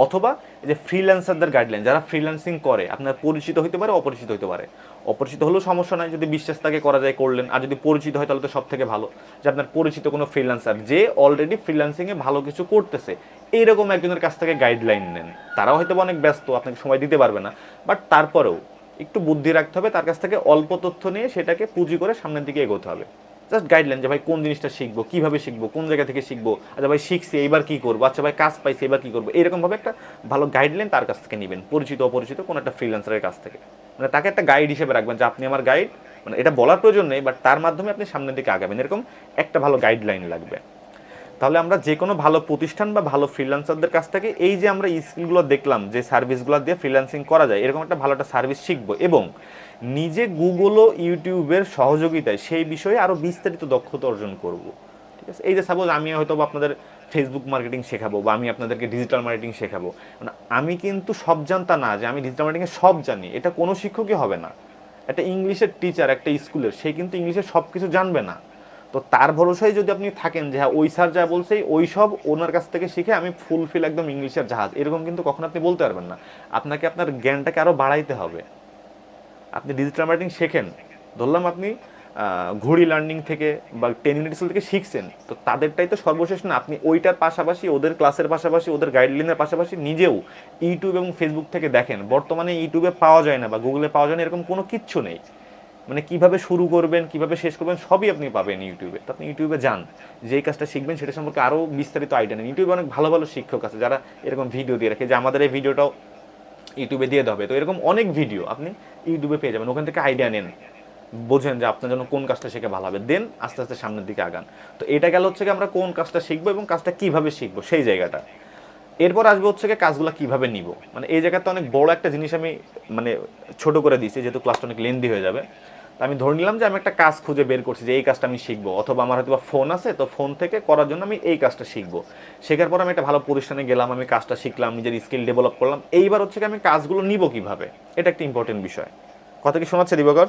অথবা এই যে ফ্রিল্যান্সারদের গাইডলাইন, যারা ফ্রিল্যান্সিং করে, আপনার পরিচিত হতে পারে, অপরিচিত হতে পারে। অপরিচিত হলেও সমস্যা নাই, যদি বিশ্বাস তাকে করা যায় করলেন, আর যদি পরিচিত হয় তাহলে তো সব থেকে ভালো, যে আপনার পরিচিত কোনো ফ্রিল্যান্সার যে অলরেডি ফ্রিল্যান্সিংয়ে ভালো কিছু করতেছে, এইরকম একজনের কাছ থেকে গাইডলাইন নেন। তারাও হয়তো অনেক ব্যস্ত, আপনাকে সময় দিতে পারবে না, বাট তারপরেও একটু বুদ্ধি রাখতে হবে, তার কাছ থেকে অল্প তথ্য নিয়ে সেটাকে পুঁজি করে সামনের দিকে এগোতে হবে। জাস্ট গাইডলাইন, যে ভাই কোন জিনিসটা শিখবো, কীভাবে শিখবো, কোন জায়গা থেকে শিখবো, আচ্ছা ভাই শিখছি এইবার কী করবো, আচ্ছা ভাই কাজ পাইছি এবার কী করবো, এরকমভাবে একটা ভালো গাইডলাইন তার কাছ থেকে নেবেন, পরিচিত অপরিচিত কোনো একটা ফ্রিল্যান্সারের কাছ থেকে। মানে তাকে একটা গাইড হিসেবে রাখবেন যে আপনি আমার গাইড, মানে এটা বলার প্রয়োজন নেই, বাট তার মাধ্যমে আপনি সামনের দিকে আগাবেন, এরকম একটা ভালো গাইডলাইন লাগবে। তাহলে আমরা যে কোনো ভালো প্রতিষ্ঠান বা ভালো ফ্রিল্যান্সারদের কাছ থেকে এই যে আমরা স্কিলগুলো দেখলাম যে সার্ভিসগুলো দিয়ে ফ্রিল্যান্সিং করা যায়, এরকম একটা ভালো একটা সার্ভিস শিখবো এবং নিজে গুগল ও ইউটিউবের সহযোগিতায় সেই বিষয়ে আরও বিস্তারিত দক্ষতা অর্জন করব। ঠিক আছে, এই যে সাপোজ আমি হয়তো আপনাদের ফেসবুক মার্কেটিং শেখাবো বা আমি আপনাদেরকে ডিজিটাল মার্কেটিং শেখাবো, মানে আমি কিন্তু সব জানতা না যে আমি ডিজিটাল মার্কেটিংয়ে সব জানি, এটা কোনো শিক্ষকই হবে না। একটা ইংলিশের টিচার একটা স্কুলের, সে কিন্তু ইংলিশের সব কিছু জানবে না। তো তার ভরসায় যদি আপনি থাকেন যে হ্যাঁ ওই স্যার যা বলছে ওই সব ওনার কাছ থেকে শিখে আমি ফুলফিল একদম ইংলিশের জাহাজ, এরকম কিন্তু কখনো আপনি বলতে পারবেন না। আপনাকে আপনার জ্ঞানটাকে আরও বাড়াইতে হবে। আপনি ডিজিটাল মার্কেটিং শেখেন, ধরলাম আপনি ঘড়ি লার্নিং থেকে বা 10 মিনিট স্কুল থেকে শিখছেন, তো তাদেরটাই তো সর্বশেষ না। আপনি ওইটার পাশাপাশি ওদের ক্লাসের পাশাপাশি ওদের গাইডলাইনের পাশাপাশি নিজেও ইউটিউব এবং ফেসবুক থেকে দেখেন। বর্তমানে ইউটিউবে পাওয়া যায় না বা গুগলে পাওয়া যায় না এরকম কোনো কিচ্ছু নেই। মানে কিভাবে শুরু করবেন কিভাবে শেষ করবেন সবই আপনি পাবেন ইউটিউবে। তো আপনি ইউটিউবে যান, যেই কাজটা শিখবেন সেটা সম্পর্কে আরও বিস্তারিত আইডিয়া নেন। ইউটিউবে অনেক ভালো ভালো শিক্ষক আছে যারা এরকম ভিডিও দিয়ে রাখে যে আমাদের এই ভিডিওটাও ইউটিউবে দিয়ে দেবে। তো এরকম অনেক ভিডিও আপনি ইউটিউবে পেয়ে যাবেন, ওখান থেকে আইডিয়া নেন, বোঝেন যে আপনার জন্য কোন কাজটা শিখে ভালো হবে, দেন আস্তে আস্তে সামনের দিকে আগান। তো এটা গেল হচ্ছে কি আমরা কোন কাজটা শিখবো এবং কাজটা কিভাবে শিখবো সেই জায়গাটা। এরপর আসবে হচ্ছে কি কাজগুলো কিভাবে নিব। মানে এই জায়গাতে অনেক বড় একটা জিনিস আমি মানে ছোট করে দিয়েছি যেহেতু ক্লাসটা অনেক লেন্দি হয়ে যাবে। তো আমি ধরে নিলাম যে আমি একটা কাজ খুঁজে বের করছি যে এই কাজটা আমি শিখবো, অথবা আমার হয়তো ফোন আছে, তো ফোন থেকে করার জন্য আমি এই কাজটা শিখবো। শেখার পর আমি একটা ভালো প্রতিষ্ঠানে গেলাম, আমি কাজটা শিখলাম, নিজের স্কিল ডেভেলপ করলাম। এইবার হচ্ছে কি আমি কাজগুলো নিব কিভাবে, এটা একটা ইম্পর্টেন্ট বিষয়। কথা কি শোনাচ্ছে দিবাকর?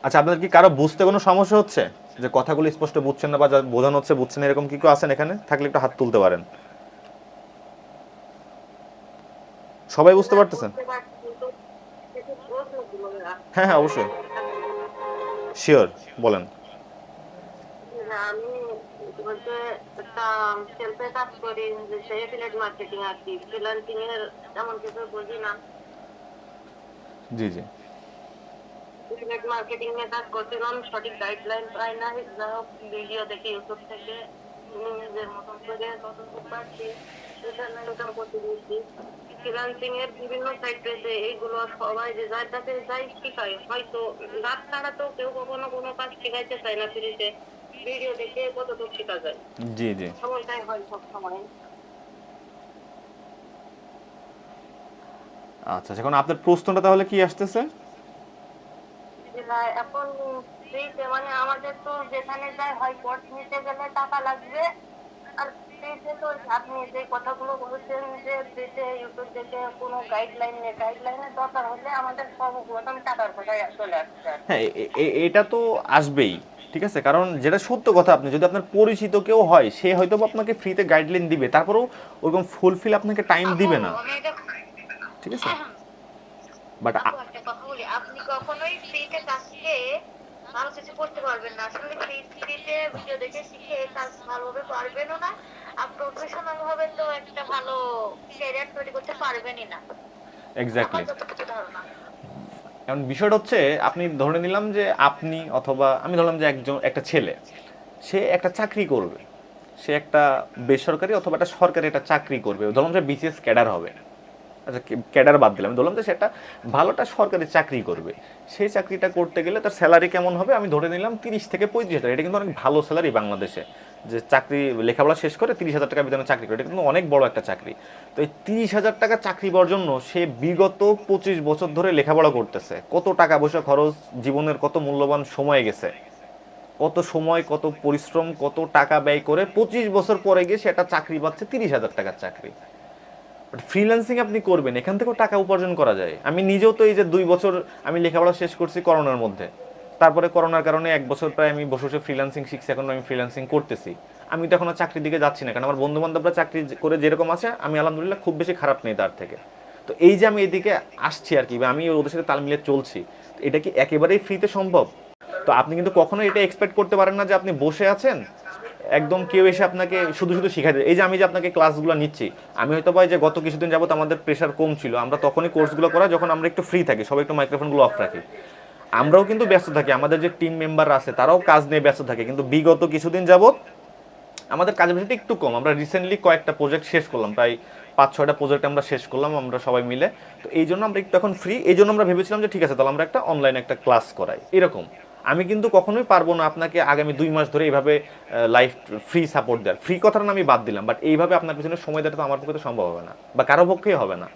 আচ্ছা, আপনাদের কি কারো বুঝতে কোনো সমস্যা হচ্ছে, যে কথাগুলো স্পষ্ট বুঝছেন না বা যা বোঝানো হচ্ছে বুঝছেন না, এরকম কি কেউ আছেন এখানে? থাকলে একটু হাত তুলতে পারেন। সবাই বুঝতে পারতেছেন? হ্যাঁ হ্যাঁ অবশ্যই, শিওর, বলেন। আমি বলতে একটা সেলফে কাজ করি, যে এফিলিয়েট মার্কেটিং আর কি, ফ্রিল্যান্সিং এর তেমন কিছু বুঝি না। জি জি। এফিলিয়েট মার্কেটিং এ কাজ করছিলাম, সঠিক গাইডলাইন পাই না, যা হোক ভিডিও দেখে ইউটিউব থেকে নিজের মতন করে যতটুকু পারছি সেখানে ইনকাম করতে দিয়েছি। ফ্রিল্যান্সিং এর বিভিন্ন সাইট রয়েছে, এইগুলো সবাই যে যার কাছে যাই শিখায়, হয়তো রাত ছাড়া তো কেউ কখনো কোনো কাজ শিখাইতে চায় না ফ্রিতে, ভিডিও দেখে কতটুকু শেখা যায় জি জি। এমনটাই হয় সব সময়। আচ্ছা, এখন আপনার প্রশ্নটা তাহলে কি আসতেছে? এখন ফ্রিতে মানে আমাদের তো যেখানে যাই হয় কোর্স নিতে গেলে টাকা লাগবে, আর ফ্রিতে তো আপনি যে কথাগুলো বলছেন যে ফ্রিতে ইউটিউব থেকে কোনো গাইডলাইনের দরকার হলে আমাদের সর্বপ্রথম টাকার কথাই চলে আসছে। হ্যাঁ, এটা তো আসবেই, ঠিক আছে। কারণ যেটা সত্য কথা, আপনি যদি আপনার পরিচিত কেউ হয় সে হয়তো আপনাকে ফ্রিতে গাইডলাইন দিবে, তারপরেও ওরকম ফুলফিল আপনাকে টাইম দিবে না, ঠিক আছে। বাট আপু একটা কথা বলি, আপনি কখনোই ফ্রিতে কাজ শিখে ভালো কিছু করতে পারবেন না। আসলে ফ্রিতে ভিডিও দেখে শিখে কাজ ভালোভাবে পারবেনও না, আর প্রফেশনাল ভাবে তো একটা ভালো ক্যারিয়ার তৈরি করতে পারবেনই না, আমার এক্স্যাক্টলি। যতটুকু ধারণা। এখন বিষয়টা হচ্ছে আপনি ধরে নিলাম যে আপনি অথবা আমি ধরলাম যে একটা ছেলে, সে একটা চাকরি করবে, সে একটা বেসরকারি অথবা একটা সরকারি একটা চাকরি করবে, ধরলাম যে বিসিএস ক্যাডার হবে। আচ্ছা, ক্যাডার বাদ দিলাম, ধরলাম যে সেটা ভালোটা সরকারি চাকরি করবে। সেই চাকরিটা করতে গেলে তার স্যালারি কেমন হবে, আমি ধরে নিলাম 30 থেকে 35 হাজার। এটা কিন্তু অনেক ভালো স্যালারি বাংলাদেশে, যে চাকরি লেখাপড়া শেষ করে 30,000 টাকা বেতনে চাকরি করে, এটা কিন্তু অনেক বড় একটা চাকরি। তো এই 30,000 টাকা চাকরি পাওয়ার জন্য সে বিগত 25 বছর ধরে লেখাপড়া করতেছে, কত টাকা পয়সা খরচ, জীবনের কত মূল্যবান সময় গেছে, কত সময় কত পরিশ্রম কত টাকা ব্যয় করে 25 বছর পরে গিয়ে সে একটা চাকরি পাচ্ছে, 30,000 টাকার চাকরি। বাট ফ্রিল্যান্সিং আপনি করবেন, এখান থেকেও টাকা উপার্জন করা যায়। আমি নিজেও তো এই যে 2 বছর আমি লেখাপড়া শেষ করছি করোনার মধ্যে, তারপরে করোনার কারণে 1 বছর প্রায় আমি বসে বসে ফ্রিল্যান্সিং শিখছি, এখন আমি ফ্রিল্যান্সিং করতেছি। আমি তো এখনো চাকরির দিকে যাচ্ছি না, কারণ আমার বন্ধু বান্ধবরা চাকরি করে যেরকম আছে আমি আলহামদুলিল্লাহ খুব বেশি খারাপ নেই তার থেকে। তো এই যে আমি এদিকে আসছি আর কি, বা আমি ওদের সাথে তাল মিলিয়ে চলছি, এটা কি একেবারেই ফ্রিতে সম্ভব? তো আপনি কিন্তু কখনো এটা এক্সপেক্ট করতে পারেন না যে আপনি বসে আছেন, একদম কেউ এসে আপনাকে শুধু শুধু শিখাই দেয়। এই যে আমি যে আপনাকে ক্লাসগুলো নিচ্ছি, আমি হয়তো পাই যে গত কিছুদিন যাবত আমাদের প্রেশার কম ছিল, আমরা তখনই কোর্সগুলো করা যখন আমরা একটু ফ্রি থাকি, সবাই একটু মাইক্রোফোনগুলো অফ রাখি। আমরাও কিন্তু ব্যস্ত থাকি, আমাদের যে টিম মেম্বাররা আছে তারাও কাজ নিয়ে ব্যস্ত থাকে, কিন্তু বিগত কিছুদিন যাবত আমাদের কাজের বিষয়টা একটু কম, আমরা রিসেন্টলি কয়েকটা প্রজেক্ট শেষ করলাম, প্রায় 5-6টা প্রজেক্ট আমরা শেষ করলাম আমরা সবাই মিলে। তো এই জন্য আমরা একটু এখন ফ্রি, এই জন্য আমরা ভেবেছিলাম যে ঠিক আছে তাহলে আমরা একটা অনলাইনে একটা ক্লাস করাই এরকম। আমি কিন্তু কখনোই পারবো না আপনাকে আগামী 2 মাস ধরে এইভাবে লাইফ ফ্রি সাপোর্ট দেওয়ার, ফ্রি কথাটা না আমি বাদ দিলাম, বাট এইভাবে আপনার পিছনে সময় দেওয়াটা তো আমার পক্ষে তো সম্ভব হবে না, বা কারো পক্ষেই হবে না,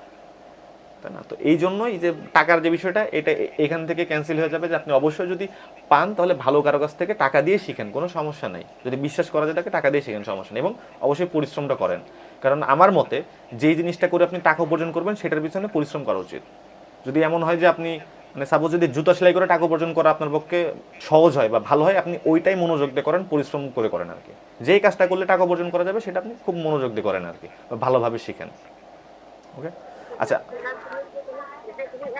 তাই না? তো এই জন্যই যে টাকার যে বিষয়টা এটা এখান থেকে ক্যান্সেল হয়ে যাবে, যে আপনি অবশ্যই যদি পান তাহলে ভালো কারো কাছ থেকে টাকা দিয়ে শিখেন, কোনো সমস্যা নেই, যদি বিশ্বাস করা যায় তাকে টাকা দিয়ে শিখেন, সমস্যা নেই, এবং অবশ্যই পরিশ্রমটা করেন। কারণ আমার মতে যেই জিনিসটা করে আপনি টাকা উপার্জন করবেন সেটার পিছনে পরিশ্রম করা উচিত। যদি এমন হয় যে আপনি মানে সাপোজ যদি জুতা সেলাই করে টাকা উপার্জন করা আপনার পক্ষে সহজ হয় বা ভালো হয়, আপনি ওইটাই মনোযোগ দিয়ে করেন, পরিশ্রম করে করেন আর কি। যেই কাজটা করলে টাকা উপার্জন করা যাবে সেটা আপনি খুব মনোযোগ দিয়ে করেন আর কি, বা ভালোভাবে শিখেন। ওকে, আচ্ছা।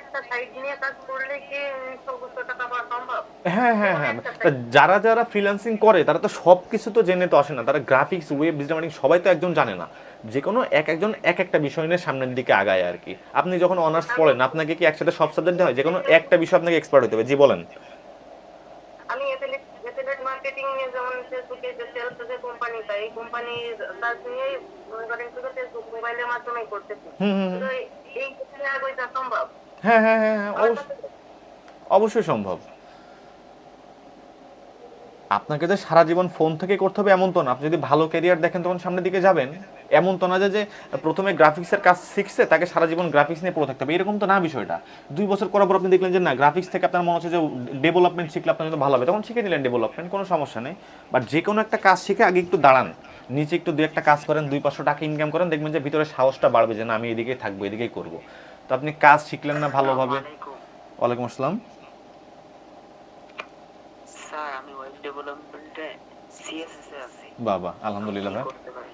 একটা সাইড নিয়ে কাজ করলে কি 100 টাকা পাওয়া সম্ভব? হ্যাঁ হ্যাঁ হ্যাঁ, তা যারা যারা ফ্রিল্যান্সিং করে তারা তো সব কিছু তো জেনে তো আসে না, তারা গ্রাফিক্স, ওয়েব, ডিজিটাল মার্কেটিং সবাই তো একজন জানে না, যে কোনো একজন এক একটা বিষয় নিয়ে সামনের দিকে আগায় আর কি। আপনি যখন অনার্স পড়েন আপনাকে কি একসাথে সব সাবজেক্ট হয়? যে কোনো একটা বিষয় আপনাকে এক্সপার্ট হতে হবে। জি বলেন। আমি এফিলিয়েট মার্কেটিং নিয়ে যেমন ফেসবুকে যে সেলস যে কোম্পানিটা, এই কোম্পানির কাজ নিয়েই মনে করেন শুধু ফেসবুক মোবাইলের মাধ্যমেই করতেছি। হুম হুম হুম। কিন্তু এই ক্ষেত্রে আগে সম্ভব? হ্যাঁ হ্যাঁ হ্যাঁ হ্যাঁ, আমার কাছে অবশ্যই সম্ভব। আপনাকে যে সারা জীবন ফোন থেকে করতে হবে এমন তো না, আপনি যদি ভালো ক্যারিয়ার দেখেন তখন সামনের দিকে যাবেন। এমন তো না যে প্রথমে গ্রাফিক্সের কাজ শিখছে তাকে সারা জীবন গ্রাফিক্স নিয়ে পড়ে থাকতে হবে, এরকম তো না বিষয়টা। 2 বছর করার পর আপনি দেখলেন যে না, গ্রাফিক্স থেকে আপনার মনে হচ্ছে যে ডেভেলপমেন্ট শিখলে আপনার জন্য ভালো হবে, তখন শিখে নিলেন ডেভেলপমেন্ট, কোনো সমস্যা নেই। বাট যে কোনো একটা কাজ শিখে আগে একটু দাঁড়ান, নিচে একটু 2-1টা কাজ করেন, 2-500 টাকা ইনকাম করেন, দেখবেন যে ভিতরে সাহসটা বাড়বে যে না আমি এদিকেই থাকবো, এদিকেই করবো। তো আপনি কাজ শিখলেন না ভালোভাবে। ওয়ালাইকুম আসসালাম। স্যার আমি ওয়েব ডেভেলপমেন্টে সিএসএস এ আছি। বাবা, আলহামদুলিল্লাহ কি ভাই। করতে পারি?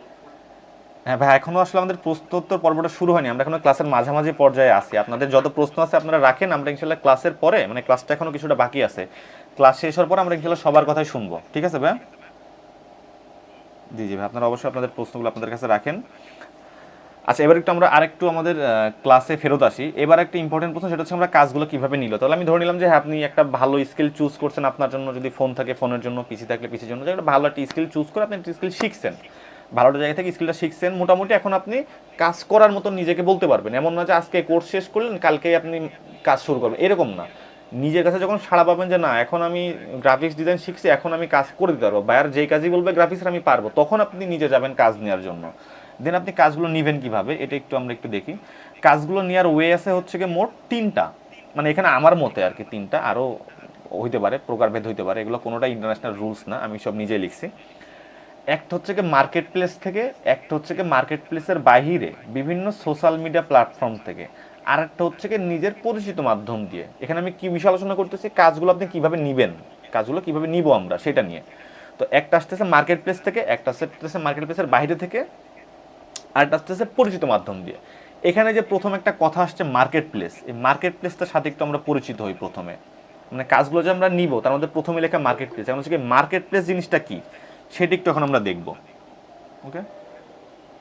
হ্যাঁ ভাই, এখনো আসলে আমাদের প্রশ্নোত্তর পর্বটা শুরু হয়নি, আমরা এখনো ক্লাসের মাঝামাঝি পর্যায়ে আছি। আপনাদের যত প্রশ্ন আছে আপনারা রাখেন, আমরা ইনশাল্লাহ ক্লাসের পরে, মানে ক্লাসটা এখনো কিছুটা বাকি আছে, ক্লাস শেষ হওয়ার পর আমরা ইনশাল্লাহ সবার কথাই শুনবো, ঠিক আছে ভাই? জি জি ভাই, আপনারা অবশ্যই আপনাদের প্রশ্নগুলো আপনাদের কাছে রাখেন। আচ্ছা, এবার একটু আমরা আরেকটু আমাদের ক্লাসে ফেরত আসি। এবার একটা ইম্পর্টেন্ট প্রশ্ন, সেটা হচ্ছে আমরা কাজগুলো কিভাবে নিল। তাহলে আমি ধরে নিলাম যে হ্যাঁ আপনি একটা ভালো স্কিল চুজ করছেন আপনার জন্য, যদি ফোন থাকে ফোনের জন্য, পিসি থাকলে পিসির জন্য, যে একটা ভালো একটা স্কিল চুজ করে আপনি একটা স্কিল শিখছেন, ভালোটা জায়গা থেকে স্কিলটা শিখছেন, মোটামুটি এখন আপনি কাজ করার মতো নিজেকে বলতে পারবেন। এমন না যে আজকে কোর্স শেষ করলেন কালকেই আপনি কাজ শুরু করবেন, এরকম না। নিজের কাছে যখন সাড়া পাবেন যে না এখন আমি গ্রাফিক্স ডিজাইন শিখছি, এখন আমি কাজ করে দিতে পারবো, বায়ার যেই কাজই বলবে গ্রাফিক্সের আমি পারবো, তখন আপনি নিজে যাবেন কাজ নেওয়ার জন্য। দেন আপনি কাজগুলো নেবেন কিভাবে, এটা একটু আমরা একটু দেখি। কাজগুলো নেওয়ার ওয়ে আছে হচ্ছে কি মোট 3টা, মানে এখানে আমার মতে আর কি 3টা, আরও হইতে পারে, প্রকারভেদ হইতে পারে, এগুলো কোনোটা ইন্টারন্যাশনাল রুলস না, আমি সব নিজে লিখছি। একটা হচ্ছে কি মার্কেট প্লেস থেকে, একটা হচ্ছে কি মার্কেট প্লেসের বাহিরে বিভিন্ন সোশ্যাল মিডিয়া প্ল্যাটফর্ম থেকে, আর একটা হচ্ছে কি নিজের পরিচিত মাধ্যম দিয়ে। এখানে আমি কি বিষয় আলোচনা করতেছি, কাজগুলো আপনি কিভাবে নিবেন, কাজগুলো কিভাবে নিব আমরা সেটা নিয়ে। তো একটা আসতেছে মার্কেট প্লেস থেকে, একটা আসতেছে মার্কেট প্লেসের বাইরে থেকে, আর একটা আসতেছে পরিচিত মাধ্যম দিয়ে। এখানে যে প্রথম একটা কথা আসছে মার্কেট প্লেস, এই মার্কেট প্লেসটার সাথে একটু আমরা পরিচিত হই প্রথমে। মানে কাজগুলো যে আমরা নিব তার মধ্যে প্রথমে লেখা মার্কেট প্লেস, এখন হচ্ছে কি মার্কেট প্লেস জিনিসটা কি সেটা একটু এখন আমরা দেখব। ওকে,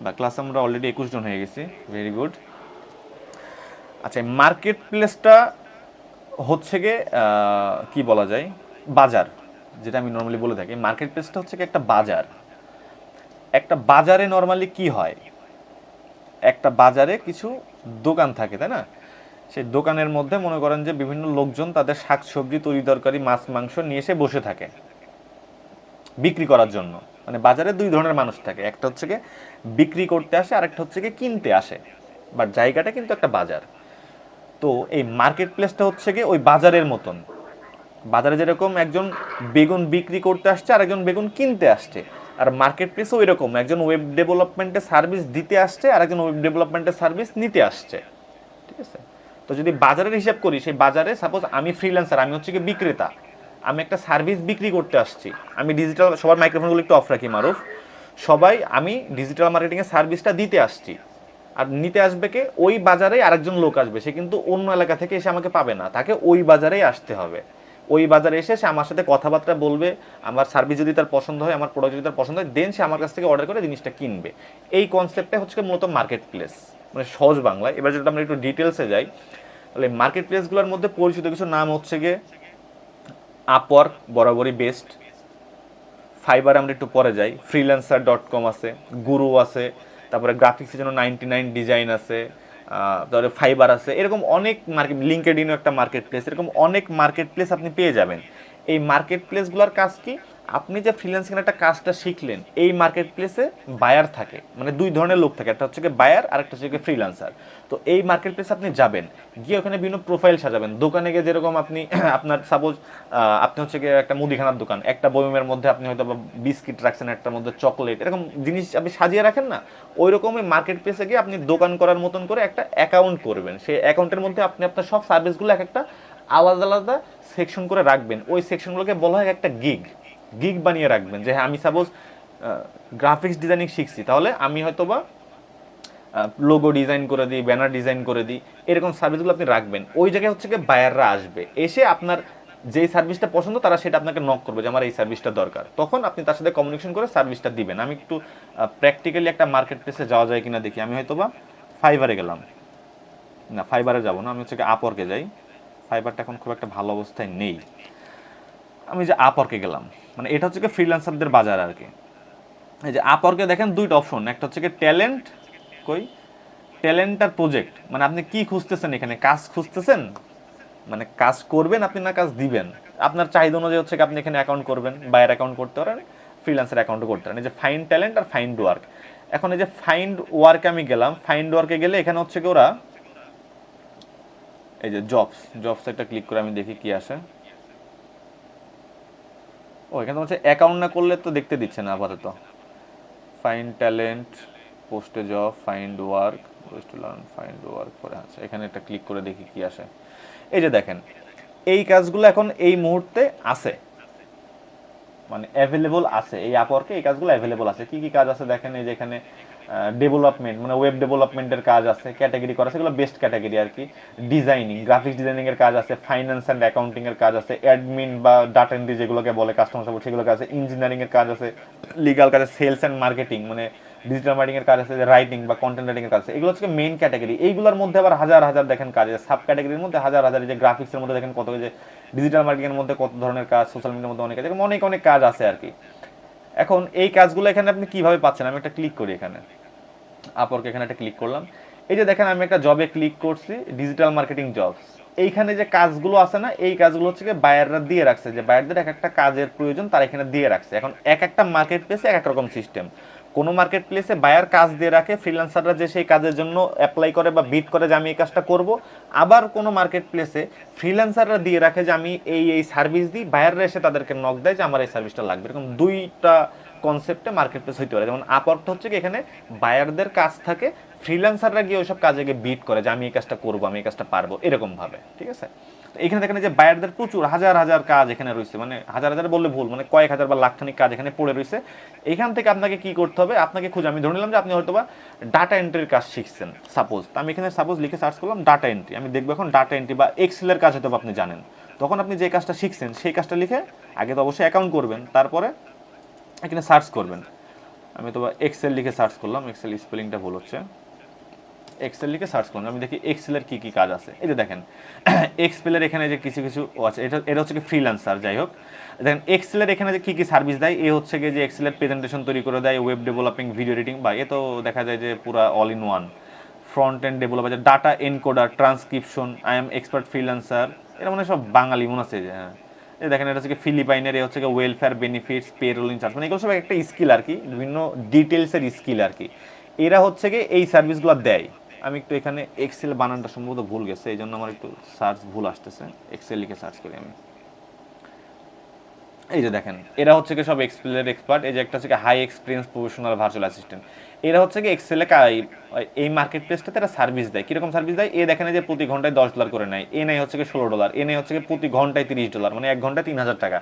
বা ক্লাস আমরা অলরেডি 21 জন হয়ে গেছি, ভেরি গুড। আচ্ছা, মার্কেট প্লেসটা হচ্ছে গিয়ে কি বলা যায়, বাজার, যেটা আমি নর্মালি বলে থাকি। মার্কেট প্লেসটা হচ্ছে কি একটা বাজার। একটা বাজারে নর্মালি কি হয়, একটা বাজারে কিছু দোকান থাকে, তাই না? সেই দোকানের মধ্যে মনে করেন যে বিভিন্ন লোকজন তাদের শাকসবজি, তরি তরকারি, মাছ মাংস নিয়ে এসে বসে থাকে বিক্রি করার জন্য। মানে বাজারে 2 ধরনের মানুষ থাকে, একটা হচ্ছে কি বিক্রি করতে আসে, আর একটা হচ্ছে কি কিনতে আসে, বাট জায়গাটা কিন্তু একটা বাজার। তো এই মার্কেট প্লেসটা হচ্ছে কি ওই বাজারের মতন। বাজারে যেরকম একজন বেগুন বিক্রি করতে আসছে আর একজন বেগুন কিনতে আসছে, আর মার্কেট প্লেসও এরকম একজন ওয়েব ডেভেলপমেন্টের সার্ভিস দিতে আসছে আর একজন ওয়েব ডেভেলপমেন্টের সার্ভিস নিতে আসছে, ঠিক আছে? তো যদি বাজারের হিসাব করি, সেই বাজারে সাপোজ আমি ফ্রিল্যান্সার, আমি হচ্ছে কি বিক্রেতা, আমি একটা সার্ভিস বিক্রি করতে আসছি, আমি ডিজিটাল, সবার মাইক্রোফোনগুলো একটু অফ রাখি মারুফ, সবাই আমি ডিজিটাল মার্কেটিংয়ের সার্ভিসটা দিতে আসছি, আর নিতে আসবে কে, ওই বাজারে আরেকজন লোক আসবে, সে কিন্তু অন্য এলাকা থেকে এসে আমাকে পাবে না, তাকে ওই বাজারেই আসতে হবে। ওই বাজারে এসে সে আমার সাথে কথাবার্তা বলবে, আমার সার্ভিস যদি তার পছন্দ হয়, আমার প্রোডাক্ট যদি তার পছন্দ হয়, দেন সে আমার কাছ থেকে অর্ডার করে জিনিসটা কিনবে। এই কনসেপ্টটা হচ্ছে মূলত মার্কেট প্লেস, মানে সহজ বাংলায়। এবার যদি আমরা একটু ডিটেলসে যাই, তাহলে মার্কেট প্লেসগুলোর মধ্যে পরিচিত কিছু নাম হচ্ছে গিয়ে আপওয়ার্ক বরাবরই বেস্ট, ফাইবার আমরা একটু পরে যাই, freelancer.com আছে, গুরু আছে, তারপরে গ্রাফিক্সের জন্য 99 ডিজাইন আছে, তারপরে ফাইবার আছে, এরকম অনেক মার্কেট, লিঙ্কডইনও একটা মার্কেট প্লেস, এরকম অনেক মার্কেট প্লেস আপনি পেয়ে যাবেন। এই মার্কেট প্লেসগুলোর কাজ কি, আপনি যে ফ্রিল্যান্সিং একটা কাজটা শিখলেন, এই মার্কেট প্লেসে বায়ার থাকে, মানে দুই ধরনের লোক থাকে, একটা হচ্ছে কি বায়ার আর একটা হচ্ছে কি ফ্রিল্যান্সার। তো এই মার্কেট প্লেসে আপনি যাবেন, গিয়ে ওখানে বিভিন্ন প্রোফাইল সাজাবেন। দোকানে গিয়ে যেরকম আপনি আপনার সাপোজ আপনি হচ্ছে গিয়ে একটা মুদিখানার দোকান, একটা বয়মের মধ্যে আপনি হয়তো বিস্কিট রাখছেন, একটার মধ্যে চকলেট, এরকম জিনিস আপনি সাজিয়ে রাখেন না, ওই রকমই মার্কেট প্লেসে গিয়ে আপনি দোকান করার মতন করে একটা অ্যাকাউন্ট করবেন। সেই অ্যাকাউন্টের মধ্যে আপনি আপনার সব সার্ভিসগুলো এক একটা আলাদা আলাদা সেকশন করে রাখবেন। ওই সেকশনগুলোকে বলা হয় একটা গিগ, গিগ বানিয়ে রাখবেন। যে হ্যাঁ, আমি সাপোজ গ্রাফিক্স ডিজাইনিং শিখছি, তাহলে আমি হয়তো বা লোগো ডিজাইন করে দিই, ব্যানার ডিজাইন করে দিই, এরকম সার্ভিসগুলো আপনি রাখবেন। ওই জায়গায় হচ্ছে গিয়ে বায়াররা আসবে, এসে আপনার যেই সার্ভিসটা পছন্দ তারা সেটা আপনাকে নক করবে যে আমার এই সার্ভিসটা দরকার, তখন আপনি তার সাথে কমিউনিকেশন করে সার্ভিসটা দিবেন। আমি একটু প্র্যাকটিক্যালি একটা মার্কেট প্লেসে যাওয়া যায় কিনা দেখি। আমি হয়তো বা ফাইবারে গেলাম, না ফাইবারে যাবো না, আমি হচ্ছে আপওয়ার্কে যাই। ফাইবারটা এখন খুব একটা ভালো অবস্থায় নেই। আমি যে আপওয়ার্কে গেলাম, মানে এটা হচ্ছে কি ফ্রিল্যান্সারদের বাজার আর কি। এই যে আপওয়ার্কে দেখেন দুইটা অপশন, একটা হচ্ছে কি ট্যালেন্ট, কই ট্যালেন্ট আর প্রজেক্ট। মানে আপনি কি খুঁজতেছেন এখানে, কাজ খুঁজতেছেন, মানে কাজ করবেন আপনি না কাজ দিবেন, আপনার চাহিদা অনুযায়ী হচ্ছে কি আপনি এখানে অ্যাকাউন্ট করবেন, বায়ার অ্যাকাউন্ট করতে পারেন, ফ্রিল্যান্সার অ্যাকাউন্টও করতে পারেন। এই যে ফাইন্ড ট্যালেন্ট আর ফাইন্ড ওয়ার্ক। এখন এই যে ফাইন্ড ওয়ার্কে আমি গেলাম, ফাইন্ড ওয়ার্কে গেলে এখানে হচ্ছে কি ওরা এই যে জবস একটা ক্লিক করে আমি দেখি কি আসে। ও এখানে হচ্ছে অ্যাকাউন্ট না করলে তো দেখতে দিচ্ছে না আপাতত। ফাইন্ড ট্যালেন্ট, পোস্টে job, find work, to learn, find work করে আছে। এখানে একটা ক্লিক করে দেখি কি আসে। এই যে দেখেন, এই কাজগুলো এখন এই মুহূর্তে আছে, মানে অ্যাভেলেবল আছে এই আপওয়ার্কে, এই কাজগুলো অ্যাভেলেবল আছে। কি কি কাজ আছে দেখেন, এই যে এখানে ডেভেলপমেন্ট, মানে ওয়েব ডেভেলপমেন্টের কাজ আছে, ক্যাটাগরি করা আছে, এগুলো বেস্ট ক্যাটাগরি আর কি। ডিজাইনিং, গ্রাফিক্স ডিজাইনিং এর কাজ আছে, ফাইন্যান্স অ্যান্ড অ্যাকাউন্টিং এর কাজ আছে, অ্যাডমিন বা ডাটা এন্ট্রি যেগুলোকে বলে, কাস্টমার সাপোর্ট, সেগুলো কাজ আছে, ইঞ্জিনিয়ারিং এর কাজ আছে, লিগাল কাজ আছে, সেলস অ্যান্ড মার্কেটিং মানে ডিজিটাল মার্কেটিং এর কাজ আছে, রাইটিং বা কন্টেন্ট রাইটিং এর কাজ আছে। এগুলো হচ্ছে মেইন ক্যাটাগরি। এইগুলোর মধ্যে আবার হাজার হাজার দেখেন কাজ আছে, সাব ক্যাটাগরির মধ্যে হাজার হাজার, যে গ্রাফিক্সের মধ্যে দেখেন কত, যে ডিজিটাল মার্কেটিং এর মধ্যে কত ধরনের কাজ, সোশ্যাল মিডিয়ার মধ্যে অনেক কাজ, অনেক অনেক কাজ আছে আর কি। এখন এই কাজগুলো এখানে আপনি কিভাবে পাচ্ছেন, আমি একটা ক্লিক করি এখানে আপওয়ার্ক, এখানে একটা ক্লিক করলাম। এই যে দেখেন আমি একটা জবে ক্লিক করছি, ডিজিটাল মার্কেটিং জবস। এইখানে যে কাজগুলো আছে না, এই কাজগুলো হচ্ছে কি বায়াররা দিয়ে রাখছে, যে বায়ারদের এক একটা কাজের প্রয়োজন তারা এখানে দিয়ে রাখছে। এখন এক একটা মার্কেট প্লেসে এক এক রকম সিস্টেম। কোনো মার্কেট প্লেসে বায়ার কাজ দিয়ে রাখে, ফ্রিল্যান্সাররা যে সেই কাজের জন্য অ্যাপ্লাই করে বা বিড করে যে আমি এই কাজটা করব। আবার কোনো মার্কেট প্লেসে ফ্রিল্যান্সাররা দিয়ে রাখে যে আমি এই সার্ভিস দিই, বায়াররা এসে তাদেরকে নক দেয় যে আমার এই সার্ভিসটা লাগবে। এরকম দুইটা কনসেপ্টে মার্কেট প্লেস হইতে পারে। যেমন আপওয়ার্কটা হচ্ছে কি এখানে বায়ারদের কাজ থাকে, ফ্রিল্যান্সাররা গিয়ে ওইসব কাজে গিয়ে বিড করে যে আমি এই কাজটা করবো, আমি এই কাজটা পারবো, এরকম ভাবে। ঠিক আছে, তো এখানে দেখেন যে বায়ারদের প্রচুর হাজার হাজার কাজ এখানে রয়েছে, মানে হাজার হাজার বললে ভুল, মানে কয়েক হাজার বা লাখখানিক কাজ এখানে পড়ে রয়েছে। এখান থেকে আপনাকে কি করতে হবে, আপনাকে খুঁজে, আমি ধরে নিলাম যে আপনি হয়তো বা ডাটা এন্ট্রির কাজ শিখছেন সাপোজ, তো আমি এখানে সাপোজ লিখে সার্চ করলাম ডাটা এন্ট্রি। আমি দেখবো এখন ডাটা এন্ট্রি বা এক্সেলের কাজ হয়তো আপনি জানেন, তখন আপনি যে কাজটা শিখছেন সেই কাজটা লিখে আগে তো অবশ্যই অ্যাকাউন্ট করবেন, তারপরে এখানে সার্চ করবেন। আমি তো এক্সেল লিখে সার্চ করলাম, এক্সেল স্পেলিংটা ভুল হচ্ছে, এক্সেল লিখে সার্চ করলাম। আমি দেখি এক্সেলের কি কি কাজ আছে। এই যে দেখেন এক্সেলের এখানে যে কিছু কিছু আছে, এটা হচ্ছে কি ফ্রিল্যান্সার। যাই হোক, দেখেন এক্সেলের এখানে যে কি কি সার্ভিস দেয়, এ হচ্ছে কি যে এক্সেলের প্রেজেন্টেশন তৈরি করে দেয়, ওয়েব ডেভেলপিং, ভিডিও এডিটিং, বা এ তো দেখা যায় যে পুরা all in one. Front end developer, data encoder, transcription, I am expert freelancer, এটা মানে সব বাঙালি মনে আছে যে। হ্যাঁ, এই দেখেন এটা হচ্ছে কি ফিলিপাইনের, এ হচ্ছে কি ওয়েলফেয়ার বেনিফিটস, পেরোল ইনচার্জ, মানে এগুলো সব একটা স্কিল আর কি, বিভিন্ন ডিটেলসের স্কিল আর কি। এরা হচ্ছে কি এই সার্ভিসগুলো দেয়। আমি একটু এখানে এক্সেল বানানটা সম্ভবত ভুল গেছে, এই জন্য আমার একটু সার্চ ভুল আসতেছে, এক্সেল লিখে সার্চ করি আমি। এই যে দেখেন এরা হচ্ছে কি সব এক্সেলের এক্সপার্ট। এই যে একটা হচ্ছে কি high experience professional virtual assistant, এরা হচ্ছে কি এক্সেলে এই মার্কেট প্লেসটাতে এরা সার্ভিস দেয়। কিরকম সার্ভিস দেয়, এ দেখেন যে প্রতি ঘন্টায় $10 করে নেয়, এ নেয় হচ্ছে কি $16, এ নেয় হচ্ছে কি প্রতি ঘন্টায় $30, মানে 1 ঘন্টায় 3000 টাকা।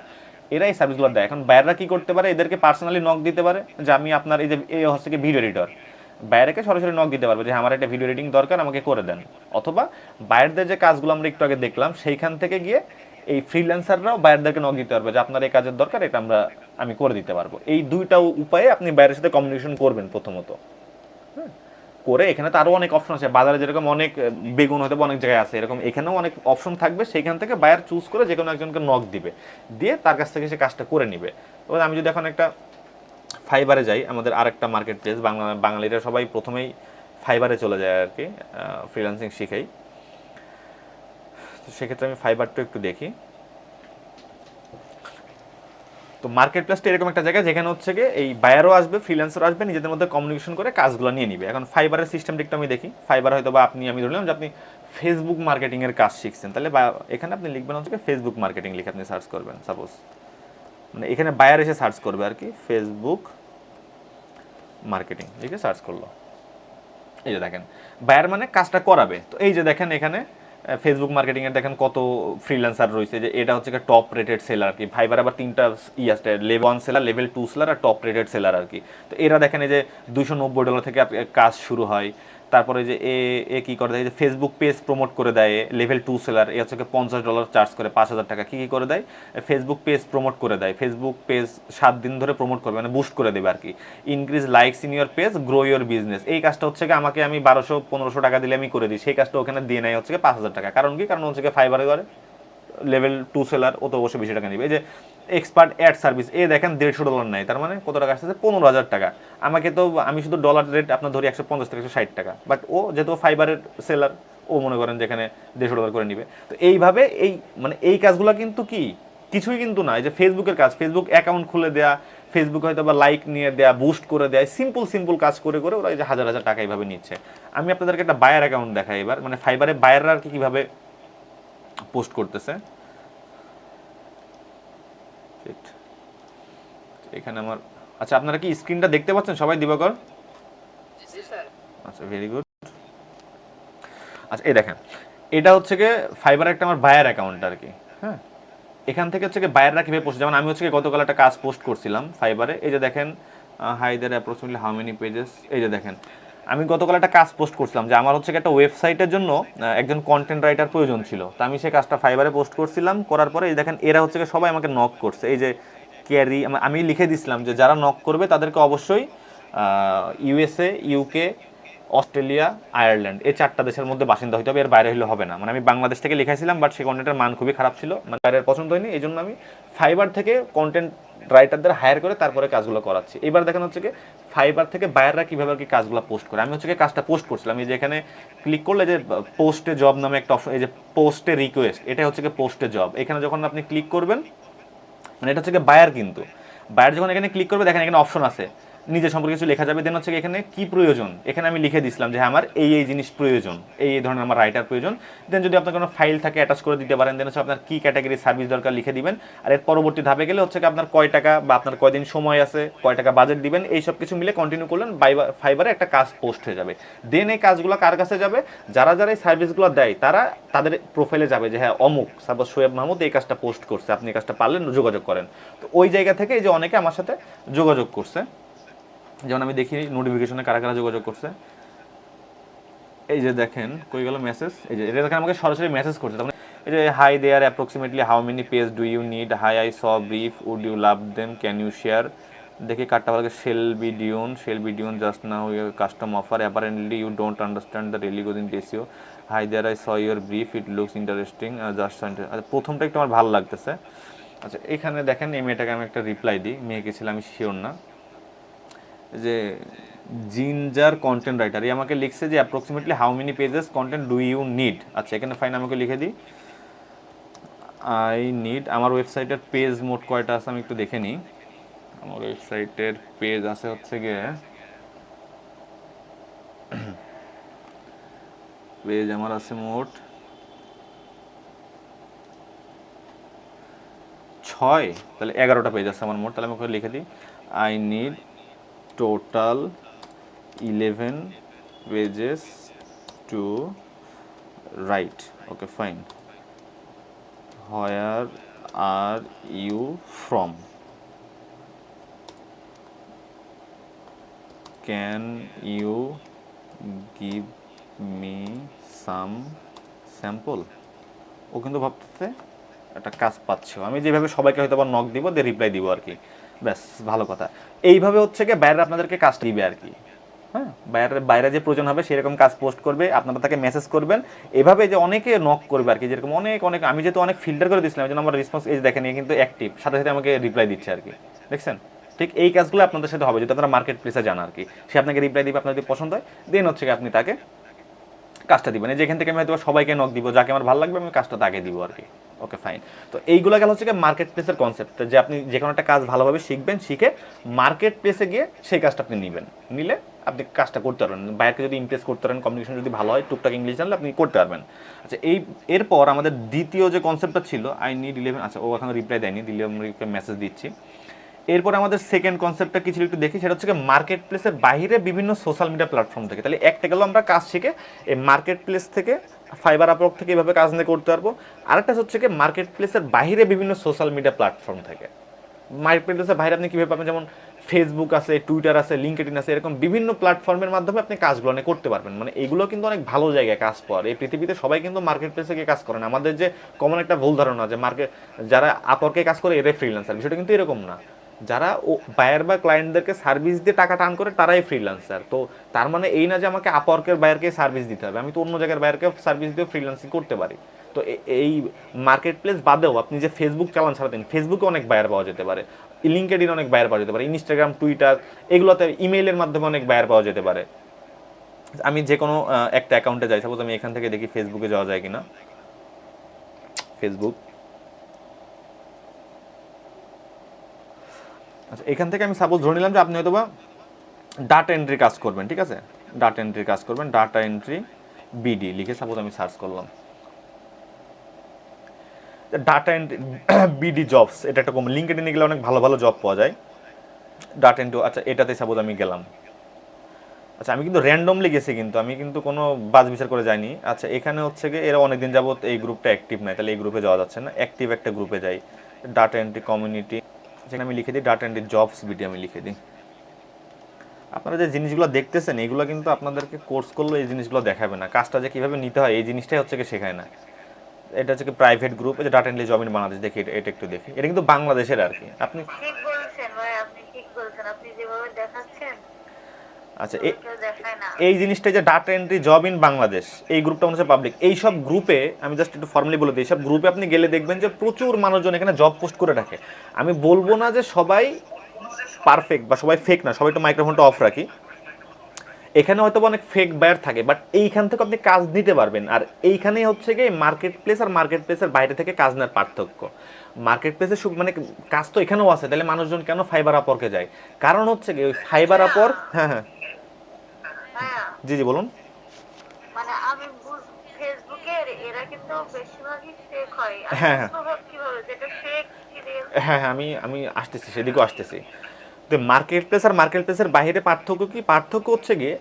এরা এই সার্ভিসগুলো দেয়। এখন বায়াররা কি করতে পারে, এদেরকে পার্সোনালি নক দিতে পারে যে আমি আপনার এই যে এ হচ্ছে কি ভিডিও এডিটর, বাইরেকে সরাসরি নক দিতে পারবে যে আমার একটা ভিডিও এডিটিং দরকার, আমাকে করে দেন। অথবা বাইরের যে কাজগুলো আমরা একটু আগে দেখলাম সেইখান থেকে গিয়ে এই ফ্রিল্যান্সাররাও বাইরেদেরকে নক দিতে পারবে যে আপনার এই কাজের দরকার, এটা আমি করে দিতে পারবো। এই দুইটা উপায়ে আপনি বাইরের সাথে কমিউনিকেশন করবেন প্রথমত। হ্যাঁ, করে এখানে তো আরও অনেক অপশন আছে, বাজারে যেরকম অনেক বেগুন হয়তো অনেক জায়গায় আছে, এরকম এখানেও অনেক অপশন থাকবে, সেইখান থেকে বায়ার চুজ করে যে কোনো একজনকে নক দিবে, দিয়ে তার কাছ থেকে সে কাজটা করে নিবে। এবার আমি যদি এখন একটা ফাইবারে যাই, আমাদের আরেকটা মার্কেট প্লেস, বাঙালিরা সবাই প্রথমেই ফাইবারে চলে যায় আর কি ফ্রিল্যান্সিং শিখেই। তো সেক্ষেত্রে আমি ফাইবারটা একটু দেখি। তো মার্কেট প্লেসটা এরকম একটা জায়গা যেখানে হচ্ছে গিয়ে এই বায়ারও আসবে, ফ্রিল্যান্সারও আসবে, নিজেদের মধ্যে কমিউনিকেশন করে কাজগুলো নিয়ে নিবে। এখন ফাইবারের সিস্টেমটা একটু আমি দেখি। ফাইবার হয়তো বা আমি ধরলাম যে আপনি ফেসবুক মার্কেটিংয়ের কাজ শিখছেন, তাহলে এখানে আপনি লিখবেন হচ্ছে ফেসবুক মার্কেটিং, লিখে আপনি সার্চ করবেন সাপোজ, মানে এখানে বায়ার এসে সার্চ করবে আর কি, ফেসবুক মার্কেটিং লিখে সার্চ করলো। এই যে দেখেন বায়ার মানে কাজটা করাবে। তো এই যে দেখেন এখানে ফেসবুক মার্কেটিং এর দেখেন কত ফ্রিল্যান্সার রয়েছে, যে এটা হচ্ছে টপ রেটেড সেলার আর কি। ফাইবার আবার তিনটা আছে, লেভেল 1 সেলার, লেভেল 2 সেলার আর টপ রেটেড সেলার আর কি। তো এরা দেখেন এই যে $290 থেকে কাজ শুরু হয়। তারপরে যে এ কি করে দেয়, যে ফেসবুক পেজ প্রমোট করে দেয়, লেভেল 2 সেলার, এ হচ্ছে $50 চার্জ করে, 5,000 টাকা। কী করে দেয়, ফেসবুক পেজ প্রমোট করে দেয়, ফেসবুক পেজ 7 দিন ধরে প্রমোট করবে, মানে বুস্ট করে দেবে আর কি। Increase likes in your page, grow your business, এই কাজটা হচ্ছে আমাকে আমি 1200-1500 টাকা দিলে আমি করে দিই, সেই কাজটা ওখানে দিয়ে নেয় হচ্ছে 5,000 টাকা। কারণ কি, কারণ হচ্ছে ফাইবারে করে লেভেল 2 সেলার, ও তো অবশ্যই বেশি টাকা নেবে। এই যে এক্সপার্ট অ্যাড সার্ভিস, এ দেখেন $150 নেয়, তার মানে কত টাকা আসছে, 15,000 টাকা। আমাকে তো, আমি শুধু ডলার রেট আপনার ধরি 150 থেকে 160 টাকা, বাট ও যেহেতু ফাইবারের সেলার, ও মনে করেন যেখানে $150 করে নিবে। তো এইভাবে এই মানে এই কাজগুলো কিন্তু কি কিছুই কিন্তু না, এই যে ফেসবুকের কাজ, ফেসবুক অ্যাকাউন্ট খুলে দেয়া, ফেসবুক হয়তো বা লাইক নিয়ে দেয়া, বুস্ট করে দেয়, সিম্পল কাজ করে করে ওরা এই যে হাজার হাজার টাকা এইভাবে নিচ্ছে। আমি আপনাদেরকে একটা বায়ার অ্যাকাউন্ট দেখাই এবার, মানে ফাইবারে বায়াররা আর কি কীভাবে পোস্ট করতেছে। এখানে আমার, আচ্ছা আপনারা কি স্ক্রিনটা দেখতে পাচ্ছেন সবাই, দিবাকর? আচ্ছা ভেরি গুড। আচ্ছা এই দেখেন, এটা হচ্ছে গিয়ে ফাইবার একটা আমার বায়ার অ্যাকাউন্ট আর কি। হ্যাঁ, এখান থেকে হচ্ছে গিয়ে বায়াররা কীভাবে পোস্ট, যেমন আমি হচ্ছে গতকাল একটা কাজ পোস্ট করছিলাম ফাইবারে। এই যে দেখেন hi there approximately how many pages. এই যে দেখেন আমি গতকাল একটা কাজ পোস্ট করছিলাম যে আমার হচ্ছে একটা ওয়েবসাইটের জন্য একজন কন্টেন্ট রাইটার প্রয়োজন ছিল। তো আমি সেই কাজটা ফাইবারে পোস্ট করছিলাম, করার পরে এই দেখেন এরা হচ্ছে সবাই আমাকে নক করছে। এই যে ক্যারি, আমি লিখে দিছিলাম যে যারা নক করবে তাদেরকে অবশ্যই USA, UK, অস্ট্রেলিয়া, আয়ারল্যান্ড, এই 4টা দেশের মধ্যে বাসিন্দা হইতে হবে, এর বাইরে হলে হবে না। মানে আমি বাংলাদেশ থেকে লিখাইছিলাম, বাট সেই কন্টেন্টের মান খুবই খারাপ ছিল, মানে বাইরের পছন্দ হয়নি, এই জন্য আমি ফাইবার থেকে কন্টেন্ট রাইটারদের হায়ার করে তারপরে কাজগুলো করাচ্ছি। এবার দেখেন হচ্ছে কি ফাইবার থেকে বায়াররা কীভাবে আর কি কাজগুলো পোস্ট করে। আমি হচ্ছে কাজটা পোস্ট করছিলাম, এই যে এখানে ক্লিক করলে যে পোস্টে জব নামে একটা অপশন, এই যে পোস্টে রিকোয়েস্ট, এটা হচ্ছে পোস্টে জব। এখানে যখন আপনি ক্লিক করবেন, মানে এটা হচ্ছে বায়ার, কিন্তু বায়ার যখন এখানে ক্লিক করবে দেখেন এখানে অপশন আছে, নিজের সম্পর্কে কিছু লেখা যাবে। দেন হচ্ছে এখানে কি প্রয়োজন, এখানে আমি লিখে দিছিলাম যে হ্যাঁ আমার এই জিনিস প্রয়োজন, এই ধরনের আমার রাইটার প্রয়োজন। দেন যদি আপনার কোনো ফাইল থাকে অ্যাটাচ করে দিতে পারেন। দেন হচ্ছে আপনার কি ক্যাটাগরি সার্ভিস দরকার লিখে দিবেন। আর এর পরবর্তী ধাপে গেলে হচ্ছে আপনার কয় টাকা বা আপনার কয়দিন সময় আছে, কয় টাকা বাজেট দিবেন, এই সব কিছু মিলে কন্টিনিউ করলেন, ফাইবারে একটা কাজ পোস্ট হয়ে যাবে। দেন এই কাজগুলো কার কাছে যাবে, যারা যারা এই সার্ভিসগুলো দেয় তারা তাদের প্রোফাইলে যাবে যে হ্যাঁ অমুক সাপোজ শোয়েব মাহমুদ এই কাজটা পোস্ট করছে, আপনি এই কাজটা পারলেন যোগাযোগ করেন। তো ওই জায়গা থেকে এই যে অনেকে আমার সাথে যোগাযোগ করছে, যেমন আমি দেখি নোটিফিকেশনে কারা কারা যোগাযোগ করছে। এই যে দেখেন কই গেল মেসেজ, এই যে এটা দেখেন আমাকে সরাসরি মেসেজ করছে। তখন এই যে hi there approximately how many page do you need, hi I saw brief, would you love them, can you share. দেখি কাটটা বলে shall be done just now your custom offer, apparently you don't understand the really goes in ratio, hi there I saw your brief, it looks interesting just. আচ্ছা প্রথমটা একটু আমার ভালো লাগতেছে। আচ্ছা এখানে দেখেন এই মেয়েটাকে আমি একটা রিপ্লাই দিই, মেয়েকে ছিল আমি শিওর না, যে জিঞ্জার কন্টেন্ট রাইটার, এই আমাকে লিখছে যে approximately how many pages content do you need. আচ্ছা এখানে ফাইন আমাকে লিখে দিই আই নিড, আমার ওয়েবসাইটের পেজ মোট কয়টা আছে আমি একটু দেখে নিই। আমার ওয়েবসাইটের পেজ আছে হচ্ছে গিয়ে পেজ আমার আছে মোট 6, তাহলে 11টা পেজ আছে আমার মোট। তাহলে আমাকে লিখে দিই I need total 11 pages to write. Okay, fine. Where are you from? Can you give me some sample? ও কিন্তু ভাবতেছে একটা কাজ পাচ্ছ, আমি যেভাবে সবাইকে হয়তো আবার নক দিব, দিয়ে রিপ্লাই দিব আর কি, ব্যাস ভালো কথা। এইভাবে হচ্ছে কি বাইরে আপনাদেরকে কাজ দিবে আর কি। হ্যাঁ, বাইরে যে প্রয়োজন হবে সেরকম কাজ পোস্ট করবে, আপনারা তাকে মেসেজ করবেন, এভাবে যে অনেকে নক করবে আর কি, যেরকম অনেক আমি যেহেতু অনেক ফিল্টার করে দিয়েছিলাম এই জন্য আমার রেসপন্স এই যে দেখেন কিন্তু অ্যাক্টিভ, সাথে সাথে আমাকে রিপ্লাই দিচ্ছে আর কি, দেখছেন? ঠিক এই কাজগুলো আপনাদের সাথে হবে যদি আপনারা মার্কেট প্লেসে জান আর কি। সে আপনাকে রিপ্লাই দিবে, আপনার যদি পছন্দ হয় দেন হচ্ছে কি আপনি তাকে কাজটা দিবেন। যেখান থেকে আমি হয়তো সবাইকে নক দিব, যাকে আমার ভালো লাগবে আমি কাজটা তাকে দিব আর কি। Okay fine. তো এইগুলো গেল হচ্ছে কি মার্কেট প্লেসের কনসেপ্ট, যে আপনি যে কোনো একটা কাজ ভালোভাবে শিখবেন, শিখে মার্কেট প্লেসে গিয়ে সেই কাজটা আপনি নেবেন, নিলে আপনি কাজটা করতে পারবেন, বাইরকে যদি ইমপ্রেস করতে পারেন, কমিউনিকেশন যদি ভালো হয়, টুকটাক ইংলিশ জানলে আপনি করতে পারবেন। আচ্ছা এরপর আমাদের দ্বিতীয় যে কনসেপ্টটা ছিল আই নিড 11, আচ্ছা ও এখন রিপ্লাই দেয়নি, দিলে আমি মেসেজ দিচ্ছি। এরপর আমাদের সেকেন্ড কনসেপ্টটা কি ছিল একটু দেখি, সেটা হচ্ছে মার্কেট প্লেসের বাইরে বিভিন্ন সোশ্যাল মিডিয়া প্ল্যাটফর্ম থেকে। তাহলে একটা গেল আমরা কাজ শিখে এই মার্কেট প্লেস থেকে, ফাইবার আপওয়ার্ক থেকে এভাবে কাজ নিয়ে করতে পারবো। আরেকটা হচ্ছে কি মার্কেট প্লেসের বাইরে বিভিন্ন সোশ্যাল মিডিয়া প্ল্যাটফর্ম থেকে। মার্কেট প্লেসের বাইরে আপনি কীভাবে পাবেন, যেমন ফেসবুক আছে, টুইটার আছে, লিঙ্কডইন আছে, এরকম বিভিন্ন প্ল্যাটফর্মের মাধ্যমে আপনি কাজগুলো নিয়ে করতে পারবেন। মানে এগুলো কিন্তু অনেক ভালো জায়গায় কাজ পাওয়ার। এই পৃথিবীতে সবাই কিন্তু মার্কেট প্লেসে গিয়ে কাজ করেন। আমাদের যে কমন একটা ভুল ধারণা যে যারা আপওয়ার্কে কাজ করে এরাই ফ্রিল্যান্সার, বিষয়টা কিন্তু এরকম না। যারা বায়ার বা ক্লায়েন্টদেরকে সার্ভিস দিয়ে টাকা টার্ন করে তারাই ফ্রিল্যান্সার। তো তার মানে এই না যে আমাকে আপওয়ার্কের বায়ারকে সার্ভিস দিতে হবে, আমি তো অন্য জায়গার বায়ারকে সার্ভিস দিয়ে ফ্রিল্যান্সিং করতে পারি। তো এই মার্কেট প্লেস বাদেও আপনি যে ফেসবুক চালান সারাদিন, ফেসবুকে অনেক বায়ার পাওয়া যেতে পারে, লিঙ্কডইন অনেক বায়ার পাওয়া যেতে পারে, ইনস্টাগ্রাম, টুইটার, এগুলোতে ইমেইলের মাধ্যমে অনেক বায়ার পাওয়া যেতে পারে। আমি যে কোনো একটা অ্যাকাউন্টে যাই, সাপোজ আমি এখান থেকে দেখি ফেসবুকে যাওয়া যায় কিনা। ফেসবুক, আচ্ছা এখান থেকে আমি সাপোজ ধরে নিলাম যে আপনি হয়তো বা ডাটা এন্ট্রি কাজ করবেন, ঠিক আছে? ডাটা এন্ট্রি কাজ করবেন, ডাটা এন্ট্রি বিডি লিখে সাপোজ আমি সার্চ করলাম, ডাটা এন্ট্রি বিডি জবস, এটা একটা লিঙ্কডইনে গেলে অনেক ভালো ভালো জব পাওয়া যায়, ডাটা এন্ট্রি। আচ্ছা এটাতে সাপোজ আমি গেলাম, আচ্ছা আমি কিন্তু র্যান্ডমলি গেছি, কিন্তু আমি কিন্তু কোনো বাজ বিচার করে যাইনি। আচ্ছা এখানে হচ্ছে গিয়ে এরা অনেকদিন যাবত এই গ্রুপটা অ্যাক্টিভ নাই, তাহলে এই গ্রুপে যাওয়া যাচ্ছে না, অ্যাক্টিভ একটা গ্রুপে যাই, ডাটা এন্ট্রি কমিউনিটি, সেখানে আমি লিখে দিই ডাটা এন্ট্রি জবস বিডি, আমি লিখে দিই। আপনারা যে জিনিসগুলো দেখতেছেন এগুলো কিন্তু আপনাদেরকে কোর্স করলে এই জিনিসগুলো দেখাবে না, কাজটা যে কীভাবে নিতে হয় এই জিনিসটাই হচ্ছে কি শেখায় না। এটা হচ্ছে কি প্রাইভেট গ্রুপ, এই যে data entry job in Bangladesh, দেখি এটা একটু দেখি, এটা কিন্তু বাংলাদেশের আর কি। আপনি ঠিক বলছেন ভাই, আপনি ঠিক বলছেন, আপনি যেভাবে দেখাচ্ছেন আচ্ছা কেউ দেখায় না। এই জিনিসটা যে data entry job in Bangladesh, এই গ্রুপটা হচ্ছে পাবলিক। এই সব গ্রুপে আমি জাস্ট একটু ফর্মালি বলে দিই, সব গ্রুপে আপনি গেলে দেখবেন যে প্রচুর মানুষজন এখানে জব পোস্ট করে রাখে। আমি বলবো না যে সবাই পারফেক্ট বা সবাই ফেক না, সবাই একটু মাইক্রোফোনটা অফ রাখি। এখানে হয়তো অনেক ফেক বায়ার থাকে, বাট এইখান থেকে আপনি কাজ নিতে পারবেন। আর এইখানেই হচ্ছে গিয়ে মার্কেট প্লেস আর মার্কেট প্লেসের বাইরে থেকে কাজ নেওয়ার পার্থক্য। মার্কেট প্লেসে মানে কাজ তো এখানেও আছে, তাহলে মানুষজন কেন ফাইবার আপওয়ার্কে যায়? কারণ হচ্ছে কি ওই ফাইবার আপওয়ার্ক, হ্যাঁ হ্যাঁ হ্যাঁ, জি জি বলুন। মানে আমি ফেসবুকের এরা কিন্তু বেশিরভাগই ফেক হয়। আমি হ্যাঁ হ্যাঁ বুঝবো কিভাবে যেটা ফেক কি রিয়েল? হ্যাঁ হ্যাঁ আমি আসতেছি, সেদিকেও আসতেছি। তো মার্কেট প্লেস আর মার্কেট প্লেসের বাইরে পার্থক্য কি? পার্থক্য হচ্ছে গিয়ে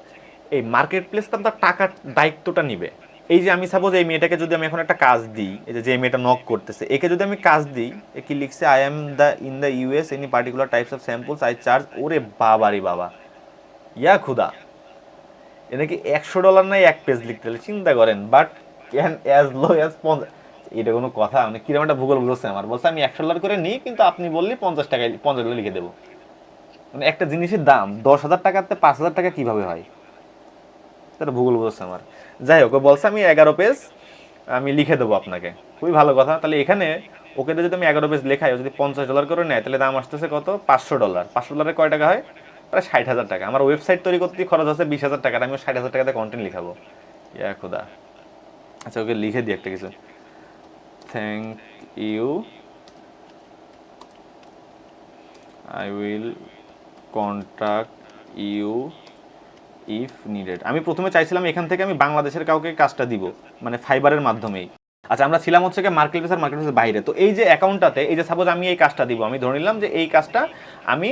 এই মার্কেট প্লেস তো তার টাকার দায়িত্বটা নিবে। এই যে আমি সাপোজ এই মেয়েটাকে যদি আমি এখন একটা কাজ দিই, এই যে মেয়েটা নক করতেছে, একে যদি আমি কাজ দিই, এ কি লিখছে, I am in the US, any particular types of samples I charge. ওরে বাবারি বাবা, ইয়া খুদা, এ নাকি $100 নাই এক পেজ লিখতে হলে, চিন্তা করেন। But can as low as 50, এটা কোনো কথা? মানে কিরকম একটা ভূগোল বুঝছে আমার, বলছে আমি $100 করে নিই, কিন্তু আপনি বললে 50 টাকা লিখে দেবো। মানে একটা জিনিসের দাম 10,000 টাকাতে 5,000 টাকা কিভাবে হয়? তার ভূগোল বুঝছে আমার। যাই হোক, ও বলছে আমি 11 পেজ আমি লিখে দেবো আপনাকে, খুবই ভালো কথা। তাহলে এখানে ওকে যদি আমি 11 পেজ লেখাই, ও যদি $50 করে নেয়, তাহলে দাম আসতেছে কত? $500। $500 কয় টাকা হয়? প্রায় 60,000 টাকা। আমার ওয়েবসাইট তৈরি করতে খরচ আছে 20,000 টাকা, আমি 60,000 টাকাতে কন্টেন্ট লিখাবো, ইয়া খুদা। আচ্ছা ওকে লিখে দিই একটা কিছু, thank you, I will contact you if needed. আমি প্রথমে চাইছিলাম এখান থেকে আমি বাংলাদেশের কাউকে কাজটা দিব, মানে ফাইবারের মাধ্যমেই। আচ্ছা আমরা ছিলাম হচ্ছে কি মার্কেট প্লেস আর মার্কেট প্লেসের বাইরে। তো এই যে অ্যাকাউন্টটাতে, এই যে সাপোজ আমি এই কাজটা দিব, আমি ধরে নিলাম যে এই কাজটা আমি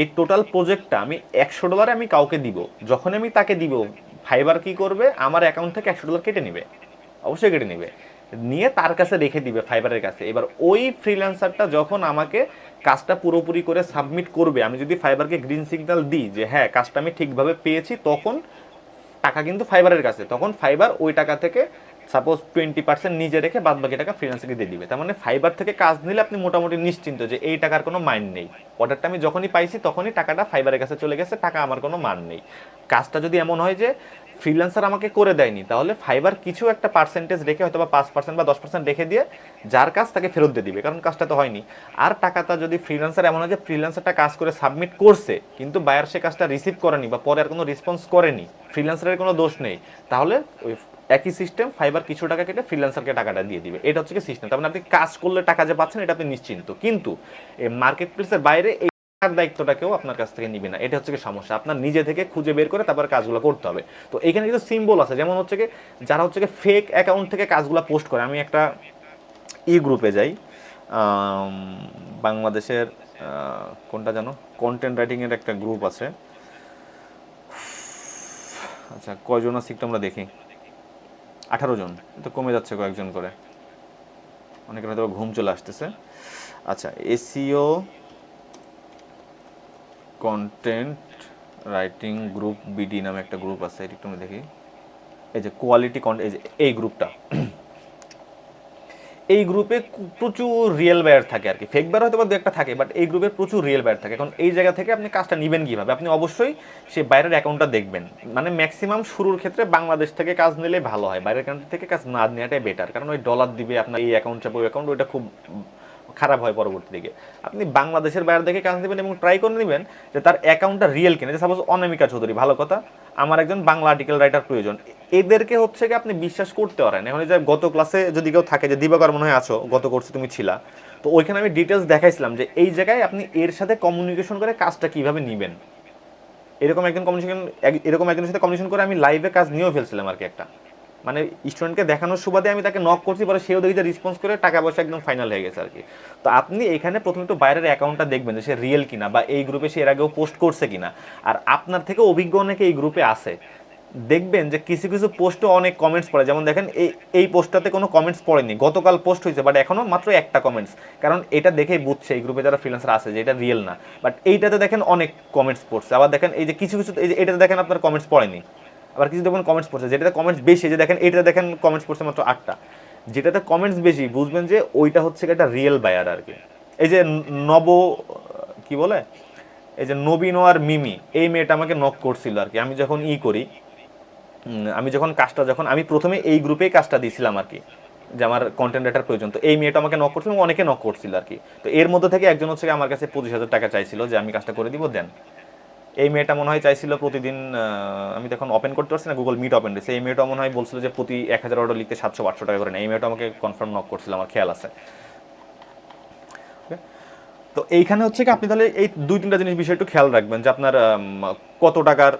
এই টোটাল প্রজেক্টটা আমি $100 আমি কাউকে দিব। যখন আমি তাকে দিব, ফাইবার কি করবে, আমার অ্যাকাউন্ট থেকে $100 কেটে নেবে, অবশ্যই কেটে নেবে, নিয়ে তার কাছে রেখে দিবে ফাইবারের কাছে। এবার ওই ফ্রিল্যান্সারটা যখন আমাকে কাজটা পুরোপুরি করে সাবমিট করবে, আমি যদি ফাইবারকে গ্রিন সিগন্যাল দিই যে হ্যাঁ কাজটা আমি ঠিকভাবে পেয়েছি, তখন টাকা কিন্তু ফাইবারের কাছে, তখন ফাইবার ওই টাকা থেকে সাপোজ 20% নিজে রেখে বাদ বাকি টাকা ফ্রিল্যান্সারকে দিয়ে দিবে। তার মানে ফাইবার থেকে কাজ নিলে আপনি মোটামুটি নিশ্চিন্ত যে এই টাকার কোনো মান নেই, অর্ডারটা আমি যখনই পাইছি তখনই টাকাটা ফাইবারের কাছে চলে গেছে, টাকা আমার কোনো মান নেই। কাজটা যদি এমন হয় যে ফ্রিল্যান্সার আমাকে করে দেয়নি, তাহলে ফাইবার কিছু একটা পার্সেন্টেজ রেখে হয়তো বা 5% বা 10% রেখে দিয়ে যার কাজ তাকে ফেরত দিয়ে দিবে, কারণ কাজটা তো হয়নি। আর টাকাটা যদি ফ্রিল্যান্সার এমন হয় যে ফ্রিল্যান্সারটা কাজ করে সাবমিট করছে কিন্তু বায়ার সে কাজটা রিসিভ করেনি বা পরে আর কোনো রেসপন্স করেনি, ফ্রিল্যান্সারের কোনো দোষ নেই, তাহলে ওই একই সিস্টেম, ফাইবার কিছু টাকা কেটে ফ্রিল্যান্সারকে টাকাটা দিয়ে দিবে। এটা হচ্ছে কি সিস্টেম। তার মানে আপনি কাজ করলে টাকা যে পাচ্ছেন এটা আপনি নিশ্চিন্ত, কিন্তু এই মার্কেট প্লেসের বাইরে এই টাকার দায়িত্বটা কেউ আপনার কাছ থেকে নিবে না। এটা হচ্ছে কি সমস্যা, আপনার নিজে থেকে খুঁজে বের করে তারপর কাজগুলো করতে হবে। তো এখানে কিছু সিম্বল আছে, যেমন হচ্ছে কি যারা হচ্ছে কি ফেক অ্যাকাউন্ট থেকে কাজগুলো পোস্ট করে। আমি একটা গ্রুপে যাই, বাংলাদেশের কোনটা যেন কন্টেন্ট রাইটিংয়ের একটা গ্রুপ আছে। আচ্ছা কয়জন আছে একটু আমরা দেখি, 18 জন, তো কমে যাচ্ছে কয়েকজন করে, অনেকের হয়তো ঘুম চলে আসতেছে। আচ্ছা SEO content writing group BD নামে একটা গ্রুপ আছে, এটা একটু আমরা দেখি। এই যে কোয়ালিটি কন্টেন্ট, এই যে এই গ্রুপটা, এই গ্রুপে প্রচুর রিয়েল বায়ার থাকে আর কি, ফেক বায়ার হয়তো বা দু একটা থাকে, বাট এই গ্রুপে প্রচুর রিয়েল বায়ার থাকে। এখন এই জায়গা থেকে আপনি কাজটা নেবেন কীভাবে, আপনি অবশ্যই সেই বাইরের অ্যাকাউন্টটা দেখবেন। মানে ম্যাক্সিমাম শুরুর ক্ষেত্রে বাংলাদেশ থেকে কাজ নিলে ভালো হয়, বাইরের কান্ট্রি থেকে কাজ না নেওয়াটাই বেটার, কারণ ওই ডলার দিবে আপনার এই অ্যাকাউন্ট চাপে ওই অ্যাকাউন্ট, ওইটা খুব খারাপ হয় পরবর্তী দিকে। আপনি বাংলাদেশের বাইরে দেখে কাজ নেবেন এবং ট্রাই করে নেবেন যে তার অ্যাকাউন্টটা রিয়েল কিনা। যে সাপোজ অনামিকা চৌধুরী, ভালো কথা, আমার একজন বাংলা আর্টিকেল রাইটার প্রয়োজন, এদেরকে হচ্ছে কি আপনি বিশ্বাস করতে পারেন। এখন যে গত ক্লাসে যদি কেউ থাকে, যে দিবাকর মনে হয় আছো, গত কোর্সে তুমি ছিলা, তো ওইখানে আমি ডিটেলস দেখাইছিলাম যে এই জায়গায় আপনি এর সাথে কমিউনিকেশন করে কাজটা কিভাবে নেবেন। এরকম একজনের সাথে কমিউনিকেশন করে আমি লাইভে কাজ নিয়েও ফেলছিলাম আর কি একটা, মানে স্টুডেন্টকে দেখানোর সুবাদে আমি তাকে নক করছি, পরে সেও দেখি যে রেসপন্স করে টাকা পয়সা একদম ফাইনাল হয়ে গেছে আর কি। তো আপনি এখানে প্রথমে একটু বাইরের অ্যাকাউন্টটা দেখবেন যে সে রিয়েল কিনা, বা এই গ্রুপে সে এর আগেও পোস্ট করছে কিনা। আর আপনার থেকে অভিজ্ঞ অনেকে এই গ্রুপে আছে, দেখবেন যে কিছু কিছু পোস্টে অনেক কমেন্টস পড়ে। যেমন দেখেন এই পোস্টটাতে কোনো কমেন্টস পড়েনি, গতকাল পোস্ট হয়েছে বাট এখনও মাত্র একটা কমেন্টস, কারণ এটা দেখেই বুঝছে এই গ্রুপে যারা ফ্রিল্যান্সার আছে যে এটা রিয়েল না। বাট এইটাতে দেখেন অনেক কমেন্টস পড়ছে। আবার দেখেন এই যে কিছু কিছু, এই যে এটাতে দেখেন আপনার কমেন্টস পড়েনি, আবার কিছু দেখবেন কমেন্টস পড়ছে, যেটাতে কমেন্টস বেশি, যে দেখেন এইটাতে দেখেন কমেন্টস পড়ছে মাত্র 8টা, যেটাতে কমেন্টস বেশি বুঝবেন যে ওইটা হচ্ছে একটা রিয়েল বায়ার আর কি। এই যে কি বলে, এই যে নবীন আর মিমি, এই মেয়েটা আমাকে নক করছিল আর কি। আমি যখন করি, আমি যখন কাজটা, যখন আমি প্রথমে এই গ্রুপেই কাজটা দিয়েছিলাম আর কি, যে আমার কন্টেন্ট রাইটার প্রয়োজন, তো এই মেয়েটা আমাকে নক করছিল এবং অনেকে নক করছিল আর কি। তো এর মধ্যে থেকে একজন হচ্ছে আমার কাছে 25,000 টাকা চাইছিল যে আমি কাজটা করে দিব, দেন। এই মেয়েটা মনে হয় চাইছিল প্রতিদিন, আমি তখন ওপেন করতে পারছি না, গুগল মিট ওপেন দিয়েছে, এই মেয়েটা মনে হয় বলছিল যে প্রতি 1000 অর্ডার লিখতে 700-800 টাকা করে নেয়। এই মেয়েটা আমাকে কনফার্ম নক করছিল, আমার খেয়াল আছে। তো এইখানে হচ্ছে কি আপনি তাহলে এই 2-3টা জিনিস বিষয় একটু খেয়াল রাখবেন, যে আপনার কত টাকার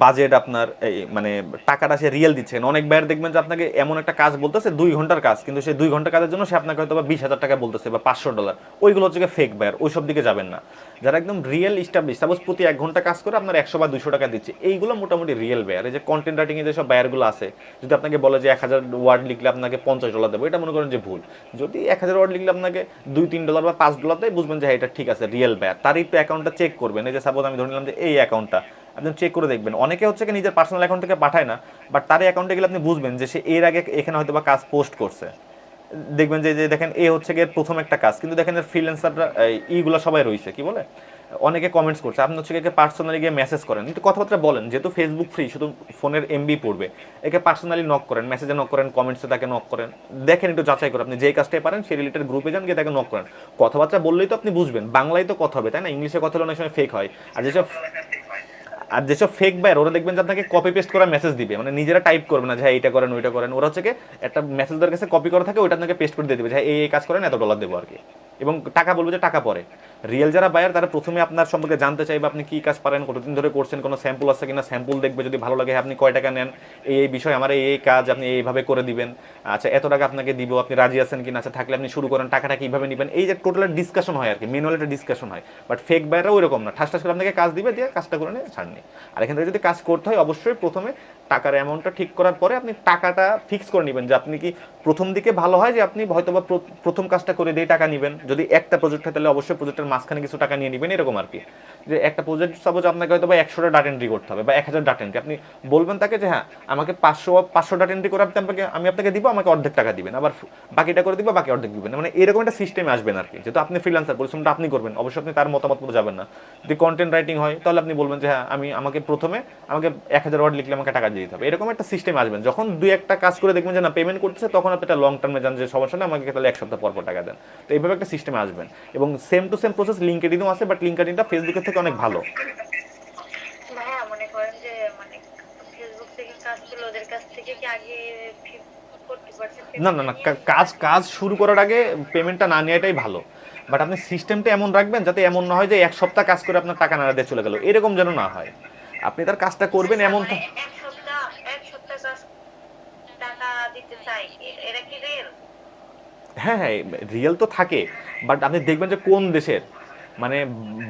বাজেট, আপনার এই মানে টাকাটা সে রিয়েল দিচ্ছে। অনেক বাইরে দেখবেন যে আপনাকে এমন একটা কাজ বলতেছে 2 ঘন্টার কাজ, কিন্তু সেই 2 ঘন্টার কাজের জন্য সে আপনাকে হয়তো বা 20,000 টাকা বলতেছে বা $500, ওইগুলো হচ্ছে ফেক বায়ার, ওই সব দিকে যাবেন না। যারা একদম রিয়েল স্টাবলিশ, সাপোজ প্রতি 1 ঘন্টা কাজ করে আপনার 100 বা 200 টাকা দিচ্ছে, এইগুলো মোটামুটি রিয়েল বায়ার। এই যে কন্টেন্ট রাইটিংয়ে যেসব বায়ারগুলো আছে, যদি আপনাকে বলে যে 1000 ওয়ার্ড লিখলে আপনাকে $50 দেবো, এটা মনে করেন যে ভুল। যদি 1000 ওয়ার্ড লিখলে আপনাকে $2-3 বা $5 দেয়, বুঝবেন যে এটা ঠিক আছে, রিয়েল বায়ার। তার একটু অ্যাকাউন্টটা চেক করবেন। এই যে সাপোজ আমি ধরে নিলাম যে এই অ্যাকাউন্টটা আপনি চেক করে দেখবেন। অনেকে হচ্ছে কি নিজের পার্সোনাল অ্যাকাউন্ট থেকে পাঠায় না, বাট তার অ্যাকাউন্টে গেলে আপনি বুঝবেন যে সে এর আগে এখানে হয়তো বা কাজ পোস্ট করছে। দেখবেন যে দেখেন এ হচ্ছে গিয়ে প্রথম একটা কাজ, কিন্তু দেখেন এর ফ্রিল্যান্সাররা এইগুলো সবাই রয়েছে, কি বলে, অনেকে কমেন্টস করছে। আপনি হচ্ছে একে পার্সোনালি গিয়ে মেসেজ করেন, একটু কথাবার্তা বলেন, যেহেতু ফেসবুক ফ্রি, শুধু ফোনের এমবি পড়বে, একে পার্সোনালি নক করেন, মেসেজে নক করেন, কমেন্টসে তাকে নক করেন, দেখেন একটু যাচাই করে আপনি যেই কাজটাই পারেন সেই রিলেটেড গ্রুপে যান, গিয়ে তাকে নক করেন। কথাবার্তা বললেই তো আপনি বুঝবেন, বাংলায় তো কথা হবে তাই না, ইংলিশে কথা হলে অনেক সময় ফেক হয়। আর যেসব ফেক বায়ার, ওরা দেখবেন যে আপনাকে কপি পেস্ট করা মেসেজ দিবে, মানে নিজেরা টাইপ করবে না যে এইটা করেন ওইটা করেন, ওরা হচ্ছে একটা মেসেজ তার কাছে কপি করা থাকে, ওইটা আপনাকে পেস্ট করে দিয়ে দেবে যে এই কাজ করেন, $এত দেবো আর কি, এবং টাকা বলবে যে টাকা পরে। রিয়েল যারা বায়ার তারা প্রথমে আপনার সম্পর্কে জানতে চাইবে, আপনি কি কাজ পারেন, কতদিন ধরে করছেন, কোনো স্যাম্পল আছে কিনা, স্যাম্পল দেখবে, যদি ভালো লাগে আপনি কয় টাকা নেন, এই বিষয় আমার এই কাজ আপনি এইভাবে করে দিবেন, আচ্ছা এত টাকা আপনাকে দিব, আপনি রাজি আছেন কিনা, আচ্ছা থাকলে আপনি শুরু করেন, টাকাটা কীভাবে নেবেন, এই যে টোটাল ডিসকাশন হয় আর কি, ম্যানুয়াল একটা ডিসকাশন হয়। বাট ফেক বায়াররা ওই রকম না, ঠাস ঠাস করে আপনাকে কাজ দিবে, দিয়ে কাজটা করে নিয়ে ছাড়নি। আর এখান থেকে যদি কাজ করতে হয়, অবশ্যই প্রথমে টাকার অ্যামাউন্টটা ঠিক করার পরে আপনি টাকাটা ফিক্স করে নেবেন, যে আপনি কি প্রথম দিকে ভালো হয় যে আপনি হয়তো বা প্রথম কাজটা করে দিয়ে টাকা নেবেন। যদি একটা প্রজেক্ট হয় তাহলে অবশ্যই প্রজেক্টের মাঝখানে কিছু টাকা নিয়ে নেবেন, এরকম আর কি। যে একটা প্রজেক্ট সাপোজ আপনাকে হয়তো বা 100টা ডাটা এন্ট্রি করতে হবে বা 1000 ডাটা এন্ট্রি, আপনি বলবেন তাকে যে হ্যাঁ আমাকে 500 ডাটা এন্ট্রি করে আমি আপনাকে দিব, আমাকে অর্ধেক টাকা দিবেন, আবার বাকিটা করে দিব, বাকি অর্ধেক দিবেন, মানে এরকম একটা সিস্টেমে আসবেন আর কি। যেহেতু আপনি ফ্রিল্যান্সার, পরিশ্রমটা আপনি করবেন, অবশ্যই আপনি তার মতামত মতো যাবেন না। যদি কন্টেন্ট রাইটিং হয় তাহলে আপনি বলবেন যে হ্যাঁ আমাকে প্রথমে 1000 ওয়ার্ড লিখলে আমাকে টাকা দিয়ে দিতে হবে, এরকম একটা সিস্টেমে আসবেন। যখন দুই একটা কাজ করে দেখবেন যে না পেমেন্ট করতেছে, তখন আপনি একটা লং টার্মে যান যে সমস্যা না, আমাকে তাহলে 1 সপ্তাহ পর টাকা দেন। তো এইভাবে একটা সিস্টেমে আসবেন। এবং সেম টু সেম প্রসেস লিঙ্কডইনও আছে, বাট লিঙ্কডইনটা ফেসবুকের থেকে অনেক ভালো। ভাইয়া মনে করেন যে মানে ফেসবুক থেকে কাজ পেলে ওদের কাছ থেকে কি আগে 40% না না না, কাজ কাজ শুরু করার আগে পেমেন্টটা না নেওয়াটাই ভালো। বাট আপনি সিস্টেমটা এমন রাখবেন যাতে এমন না হয় যে 1 সপ্তাহ কাজ করে আপনার টাকা না দিয়ে চলে গেল, এরকম যেন না হয়। আপনি তার কাজটা করবেন এমন এক সপ্তাহ কাজ টাকা দিতে চাই, এরা কি রেল? হ্যাঁ হ্যাঁ, রিয়েল তো থাকে, বাট আপনি দেখবেন যে কোন দেশের, মানে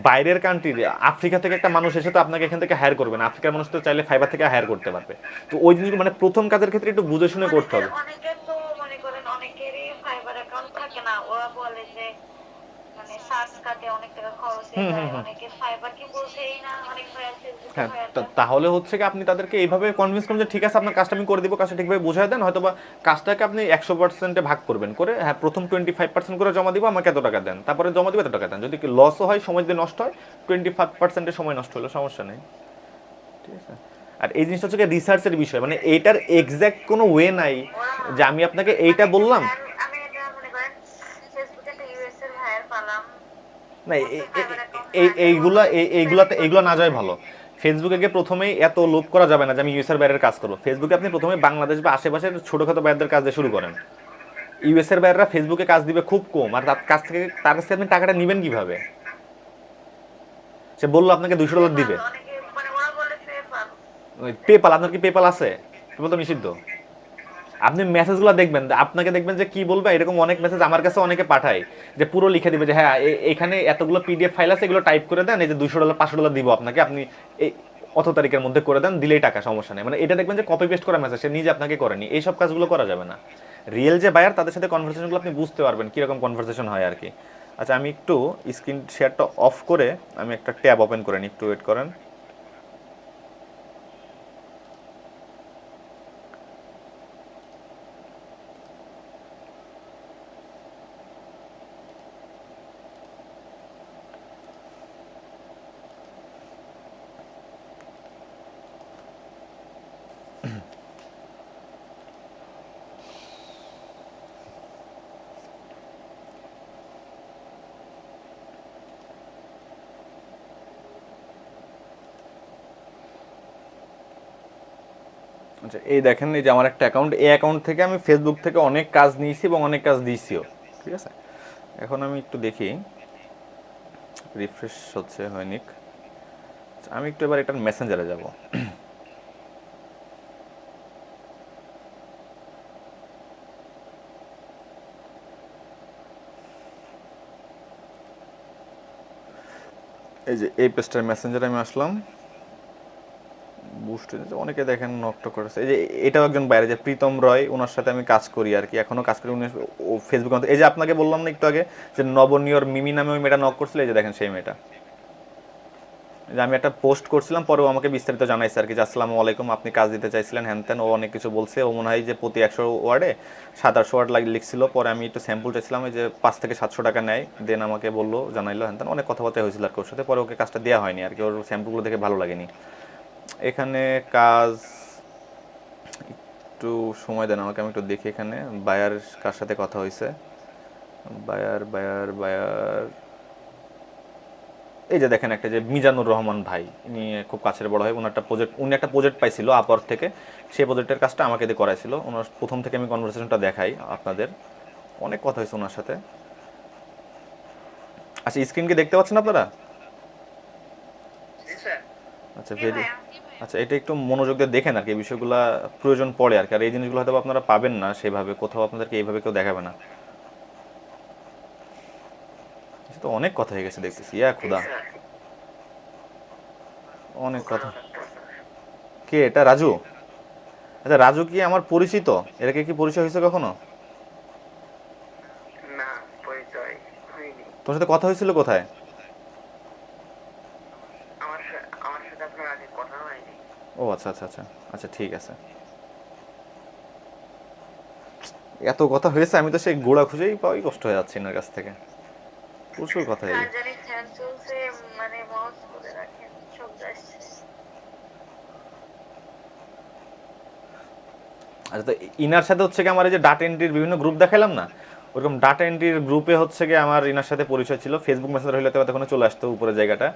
বাইরের কান্ট্রির, আফ্রিকা থেকে একটা মানুষ এসে তো আপনাকে এখান থেকে হায়ার করবে না, আফ্রিকার মানুষ তো চাইলে ফাইবার থেকে হায়ার করতে পারবে। তো ওই জিনিসগুলো মানে প্রথম কাজের ক্ষেত্রে একটু বুঝে শুনে করতে হবে। অনেকের তো মনে করেন অনেকেরই ফাইবার অ্যাকাউন্ট থাকে না, ওরা বলে যে মানে সার্চ কাটে অনেক টাকা খরচ হয়ে যায়, অনেকে ফাইবার কি বলছেই না, অনেক ভাই ফেসবুকে হ্যাঁ, হয়ে যায়। তাহলে হচ্ছে কি আপনি তাদেরকে এইভাবে কনভিন্স করুন যে ঠিক আছে আপনার কাজটা আমি করে দিব, কাজটা ঠিকভাবে বোঝায় দেন, হয়তো বা কাজটাকে আপনি 100%-এ ভাগ করবেন, করে হ্যাঁ প্রথম 25% করে জমা দিব, আমাকে এত টাকা দেন, তারপরে জমা দিব এত টাকা দেন। যদি লসও হয়, সময় যদি নষ্ট হয়, 25%-এর সময় নষ্ট হলো সমস্যা নেই, ঠিক আছে। আর এই জিনিসটা হচ্ছে রিসার্চের বিষয়, মানে এইটার এক্সাক্ট কোনো ওয়ে নাই যে আমি আপনাকে এইটা বললাম। আমি এটা মনে করেন ফেসবুকে একটা ইউএস এর ভাইয়ের পালাম, না ফাইবার অ্যাকাউন্ট এইগুলা না যায় ভালো। ফেসবুকে গিয়ে প্রথমেই এত লোভ করা যাবে না যে আমি ইউএসএর বাইরের কাজ করবো। ফেসবুকে আপনি প্রথমে বাংলাদেশ বা আশেপাশের ছোটখাটো বাইরদের কাজ দিয়ে শুরু করেন। ইউএসএর বাইরেরা ফেসবুকে কাজ দিবে খুব কম, আর তার কাছ থেকে আপনি টাকাটা নেবেন কিভাবে? সে বললো আপনাকে $200 দিবে, অনেকে মানে ওরা বলে পেপাল। পেপাল, আপনার কি পেপাল আছে? পেপাল তো নিষিদ্ধ। আপনি মেসেজগুলো দেখবেন, আপনাকে দেখবেন যে কি বলবে, এরকম অনেক মেসেজ আমার কাছে অনেকে পাঠায়, যে পুরো লিখে দিবে যে হ্যাঁ এখানে এতগুলো পিডিএফ ফাইল আছে, এগুলো টাইপ করে দেন, এই যে $200 $500 দিব আপনাকে, আপনি এই অত তারিখের মধ্যে করে দেন, দিলেই টাকা, সমস্যা নেই। মানে এটা দেখবেন যে কপি পেস্ট করা মেসেজ, সে নিজে আপনাকে করেনি। এইসব কাজগুলো করা যাবে না। রিয়েল যে বায়ার তাদের সাথে কনভারসেশনগুলো আপনি বুঝতে পারবেন কীরকম কনভারসেশন হয় আর কি। আচ্ছা, আমি একটু স্ক্রিন শেয়ারটা অফ করে আমি একটা ট্যাব ওপেন করে নিই, একটু ওয়েট করেন। আচ্ছা, এই দেখেন, এই যে আমার একটা অ্যাকাউন্ট, এই অ্যাকাউন্ট থেকে আমি ফেসবুক থেকে অনেক কাজ নিয়েছি এবং অনেক কাজ দিয়েছিও, ঠিক আছে। এখন আমি একটু দেখি, রিফ্রেশ হচ্ছে হয়নি। আমি একটু এবার এটার মেসেঞ্জারে যাব। এই যে এই পেজটার মেসেঞ্জারে আমি আসলাম। বুস্ট অনেকে দেখেন নকটক করেছে। এই যে এটাও একজন বাইরে, যে প্রীতম রয়, ওনার সাথে আমি কাজ করি আর কি, এখনো কাজ করি। উনি ফেসবুকে, এই যে আপনাকে বললাম না একটু আগে যে নবনিয়র মিমি নামে ওই মেয়েটা নক করছিল, এই যে দেখেন সেই মেয়েটা। যে আমি একটা পোস্ট করছিলাম, পরেও আমাকে বিস্তারিত জানাইছে আর কি, যে আসসালামু আলাইকুম, আপনি কাজ দিতে চাইছিলেন, হ্যান ত্যান, ও অনেক কিছু বলছে। ও মনে হয় যে প্রতি 100 ওয়ার্ডে 700-800 ওয়ার্ড লিখছিল। পরে আমি একটু স্যাম্পল চাইছিলাম, যে 500 থেকে 700 টাকা নেয়, দেন আমাকে বললো, জানাইলো, হ্যান ত্যান, অনেক কথাবার্তা হয়েছিল আর কি ওর সাথে। পরে ওকে কাজটা দেওয়া হয়নি আর কি, ওর স্যাম্পলগুলো দেখে ভালো লাগেনি। এখানে কাজ একটু সময় দেন আমাকে, আমি একটু দেখি এখানে বায়ার কার সাথে কথা হয়েছে। বায়ার বায়ার বায়ার এই যে দেখেন একটা, যে মিজানুর রহমান ভাই, নিয়ে খুব কাছের বড় হয়। উনি একটা প্রজেক্ট পাইছিল আপওয়ার্ক থেকে, সেই প্রজেক্টের কাজটা আমাকে দিয়ে করাইছিল। ওনার প্রথম থেকে আমি কনভারসেশনটা দেখাই আপনাদের, অনেক কথা হয়েছে ওনার সাথে। আচ্ছা, স্ক্রিন কি দেখতে পাচ্ছেন আপনারা? আচ্ছা, আচ্ছা, এটা একটু মনোযোগ দিয়ে দেখেন আর কি, এই বিষয়গুলো প্রয়োজন পড়ে আর কি। আর এই জিনিসগুলো হয়তো আপনারা পাবেন না সেভাবে, কোথাও আপনাদেরকে এইভাবে কেউ দেখাবে না। তো অনেক কথা হয়ে গেছে দেখতেছি, খুদা, অনেক কথা। কে এটা? রাজু? আচ্ছা, রাজু কি আমার পরিচিত? এটাকে কি পরিচয় হয়েছে কখনো? না, পরিচয় হয়নি। তোর সাথে কথা হয়েছিল কোথায়? আচ্ছা আচ্ছা আচ্ছা আচ্ছা, ঠিক আছে। এত কথা হয়েছে, আমি তো সেই গোড়া খুঁজেই পাওয়াই কষ্ট হয়ে যাচ্ছে এনার কাছ থেকে, প্রচুর কথা হয়ে কার গেছে। জানি ফ্যান চলছে, মানে মাউস করে রাখেন, শব্দ আসছে। আচ্ছা, তো ইনার সাথে হচ্ছে কি আমার এই যে ডাটা এন্ট্রির বিভিন্ন গ্রুপ দেখাইলাম না, ওরকম ডাটা এন্ট্রির গ্রুপে হচ্ছে কি আমার ইনার সাথে পরিচয় ছিল, ফেসবুক মেসেঞ্জার হইলে তো তখন চলে আসতো উপরে জায়গাটা।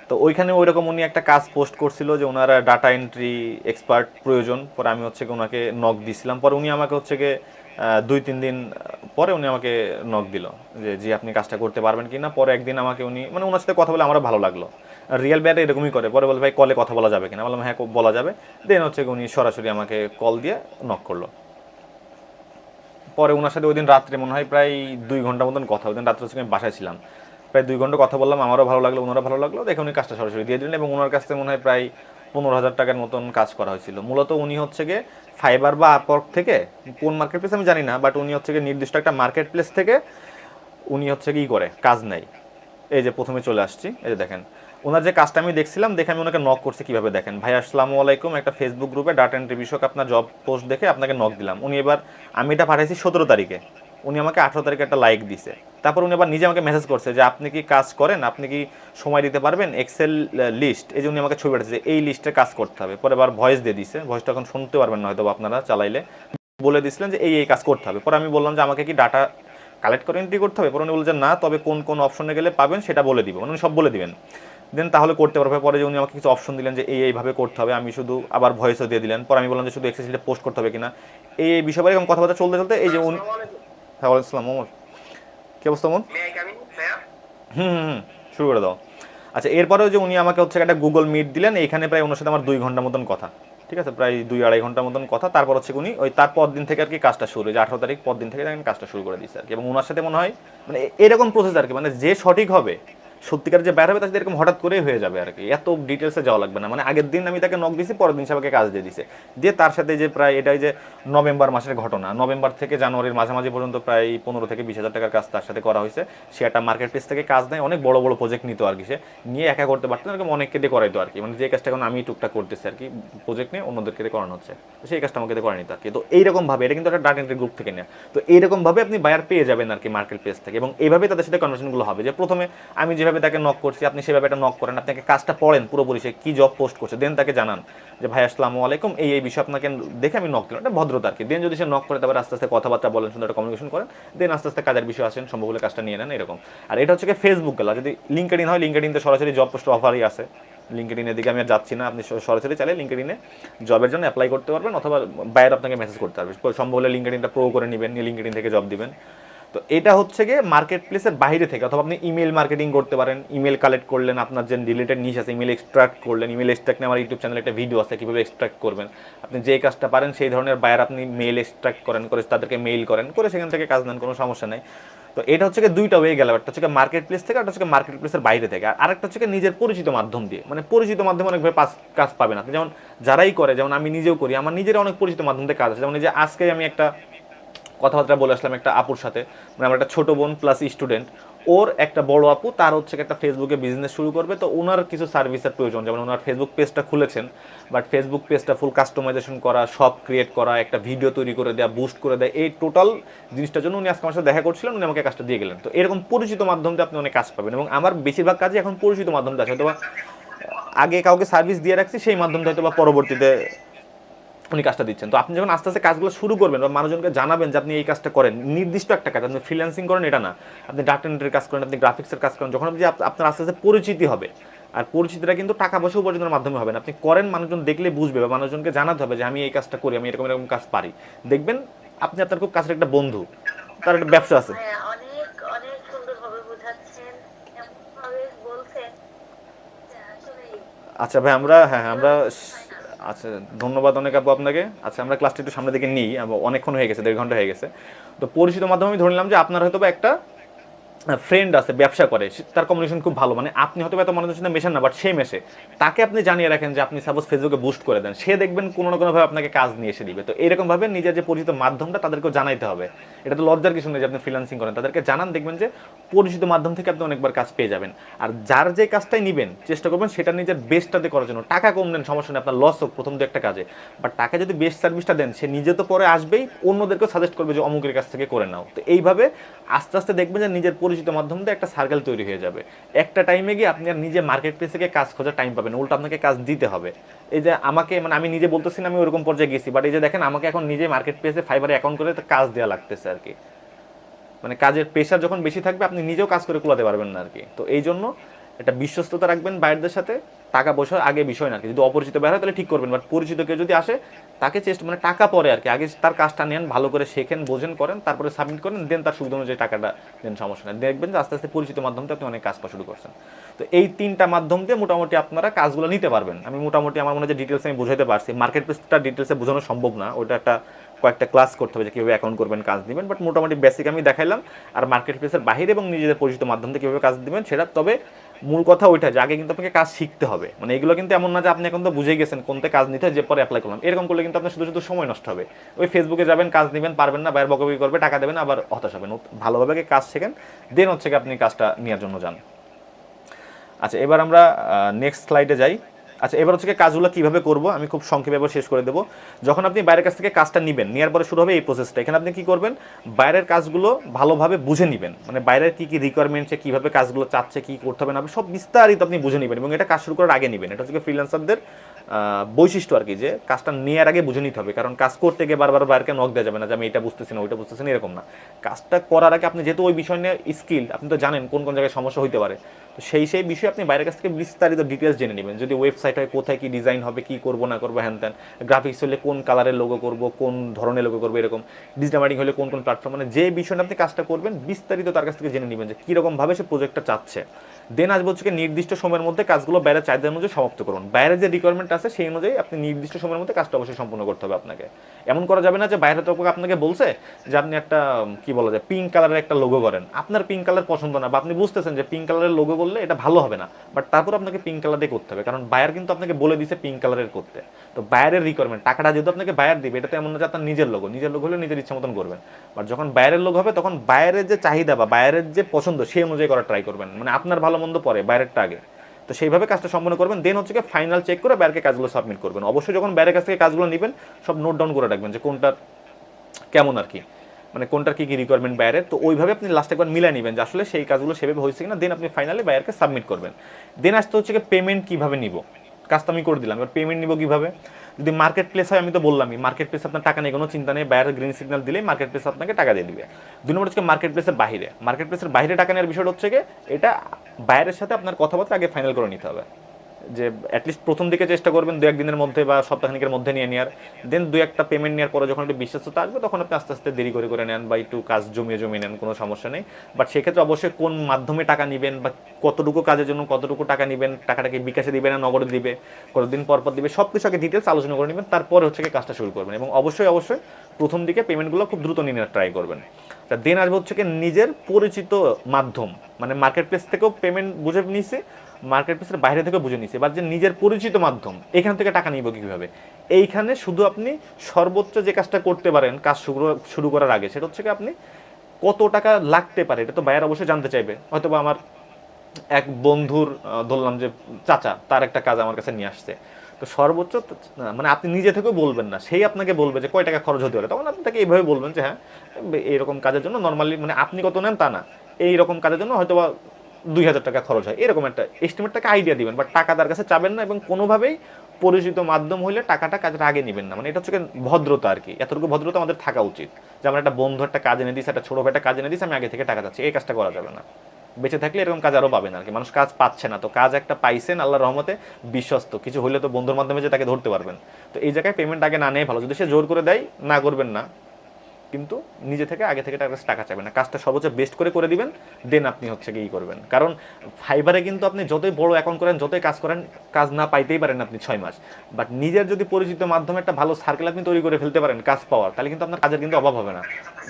তো ওইখানে ওইরকম উনি একটা কাজ পোস্ট করছিল যে ওনারা ডাটা এন্ট্রি এক্সপার্ট প্রয়োজন, পরে আমি হচ্ছে কি ওনাকে নক দিছিলাম, পরে উনি আমাকে হচ্ছে কি 2-3 দিন পরে উনি আমাকে নক দিল যে জি আপনি কাজটা করতে পারবেন কি না। পরে একদিন আমাকে উনি মানে ওনার সাথে কথা বলে আমারও ভালো লাগলো, রিয়েল ব্যাটে এরকমই করে, পরে বলে ভাই কলে কথা বলা যাবে কিনা, বললাম হ্যাঁ বলা যাবে। দেন হচ্ছে কি উনি সরাসরি আমাকে কল দিয়ে নক করলো। পরে ওনার সাথে ওই দিন রাত্রে মনে হয় প্রায় 2 ঘন্টা মতন কথা, ওই দিন রাত্রে হচ্ছে আমি বাসায় ছিলাম, প্রায় 2 ঘন্টা কথা বললাম, আমারও ভালো লাগলো ওনারও ভালো লাগলো, দেখে উনি কাজটা সরাসরি দিয়ে দিলেন এবং ওনার কাছ থেকে মনে হয় প্রায় 15,000 টাকার মতন কাজ করা হয়েছিল। মূলত উনি হচ্ছে গিয়ে ফাইবার বা আপওয়ার্ক থেকে, কোন মার্কেট প্লেস আমি জানি না, বাট উনি হচ্ছে গিয়ে নির্দিষ্ট একটা মার্কেট প্লেস থেকে উনি হচ্ছে কি করে কাজ নেয়। এই যে প্রথমে চলে আসছি, এই যে দেখেন ওনার যে কাজটা আমি দেখছিলাম, দেখে আমি ওনাকে নক করছি কীভাবে দেখেন, ভাই আসসালামু আলাইকুম, একটা ফেসবুক গ্রুপে ডাটা এন্ট্রি বিষয়ক আপনার জব পোস্ট দেখে আপনাকে নক দিলাম। উনি এবার, আমি এটা পাঠাইছি 17 তারিখে, উনি আমাকে 18 তারিখে একটা লাইক দিছে। তারপর উনি আবার নিজে আমাকে মেসেজ করছে যে আপনি কি কাজ করেন, আপনি কি সময় দিতে পারবেন, এক্সেল লিস্ট, এই যে উনি আমাকে ছবি পাঠিয়েছে এই লিস্টে কাজ করতে হবে। পরে আবার ভয়েস দিয়ে দিছে, ভয়েসটা এখন শুনতে পারবেন না হয়তো আপনারা চালাইলে, বলে দিছিলেন যে এই কাজ করতে হবে। পরে আমি বললাম যে আমাকে কি ডাটা কালেক্ট করে এন্ট্রি করতে হবে, পরে উনি বলছেন না, তবে কোন কোন অপশনে গেলে পাবেন সেটা বলে দিব, মানে উনি সব বলে দিবেন, দেন তাহলে করতে পারবে। পরে যে উনি আমাকে কিছু অপশন দিলেন যে এইভাবে করতে হবে, আমি শুধু আবার ভয়েসও দিয়ে দিলেন। পরে আমি বললাম যে শুধু এক্সেল শিটে পোস্ট করতে হবে কিনা, এই বিষয়ে এরকম কথাবার্তা চলতে চলতে এই যে উনি, হ্যাঁ ওয়ালাইকুম আসসালাম মোহাম্মদ, কী অবস্থা মোহাম্মদ? হুম হুম হুম, শুরু করে দাও। আচ্ছা, এরপরেও যে উনি আমাকে হচ্ছে একটা গুগল মিট দিলেন, এইখানে প্রায় ওনার সাথে আমার 2 ঘন্টা মতন কথা, ঠিক আছে, প্রায় 2-2.5 ঘন্টার মতন কথা। তারপর হচ্ছে উনি ওই তার পর দিন থেকে আর কি কাজটা শুরু, যে 18 তারিখ পর দিন থেকে আমি কাজটা শুরু করে দিয়েছি আর কি। এবং ওনার সাথে মনে হয় মানে এরকম প্রসেস আর কি, মানে যে সঠিক হবে সত্যিকার যে বের হবে তার সাথে এরকম হঠাৎ করেই হয়ে যাবে আর কি, এত ডিটেলসে যাওয়া লাগবে না। মানে আগের দিন আমি তাকে নক দিয়েছি, পরের দিন সবাইকে কাজ দিয়ে দিছে, দিয়ে তার সাথে যে প্রায় এটাই যে নভেম্বর মাসের ঘটনা, নভেম্বর থেকে জানুয়ারির মাঝামাঝি পর্যন্ত প্রায় 15 থেকে 20 হাজার টাকার কাজ তার সাথে করা হয়েছে। সে একটা মার্কেট প্লেস থেকে কাজ নেয়, অনেক বড় বড় প্রজেক্ট নিত আর কি, সে নিয়ে একা করতে পারতো না, এরকম অনেককে দিয়ে করাইতো আর কি, মানে যে কাজটা এখন আমি টুকটাক করতেছি আর কি, প্রজেক্ট নিয়ে অন্যদেরকে দিয়ে করানো হচ্ছে, তো সেই কাজটা আমাকে দিয়ে করে নিত আর কি। তো এইরকমভাবে এটা কিন্তু একটা ডাটা এন্ট্রি গ্রুপ থেকে নেয়, তো এইরকমভাবে আপনি বায়ার পেয়ে যাবেন আর কি মার্কেট প্লেস থেকে। এবং এইভাবে তাদের সাথে কনভারসেশনগুলো হবে, যে প্রথমে আমি যেভাবে তাকে নক করছি আপনি সেভাবে একটা নক করেন, আপনাকে কাজটা পড়েন পুরোপুরি, সে কী জব পোস্ট করছে, দেন তাকে জানান যে ভাই আসসালামু আলাইকুম, এই বিষয় আপনাকে দেখে আমি নক দিলাম, এটা ভদ্রতা আর কি। দেন যদি সে নক করে তারপর আস্তে আস্তে কথাবার্তা বলেন, সুন্দর একটা কমিউনিকেশন করেন, দেন আস্তে আস্তে কাজের বিষয় আসেন, সম্ভব হলে কাজটা নিয়ে নেন এরকম। আর এটা হচ্ছে কি ফেসবুক গেলা, যদি লিঙ্কডিন হয় লিঙ্কডিনতে সরাসরি জব পোস্ট অফারই আছে, লিঙ্কডিনের দিকে আমি আর যাচ্ছি না, আপনি সরাসরি চাইলে লিঙ্কডিনে জবের জন্য অ্যাপ্লাই করতে পারবেন, অথবা বাইরে আপনাকে মেসেজ করতে পারবে, সম্ভব হলে লিঙ্কডিনটা প্রো করে নেবেন, নিয়ে লিঙ্কডিন থেকে জব দিবেন। তো এটা হচ্ছে গিয়ে মার্কেট প্লেসের বাইরে থেকে, অথবা আপনি ইমেল মার্কেটিং করতে পারেন, ইমেল কালেক্ট করলেন, আপনার যে রিলেটেড নিশ আছে ইমেল এক্সট্রাক্ট করলেন, ইমেল এক্সট্রাক্ট নিয়ে আমার ইউটিউব চ্যানেলে একটা ভিডিও আছে কীভাবে এক্সট্রাক্ট করবেন, আপনি যে কাজটা পারেন সেই ধরনের বায়ার আপনি মেল এক্সট্রাক্ট করেন, করে তাদেরকে মেইল করেন, করে সেখান থেকে কাজ নেন, কোনো সমস্যা নেই। তো এটা হচ্ছে দুইটা হয়ে গেল, একটা হচ্ছে মার্কেট প্লেস থেকে, একটা হচ্ছে মার্কেট প্লেসের বাইরে থেকে, আর আরেকটা হচ্ছে নিজের পরিচিত মাধ্যম দিয়ে, মানে পরিচিত মাধ্যমে অনেকভাবে কাজ পাবেন আপনি, যেমন যারাই করে, যেমন আমি নিজেও করি, আমার নিজের অনেক পরিচিত মাধ্যম থেকে কাজ আছে। যেমন এই যে আজকে আমি একটা কথাবার্তা বলে আসলাম একটা আপুর সাথে, মানে আমার একটা ছোটো বোন প্লাস স্টুডেন্ট, ওর একটা বড় আপু তার হচ্ছে একটা ফেসবুকে বিজনেস শুরু করবে, তো ওনার কিছু সার্ভিসের প্রয়োজন, যেমন ওনার ফেসবুক পেজটা খুলেছেন, বাট ফেসবুক পেজটা ফুল কাস্টমাইজেশন করা, সব ক্রিয়েট করা, একটা ভিডিও তৈরি করে দেওয়া, বুস্ট করে দেয়, এই টোটাল জিনিসটার জন্য উনি আজকে আমার সাথে দেখা করছিলেন, উনি আমাকে কাজটা দিয়ে গেলেন। তো এরকম পরিচিত মাধ্যম দিয়ে আপনি অনেক কাজ পাবেন, এবং আমার বেশিরভাগ কাজই এখন পরিচিত মাধ্যম দিয়ে আছে, হয়তো আগে কাউকে সার্ভিস দিয়ে রাখছি সেই মাধ্যমটা হয়তো বা পরবর্তীতে উনি কাজটা দিচ্ছেন। তো আপনি যখন আস্তে আস্তে কাজগুলো শুরু করবেন বা মানুষজনকে জানাবেন যে আপনি এই কাজটা করেন, নির্দিষ্ট একটা কাজ, আপনি ফ্রিল্যান্সিং করেন এটা না, আপনি ডাটা এন্ট্রির কাজ করেন, আপনি গ্রাফিক্সের কাজ করেন, যখন আপনি আপনার আস্তে আস্তে পরিচিতি হবে, আর পরিচিতিটা কিন্তু টাকা পয়সা উপার্জনের মাধ্যমে হবে না, আপনি করেন, মানুষজন দেখলে বুঝবে, বা মানুষজনকে জানাতে হবে যে আমি এই কাজটা করি, আমি এরকম এরকম কাজ পারি, দেখবেন আপনি আপনার খুব কাছের একটা বন্ধু, তার একটা ব্যবসা আছে। হ্যাঁ, অনেক অনেক সুন্দরভাবে বোঝাচ্ছেন, এমন ভাবে বলছেন যে আসলে আচ্ছা ভাই, আমরা হ্যাঁ আমরা আচ্ছা, ধন্যবাদ অনেক আপু আপনাকে। আচ্ছা, আমরা ক্লাসটা একটু সামনের দিকে নিই, অনেকক্ষণ হয়ে গেছে, 1.5 ঘন্টা হয়ে গেছে। তো পরিচিত মাধ্যমে আমি ধরে নিলাম যে আপনার হয়তো বা একটা ফ্রেন্ড আছে ব্যবসা করে তার কমিউনিকেশন খুব ভালো, মানে আপনি হয়তো এত মানুষের সাথে মেশেন না বাট সে মেশে, তাকে আপনি জানিয়ে রাখেন যে আপনি সাপোজ ফেসবুকে বুস্ট করে দেন, সে দেখবেন কোনো না কোনোভাবে আপনাকে কাজ নিয়ে এসে দিবে। তো এরকমভাবে নিজের যে পরিচিত মাধ্যমটা তাদেরকেও জানাইতে হবে। এটা তো লজ্জার কিছু নেই যে আপনি ফ্রিল্যান্সিং করেন, তাদেরকে জানান, দেখবেন যে পরিচিত মাধ্যম থেকে আপনি অনেকবার কাজ পেয়ে যাবেন। আর যার যে কাজটাই নেবেন চেষ্টা করবেন সেটা নিজের বেস্টটাতে করার জন্য। টাকা কম দেন সমস্যা নেই, আপনার লস হোক প্রথম দু একটা কাজে, বাট টাকা যদি বেস্ট সার্ভিসটা দেন সে নিজে তো পরে আসবেই, অন্যদেরকেও সাজেস্ট করবে যে অমুকের কাছ থেকে করে নাও। তো এইভাবে আস্তে আস্তে দেখবেন যে নিজের পরিচিত মাধ্যম দিয়ে একটা সার্কেল তৈরি হয়ে যাবে। একটা টাইমে গিয়ে আপনি আর নিজে মার্কেট প্লেসে গিয়ে কাজ খোঁজার টাইম পাবেন, উল্টো আপনাকে কাজ দিতে হবে। এই যে আমাকে, মানে আমি নিজে বলতেছি না আমি ওরকম পর্যায়ে গেছি, বাট এই যে দেখেন আমাকে এখন নিজে মার্কেট প্লেসে ফাইবারে অ্যাকাউন্ট করে কাজ দেওয়া লাগতেছে আর কি। মানে কাজের প্রেশার যখন বেশি থাকবে আপনি নিজেও কাজ করে কুলাতে পারবেন না আর কি। তো এই জন্য একটা বিশ্বস্ততা রাখবেন বাইরের সাথে, টাকা পয়সা আগে বিষয় না আর কি। যদি অপরিচিত বাইরে হয় তাহলে ঠিক করবেন, বাট পরিচিত কেউ যদি আসে তাকে চেষ্টা, মানে টাকা পরে আর কি, আগে তার কাজটা নেন, ভালো করে শেখেন, বোঝেন, করেন, তারপরে সাবমিট করেন, দেন তার সুবিধা অনুযায়ী টাকাটা দেন, সমস্যা নেই। দেখবেন যে আস্তে আস্তে পরিচিত মাধ্যমে আপনি অনেক কাজ করা শুরু করছেন। তো এই তিনটা মাধ্যম দিয়ে মোটামুটি আপনারা কাজগুলো নিতে পারবেন। আমি মোটামুটি আমার মনে হয় যে ডিটেলস আমি বুঝাতে পারছি। মার্কেট প্লেসটা ডিটেলসে বোঝানো সম্ভব না, ওটা একটা কয়েকটা ক্লাস করতে হবে যে কীভাবে অ্যাকাউন্ট করবেন, কাজ দিবেন, বাট মোটামুটি বেসিক আমি দেখাইলাম। আর মার্কেট প্লেসের বাইরে এবং নিজেদের পরিচিত মাধ্যম থেকে কীভাবে কাজ দিবেন সেটা, তবে মূল কথা ওইটা যে আগে কিন্তু আপনাকে কাজ শিখতে হবে। মানে এগুলো কিন্তু এমন না যে আপনি এখন তো বুঝে গেছেন কোনতে কাজ নিতে হয় যে পরে অ্যাপ্লাই করলাম, এরকম করলে কিন্তু আপনার শুধু শুধু সময় নষ্ট হবে। ওই ফেসবুকে যাবেন, কাজ নেবেন, পারবেন না, বাইরে বকবকি করবে, টাকা দেবেন, আবার হতাশ হবেন। ভালোভাবে কাজ শেখেন, দেন হচ্ছে কি আপনি কাজটা নেওয়ার জন্য যান। আচ্ছা, এবার আমরা নেক্সট স্লাইডে যাই। আচ্ছা, এবার হচ্ছে কাজগুলো কীভাবে করবো আমি খুব সংক্ষেপে এবার শেষ করে দেবো। যখন আপনি বাইরের কাছ থেকে কাজটা নেবেন, নেওয়ার পরে শুরু হবে এই প্রসেসটা। এখানে আপনি কী করবেন, বাইরের কাজগুলো ভালোভাবে বুঝে নেবেন, মানে বাইরের কী কী রিকোয়ারমেন্ট, সে কীভাবে কাজগুলো চাচ্ছে, কী করতে হবে না সব বিস্তারিত আপনি বুঝে নেবেন, এবং এটা কাজ শুরু করার আগে নেবেন। এটা হচ্ছে ফ্রিল্যান্সারদের বৈশিষ্ট্য আর কি, যে কাজটা নেওয়ার আগে বুঝে নিতে হবে। কারণ কাজ করতে গিয়ে বারবার বাইরকে নক দেওয়া যাবে না যে আমি এটা বুঝতেছি না, ওইটা বুঝতেছি না, এরকম না। কাজটা করার আগে আপনি যেহেতু ওই বিষয় নিয়ে স্কিল, আপনি তো জানেন কোন কোন জায়গায় সমস্যা হতে পারে, তো সেই বিষয়ে আপনি বাইরের কাছ থেকে বিস্তারিত ডিটেলস জেনে নেবেন। যদি ওয়েবসাইট হয় কোথায় কী ডিজাইন হবে, কী করবো না করবো, হ্যান ত্যান, গ্রাফিক্স হলে কোন কালারের লোগো করবো, কোন ধরনের লোগো করবো, এরকম ডিজিটাল মার্কেটিং হলে কোন কোন প্ল্যাটফর্ম, মানে যে বিষয়ে আপনি কাজটা করবেন বিস্তারিত তার কাছ থেকে জেনে নেবেন যে কীরকমভাবে সে প্রজেক্টটা চাচ্ছে। দেন আসবো হচ্ছে নির্দিষ্ট সময়ের মধ্যে কাজগুলো বাইরের চাহিদা অনুযায়ী সমাপ্ত করুন। বাইরের যে রিকোয়ারমেন্ট আছে সেই অনুযায়ী আপনি নির্দিষ্ট সময়ের মধ্যে কাজটা অবশ্যই সম্পূর্ণ করতে হবে আপনাকে। এমন করা যাবে না যে বাইরের তরফ আপনাকে বলছে যে আপনি একটা কি বলা যায় পিঙ্ক কালারের একটা লোগো করেন, আপনার পিঙ্ক কালার পছন্দ না, বা আপনি বুঝতেছেন যে পিঙ্ক কালারের লোগো করলে এটা ভালো হবে না, বাট তারপর আপনাকে পিঙ্ক কালার দিয়ে করতে হবে, কারণ বায়ার কিন্তু আপনাকে বলে দিয়েছে পিঙ্ক কালারের করতে। তো বায়ারের রিকোয়ারমেন্ট, টাকাটা যেহেতু আপনাকে বায়ার দিবে, এটা তো এমন না যে আপনার নিজের লোগো হলে নিজের ইচ্ছা মতন করবেন, বাট যখন বায়ারের লোক হবে তখন বায়ারের যে চাহিদা বা বায়ারের যে পছন্দ সেই অনুযায়ী করার ট্রাই করবেন, মানে আপনার ভালো মন্দ পরে বায়ারেরটা আগে। তো সেইভাবে কাজটা সম্পন্ন করবেন, দেন হচ্ছে ফাইনাল চেক করে বাইরের কাজগুলো সাবমিট করবেন। অবশ্যই যখন বাইরের কাছ থেকে কাজগুলো নেবেন সব নোট ডাউন করে রাখবেন যে কোনটার কেমন আর কি, মানে কোনটার কী কী রিকোয়ারমেন্ট বাইরের। তো ওইভাবে আপনি লাস্ট একবার মিলাই নেবেন যে আসলে সেই কাজগুলো সেভাবে হয়েছে কিনা, দেন আপনি ফাইনালি বাইরকে সাবমিট করবেন। দেন আসতে হচ্ছে পেমেন্ট কীভাবে নিব, কাজটা আমি করে দিলাম, এবার পেমেন্ট নিব কীভাবে। যদি মার্কেট প্লেস হয় আমি তো বললামই, মার্কেট প্লেস আপনার টাকা নেই, কোনো চিন্তা নেই, বাইরের গ্রিন সিগন্যাল দিলেই মার্কেট প্লেস আপনাকে টাকা দিয়ে দিবে। 2 নম্বর হচ্ছে মার্কেট প্লেসের বাইরে টাকা নেওয়ার বিষয়টা হচ্ছে এটা বাইরের সাথে আপনার কথাবার্তা আগে ফাইনাল করে নিতে হবে, যে অ্যাটলিস্ট প্রথম দিকে চেষ্টা করবেন 2-1 দিনের মধ্যে বা সপ্তাহখানিকের মধ্যে নিয়ে নেওয়ার। দেন 2-1টা পেমেন্ট নেওয়ার পরে যখন একটু বিশ্বাসতা আসবে তখন আপনি আস্তে আস্তে দেরি করে নেন বা একটু কাজ জমিয়ে নেন, কোনো সমস্যা নেই। বাট সেক্ষেত্রে অবশ্যই কোন মাধ্যমে টাকা নেবেন বা কতটুকু কাজের জন্য কতটুকু টাকা নেবেন, টাকাটাকে বিকাশে দিবে না নগদে দিবে, কতদিন পর দিবে, সব কিছু আগে ডিটেলস আলোচনা করে নেবেন, তারপরে হচ্ছে কাজটা শুরু করবেন। এবং অবশ্যই প্রথম দিকে পেমেন্টগুলো খুব দ্রুত নিয়ে ট্রাই করবেন। তা দেন আসবে হচ্ছে নিজের পরিচিত মাধ্যম, মানে মার্কেট প্লেস থেকেও পেমেন্ট বুঝে নিছে, মার্কেট প্লেসের বাইরে থেকে বুঝে নিছে, এবার যে নিজের পরিচিত মাধ্যম এখান থেকে টাকা নিব কীভাবে। এইখানে শুধু আপনি সর্বোচ্চ যে কাজটা করতে পারেন কাজ শুরু করার আগে, সেটা হচ্ছে আপনি কত টাকা লাগতে পারে, এটা তো বায়ার অবশ্যই জানতে চাইবে। হয়তো বা আমার এক বন্ধুর ধরলাম যে চাচা, তার একটা কাজ আমার কাছে নিয়ে আসছে, তো সর্বোচ্চ মানে আপনি নিজে থেকেও বলবেন না, সেই আপনাকে বলবে যে কয় টাকা খরচ হতে পারে, তখন আপনি তাকে এইভাবে বলবেন যে হ্যাঁ এইরকম কাজের জন্য নর্মালি, মানে আপনি কত নেন তা না, এইরকম কাজের জন্য হয়তো বা 2000 টাকা খরচ হয়, এরকম একটা এস্টিমেট টাকা আইডিয়া দিবেন, বাট টাকা তার কাছে চাবেন না, এবং কোনোভাবেই পরিচিত মাধ্যম হইলে টাকাটা কাজের আগে নেবেন না। মানে এটা হচ্ছে ভদ্রতা আর কি, এতটুকু ভদ্রতা আমাদের থাকা উচিত যে আমার একটা বন্ধু একটা কাজ এনে দিচ্ছে, একটা ছোটো ভাই একটা কাজ এনে দিচ্ছে, আমি আগে থেকে টাকা চাচ্ছি, এই কাজটা করা যাবে না। বেঁচে থাকলে এরকম কাজ আরও পাবেন আর কি। মানুষ কাজ পাচ্ছে না, তো কাজ একটা পাইছেন আল্লাহর রহমতে, বিশ্বস্ত কিছু হইলে তো বন্ধুর মাধ্যমে যে তাকে ধরতে পারবেন। তো এই জায়গায় পেমেন্ট আগে না নেই ভালো, যদি সে জোর করে দেয় না করবেন না, কিন্তু নিজে থেকে আগে থেকে টাকা চাইবেন না, কাজটা সর্বোচ্চ বেস্ট করে দিবেন, দেন আপনি হচ্ছে কি করবেন। কারণ ফাইবারে কিন্তু আপনি যতই বড় অ্যাকাউন্ট করেন, যতই কাজ করেন, কাজ না পাইতেই পারেন আপনি 6 মাস। বাট নিজের যদি পরিচিত মাধ্যমে একটা ভালো সার্কেল আপনি তৈরি করে ফেলতে পারেন কাজ পাওয়ার, তাহলে কিন্তু আপনার কাজের কিন্তু অভাব হবে না,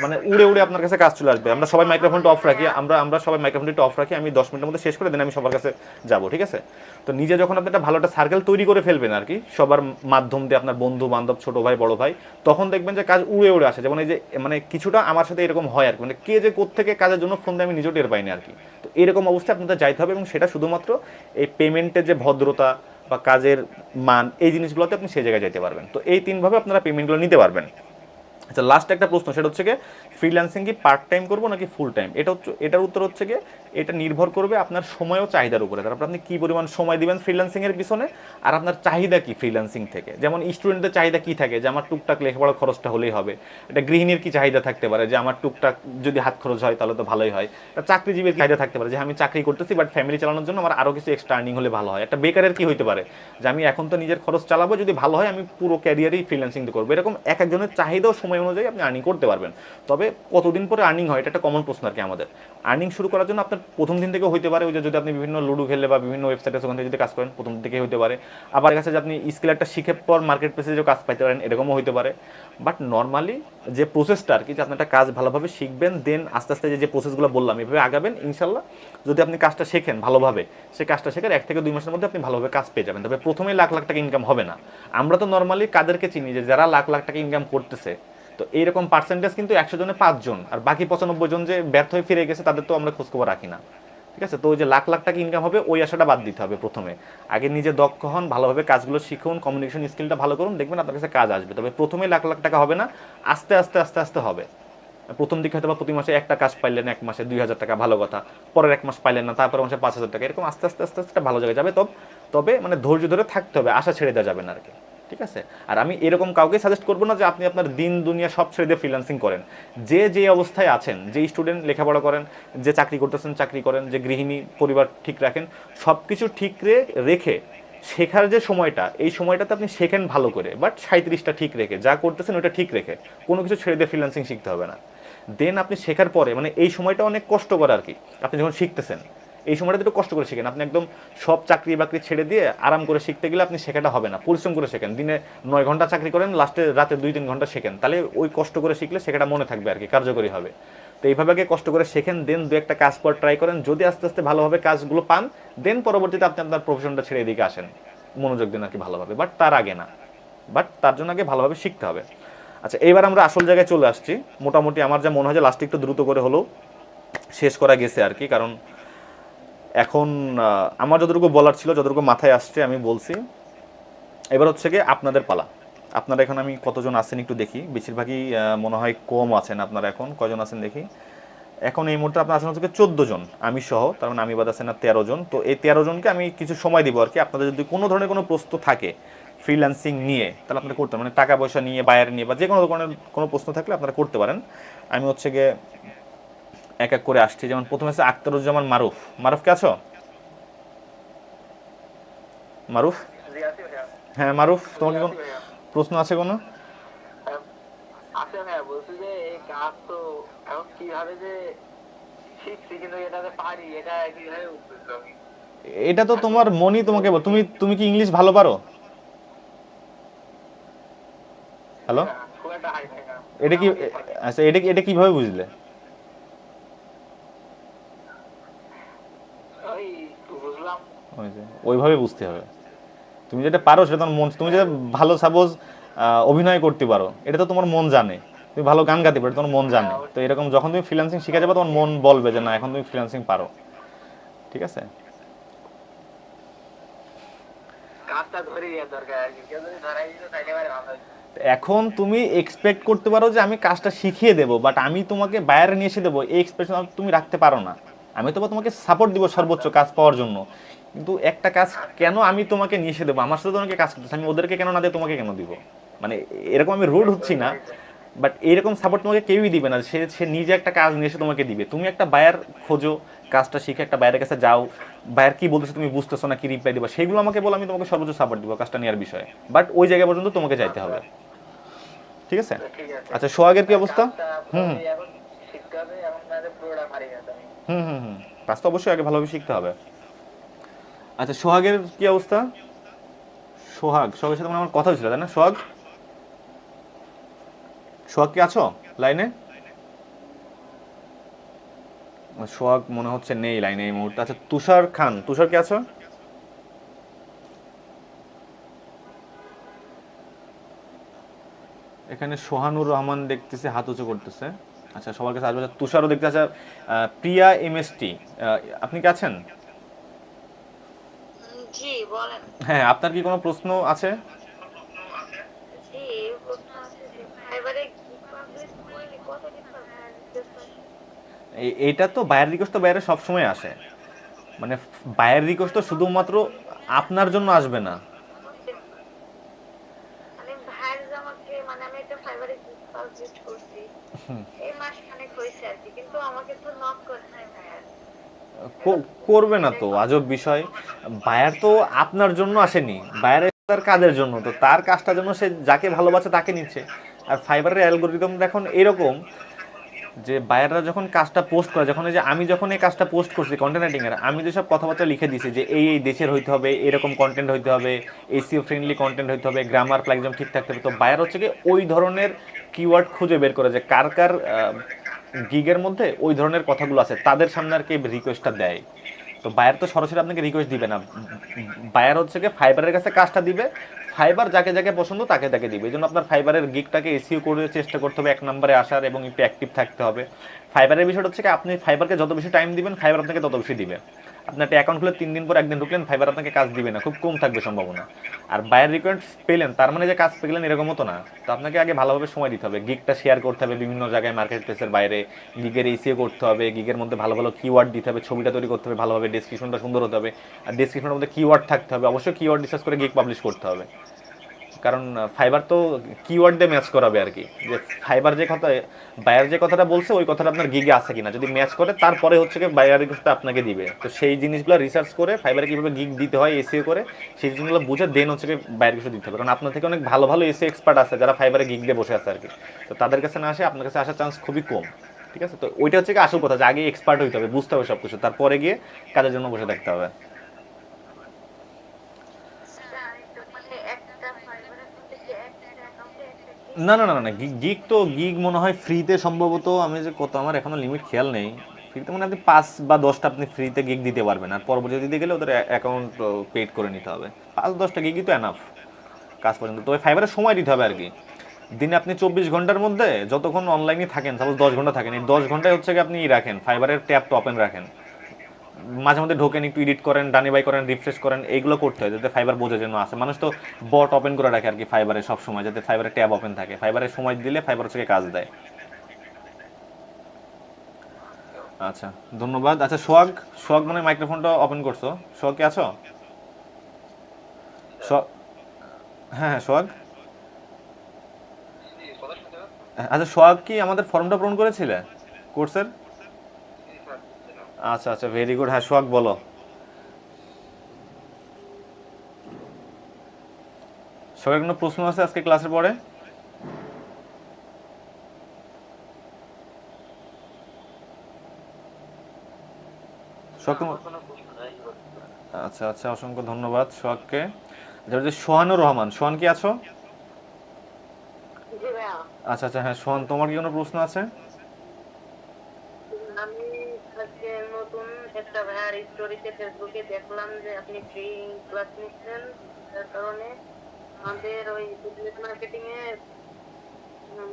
মানে উড়ে উড়ে আপনার কাছে কাজ চলে আসবে। আমরা সবাই মাইক্রোফোনটা অফ রাখি, আমরা সবাই মাইক্রোফোনটা একটু অফ রাখি, আমি 10 মিনিটের মধ্যে শেষ করে দেন আমি সবার কাছে যাব, ঠিক আছে? তো নিজে যখন আপনি একটা ভালো একটা সার্কেল তৈরি করে ফেলবেন আর কি, সবার মাধ্যম দিয়ে, আপনার বন্ধু বান্ধব, ছোট ভাই বড় ভাই, তখন দেখবেন যে কাজ উড়ে উড়ে আসে। যেমন এই যে মানে কিছুটা আমার সাথে এরকম হয় আর কি, মানে কে যে কোত্থেকে কাজের জন্য ফোন দেয় আমি নিজেও টের পাইনি আর কি। তো এরকম অবস্থায় আপনাদের যাইতে হবে, এবং সেটা শুধুমাত্র এই পেমেন্টের যে ভদ্রতা বা কাজের মান, এই জিনিসগুলোতে আপনি সেই জায়গায় যেতে পারবেন। তো এই তিনভাবে আপনারা পেমেন্টগুলো নিতে পারবেন। আচ্ছা, লাস্ট একটা প্রশ্ন, সেটা হচ্ছে গিয়ে ফ্রিল্যান্সিং কি পার্ট টাইম করবো নাকি ফুল টাইম? এটার উত্তর হচ্ছে গিয়ে এটা নির্ভর করবে আপনার সময় ও চাহিদার উপরে। তারপর আপনি কী পরিমাণ সময় দিবেন ফ্রিল্যান্সিংয়ের পিছনে, আর আপনার চাহিদা কি ফ্রিল্যান্সিং থেকে। যেমন স্টুডেন্টদের চাহিদা কী থাকে, যে আমার টুকটাক লেখাপড়া খরচটা হলেই হবে। এটা গৃহিণীর কি চাহিদা থাকতে পারে, যে আমার টুকটাক যদি হাত খরচ হয় তাহলে তো ভালোই হয়। একটা চাকরিজীবীর চাহিদা থাকতে পারে, যে আমি চাকরি করতেছি বাট ফ্যামিলি চালানোর জন্য আমার আরও কিছু এক্সট্রা আর্নিং হলে ভালো হয়। একটা বেকারের কি হইতে পারে, যে আমি এখন তো নিজের খরচ চালাবো, যদি ভালো হয় আমি পুরো ক্যারিয়ারেই ফ্রিল্যান্সিং করবো। এরকম এক একজনের চাহিদা ও সময় অনুযায়ী আপনি আর্নিং করতে পারবেন। তবে কতদিন পরে আর্নিং হয় এটা একটা কমন প্রশ্ন আর কি আমাদের। আর্নিং শুরু করার জন্য আপনার প্রথম দিন থেকে হইতে পারে, ওই যে যদি আপনি বিভিন্ন লুডো খেলে বা বিভিন্ন ওয়েবসাইটে ওখান থেকে যদি কাজ করেন, প্রথম দিন থেকে হইতে পারে। আবার কাছে যে আপনি স্কিল একটা শিখে পর মার্কেট প্লেসে যে কাজ পাইতে পারেন, এরকমও হইতে পারে। বাট নর্মালি যে প্রসেসটা আর কি, যে আপনি একটা কাজ ভালোভাবে শিখবেন, দেন আস্তে আস্তে যে প্রসেসগুলো বললাম এভাবে আগাবেন, ইনশাল্লাহ যদি আপনি কাজটা শেখেন ভালোভাবে, সেই কাজটা শেখার 1 থেকে 2 মাসের মধ্যে আপনি ভালোভাবে কাজ পেয়ে যাবেন। তবে প্রথমেই লাখ লাখ টাকা ইনকাম হবে না। আমরা তো নর্মালি কাদেরকে চিনি, যে যারা লাখ লাখ টাকা ইনকাম করতেছে, তো এইরকম পার্সেন্টেজ কিন্তু 100 জনে 5 জন, আর বাকি 95 জন যে ব্যর্থ হয়ে ফিরে গেছে তাদের তো আমরা খোঁজখবর রাখি না, ঠিক আছে? তো ওই যে লাখ লাখ টাকা ইনকাম হবে ওই আশাটা বাদ দিতে হবে প্রথমে। আগে নিজে দক্ষ হন, ভালোভাবে কাজগুলো শিখুন, কমিউনিকেশন স্কিলটা ভালো করুন, দেখবেন আপনার কাছে কাজ আসবে। তবে প্রথমেই লাখ লাখ টাকা হবে না, আস্তে আস্তে আস্তে আস্তে হবে। প্রথম দিকে হয়তো বা প্রতি মাসে একটা কাজ পাইলেন, 1 মাসে 2000 টাকা, ভালো কথা। পরের 1 মাস পাইলেন না, তারপরে মাসে 5000 টাকা, এরকম আস্তে আস্তে আস্তে আস্তে ভালো জায়গায় যাবে। তবে মানে ধৈর্য ধরে থাকতে হবে, আশা ছেড়ে দেওয়া যাবে না আর কি, ঠিক আছে? আর আমি এরকম কাউকে সাজেস্ট করবো না যে আপনি আপনার দিন দুনিয়া সব ছেড়ে দিয়ে ফ্রিল্যান্সিং করেন। যে অবস্থায় আছেন, যে স্টুডেন্ট লেখাপড়া করেন, যে চাকরি করতেছেন চাকরি করেন, যে গৃহিণী পরিবার ঠিক রাখেন, সব কিছু ঠিক রেখে শেখার যে সময়টা, এই সময়টাতে আপনি শেখেন ভালো করে, বাট 37টা ঠিক রেখে, যা করতেছেন ওইটা ঠিক রেখে, কোনো কিছু ছেড়ে দিয়ে ফ্রিল্যান্সিং শিখতে হবে না। দেন আপনি শেখার পরে, মানে এই সময়টা অনেক কষ্ট করে আর কি, আপনি যখন শিখতেছেন এই সময়টা একটু কষ্ট করে শিখেন। আপনি একদম সব চাকরি বাকরি ছেড়ে দিয়ে আরাম করে শিখতে গেলে আপনি শেখাটা হবে না। পরিশ্রম করে শেখেন, দিনে 9 ঘন্টা চাকরি করেন, লাস্টে রাতে 2-3 ঘন্টা শেখেন, তাহলে ওই কষ্ট করে শিখলে শেখাটা মনে থাকবে আর কি, কার্যকরী হবে। তো এইভাবে আগে কষ্ট করে শেখেন, দেন 2-1টা কাজ পর ট্রাই করেন, যদি আস্তে আস্তে ভালোভাবে কাজগুলো পান, দেন পরবর্তীতে আপনি আপনার প্রফেশনটা ছেড়ে এদিকে আসেন, মনোযোগ দিন আর কি ভালোভাবে। বাট তার আগে না, বাট তার জন্য আগে ভালোভাবে শিখতে হবে। আচ্ছা, এইবার আমরা আসল জায়গায় চলে আসছি। মোটামুটি আমার যা মনে হয় যে লাস্টে একটু দ্রুত করে হলেও শেষ করা গেছে আর কি, কারণ এখন আমার যতটুকু বলার ছিল, যতটুকু মাথায় আসছে আমি বলছি। এবার হচ্ছে গিয়ে আপনাদের পালা। আপনারা এখন আমি কতজন আছেন একটু দেখি, বেশিরভাগই মনে হয় কম আছেন। আপনারা এখন কজন আছেন দেখি। এখন এই মুহূর্তে আপনার আছেন হচ্ছে 14 জন, আমি সহ, তার মানে আমি বাদ আছেন না 13 জন। তো এই 13 জনকে আমি কিছু সময় দিব আর কি। আপনাদের যদি কোনো ধরনের কোনো প্রশ্ন থাকে ফ্রিল্যান্সিং নিয়ে, তাহলে আপনারা করতে, মানে টাকা পয়সা নিয়ে, বায়ার নিয়ে, বা যে কোনো ধরনের কোনো প্রশ্ন থাকলে আপনারা করতে পারেন। আমি হচ্ছে গিয়ে এক এক করে আসছি। যেমন প্রথমে আছে আখতারুজ্জামান মারুফ। মারুফ কে আছো? মারুফ? জি আছি ভাইয়া। হ্যাঁ মারুফ, তোমাকে কোনো প্রশ্ন আছে কোনো? আছে ভাইয়া, বলছি যে এই কাজ তো এখন কিভাবে যে শিখছি, কিন্তু এটাতে পারি, এটা কিভাবে বুঝতেছি আমি? এটা তো তোমার মনই তোমাকে তুমি তুমি কি ইংলিশ ভালো পারো? হ্যালো, খুব একটা হাই ফাই না। এটা কি, আচ্ছা এটা কিভাবে বুঝলে? ওই বুঝলাম। ওইভাবে বুঝতে হবে। তুমি যেটা পারো সেটা তোমার মন, তুমি যেটা ভালো সাপোজ অভিনয় করতে পারো, এটা তো তোমার মন জানে। তুমি ভালো গান গাতে পারো, তোমার মন জানে। তো এরকম যখন তুমি ফ্রিল্যান্সিং শিখে যাবে, তোমার মন বলবে যে না এখন তুমি ফ্রিল্যান্সিং পারো, ঠিক আছে? কাজটা ধরে দেওয়ার দরকার আর কি, কেউ যদি ধরাই দিত তাইলে এবারে ভালো হতো। এখন তুমি এক্সপেক্ট করতে পারো যে আমি কাজটা শিখিয়ে দেবো, বাট আমি তোমাকে বাইরে নিয়ে এসে দেবো, এই এক্সপেকটেশন তুমি রাখতে পারো না। আমি তো তোমাকে সাপোর্ট দিব সর্বোচ্চ কাজ পাওয়ার জন্য, কিন্তু একটা কাজ কেন আমি তোমাকে নিয়ে এসে দেবো? আমার সাথে তোমাকে কাজ করতেছে, আমি ওদেরকে কেন না দিয়ে তোমাকে কেন দিব? মানে এরকম আমি রুড হচ্ছি না, বাট এরকম সাপোর্ট তোমাকে কেউই দিবে না। সে নিজে একটা কাজ নিয়ে এসে তোমাকে দিবে। তুমি একটা বায়ার খোঁজো, কাজটা শিখে একটা বায়ারের কাছে যাও, বায়ার কি বলতেছে তুমি বুঝতেছো না, কি রিপ্লাই দিবা, সেগুলো আমাকে বলো, আমি তোমাকে সর্বোচ্চ সাপোর্ট দিব কাজটা নেওয়ার বিষয়ে। বাট ওই জায়গা পর্যন্ত তোমাকে যাইতে হবে, ঠিক ঠিক আছে? ঠিক আছে। আচ্ছা সোহাগের কি অবস্থা? কাজটা হুম পুরোপুরি এখন শিখতে হবে, এখন মানে পুরোটা পারি না তো আমি। হুম, কাজ তো অবশ্যই আগে ভালোভাবে শিখতে হবে। আচ্ছা সোহাগের কি অবস্থা? সোহাগের সাথে মনে হয় আমার কথা হয়েছিল তাই না? সোহাগ কি আছো লাইনে? সোহাগ মনে হচ্ছে নেই লাইনে এই মুহূর্তে। আচ্ছা তুষার কি আছো? এখানে সোহানুর রহমান দেখতেছে হাত উঁচু করতেছে। আচ্ছা সবার কাছে আসবে। তুষারও দেখতে আছে। প্রিয়া এমএসটি, আপনি কি আছেন? জি বলেন। হ্যাঁ, আপনার কি কোনো প্রশ্ন আছে? জি প্রশ্ন আছে যে ফাইবারে কি পাবলিশ করলে কতদিন পর ভাইয়ার রিকোয়েস্ট আসে? এইটা তো বায়ার রিকোয়েস্ট তো বাইরে সবসময় আসে। মানে বায়ার রিকোয়েস্ট তো শুধুমাত্র আপনার জন্য আসবে না। মানে ভাইয়ের যে আমাকে মানে আমি একটা ফাইবারে পাবলিশ করছি এই মাস খানেক হয়েছে আর কি, কিন্তু আমাকে তো নক করে নাই ভাইয়ার। করবে না তো, আজব বিষয়। বায়ার তো আপনার জন্য আসেনি, বায়ার তার কাজের জন্য, তো তার কাজটার জন্য সে যাকে ভালোবাসে তাকে নিচ্ছে। আর ফাইবারের অ্যালগোরিদমটা এখন এরকম যে বায়াররা যখন কাজটা পোস্ট করে, যখন এই যে আমি যখন এই কাজটা পোস্ট করছি কন্টেন্ট রাইটিং এর, আমি যেসব কথাবার্তা লিখে দিয়েছি যে এই দেশের হইতে হবে, এরকম কন্টেন্ট হইতে হবে, এসিও ফ্রেন্ডলি কন্টেন্ট হইতে হবে, গ্রামার প্লাগজম ঠিক থাকতে হবে, তো বায়ার হচ্ছে কি ওই ধরনের কিওয়ার্ড খুঁজে বের করে যে কার কার গিগের মধ্যে ওই ধরনের কথাগুলো আছে, তাদের সামনে আর কি রিকোয়েস্টটা দেয়। তো বায়ার তো সরাসরি আপনাকে রিকোয়েস্ট দিবে না। বায়ার হচ্ছে কি ফাইবারের কাছে কাজটা দিবে, ফাইবার যাকে যাকে পছন্দ তাকে তাকে দিবে। এই জন্য আপনার ফাইবারের গিগটাকে এসিও করে চেষ্টা করতে হবে, 1 নম্বরে আসার এবং একটু অ্যাক্টিভ থাকতে হবে। ফাইবারের বিষয়টা হচ্ছে কি আপনি ফাইবারকে যত বেশি টাইম দিবেন ফাইবার আপনাকে তত বেশি দিবে। আপনি একটা অ্যাকাউন্ট খুলে 3 দিন পর একদিন ঢুকলেন, ফাইবার আপনাকে কাজ দিবে না, খুব কম থাকবে সম্ভাবনা। আর বায়ার রিকোয়েস্ট পেলেন তার মানে যে কাজ পেলেন এরকম তো না। তো আপনাকে আগে ভালোভাবে সময় দিতে হবে, গিগটা শেয়ার করতে হবে বিভিন্ন জায়গায়, মার্কেট প্লেসের বাইরে গিগের এসিও করতে হবে, গিগের মধ্যে ভালো ভালো কিওয়ার্ড দিতে হবে, ছবিটা তৈরি করতে হবে ভালোভাবে, ডেসক্রিপশনটা সুন্দর হতে হবে, আর ডেসক্রিপশনের মধ্যে কিওয়ার্ড থাকতে হবে, অবশ্যই কিওয়ার্ড রিসার্চ করে গিগ পাবলিশ করতে হবে। কারণ ফাইবার তো কিওয়ার্ড দিয়ে ম্যাচ করাবে আর কি, যে ফাইবার যে কথা, বায়ার যে কথাটা বলছে ওই কথাটা আপনার গিগে আছে কিনা, যদি ম্যাচ করে তারপরে হচ্ছে কি বায়ার রিকোয়েস্টটা আপনাকে দিবে। তো সেই জিনিসগুলো রিসার্চ করে ফাইবারে কীভাবে গিগ দিতে হয় এসিও করে, সেই জিনিসগুলো বুঝে দেন হচ্ছে কি বায়ার রিকোয়েস্ট দিতে হবে। কারণ আপনার থেকে অনেক ভালো ভালো এসিও এক্সপার্ট আছে যারা ফাইবারে গিগ দিয়ে বসে আছে আর কি, তো তাদের কাছে না আসে আপনার কাছে আসার চান্স খুবই কম। ঠিক আছে, তো ওইটা হচ্ছে কি আসল কথা, যে আগে এক্সপার্ট হইতে হবে, বুঝতে হবে সব কিছু, তারপরে গিয়ে কাজের জন্য বসে থাকতে হবে। মানে একটা ফাইবারের মধ্যে কি একটা অ্যাকাউন্টে একটা না, গিগ মনে হয় ফ্রিতে সম্ভবত, আমি যে কত আমার এখনো লিমিট খেয়াল নেই, ফ্রিতে মানে আপনি 5 বা 10টা আপনি ফ্রিতে গিগ দিতে পারবেন, আর পরবর্তী দিতে গেলে ওদের অ্যাকাউন্ট পেড করে নিতে হবে। 5-10টা গিগই তো এনাফ কাজ পর্যন্ত। তবে ফাইবারে সময় দিতে হবে আর কি। দিনে আপনি 24 ঘন্টার মধ্যে যতক্ষণ অনলাইনে থাকেন, সাপোজ 10 ঘন্টা থাকেন, এই 10 ঘন্টায় হচ্ছে কি আপনি রাখেন ফাইবারের ট্যাবটা ওপেন রাখেন, মাঝে মধ্যে ঢোকেন, একটু এডিট করেন, ডানে বাই করেন, রিফ্রেশ করেন, এইগুলো করতে হয় যাতে ফাইবার বোঝে যেন আছে। মানুষ তো বট ওপেন করে রাখে আর কি ফাইবারে সব সময়, যাতে ফাইবারের ট্যাব ওপেন থাকে, ফাইবারে সময় দিলে ফাইবার হচ্ছে কাজ দেয়। আচ্ছা ধন্যবাদ। আচ্ছা সোহাগ মানে মাইক্রোফোনটা ওপেন করছো, সোহাগ কি আছো? সোহাগ, হ্যাঁ সোহাগ। আচ্ছা সোহাগ কি আমাদের ফর্মটা পূরণ করেছিলে কোর্সের? আচ্ছা ভেরি গুড। হ্যাঁ সোহাগ বলো। সোহাগের কোনো প্রশ্ন আছে আজকে ক্লাসের পরে? সোহাগ আচ্ছা অসংখ্য ধন্যবাদ সোহাগকে। সোহানুর রহমান, সোহান কি আছো? জি ভাইয়া। আচ্ছা হ্যাঁ সোহান, তোমার কি কোনো প্রশ্ন আছে? আমি আজকে নতুন একটা ভাইয়ার স্টোরিতে ফেসবুকে দেখলাম যে আপনি ফ্রি ক্লাস নিচ্ছেন, যার কারণে আমাদের ওই বিজনেস মার্কেটিং এ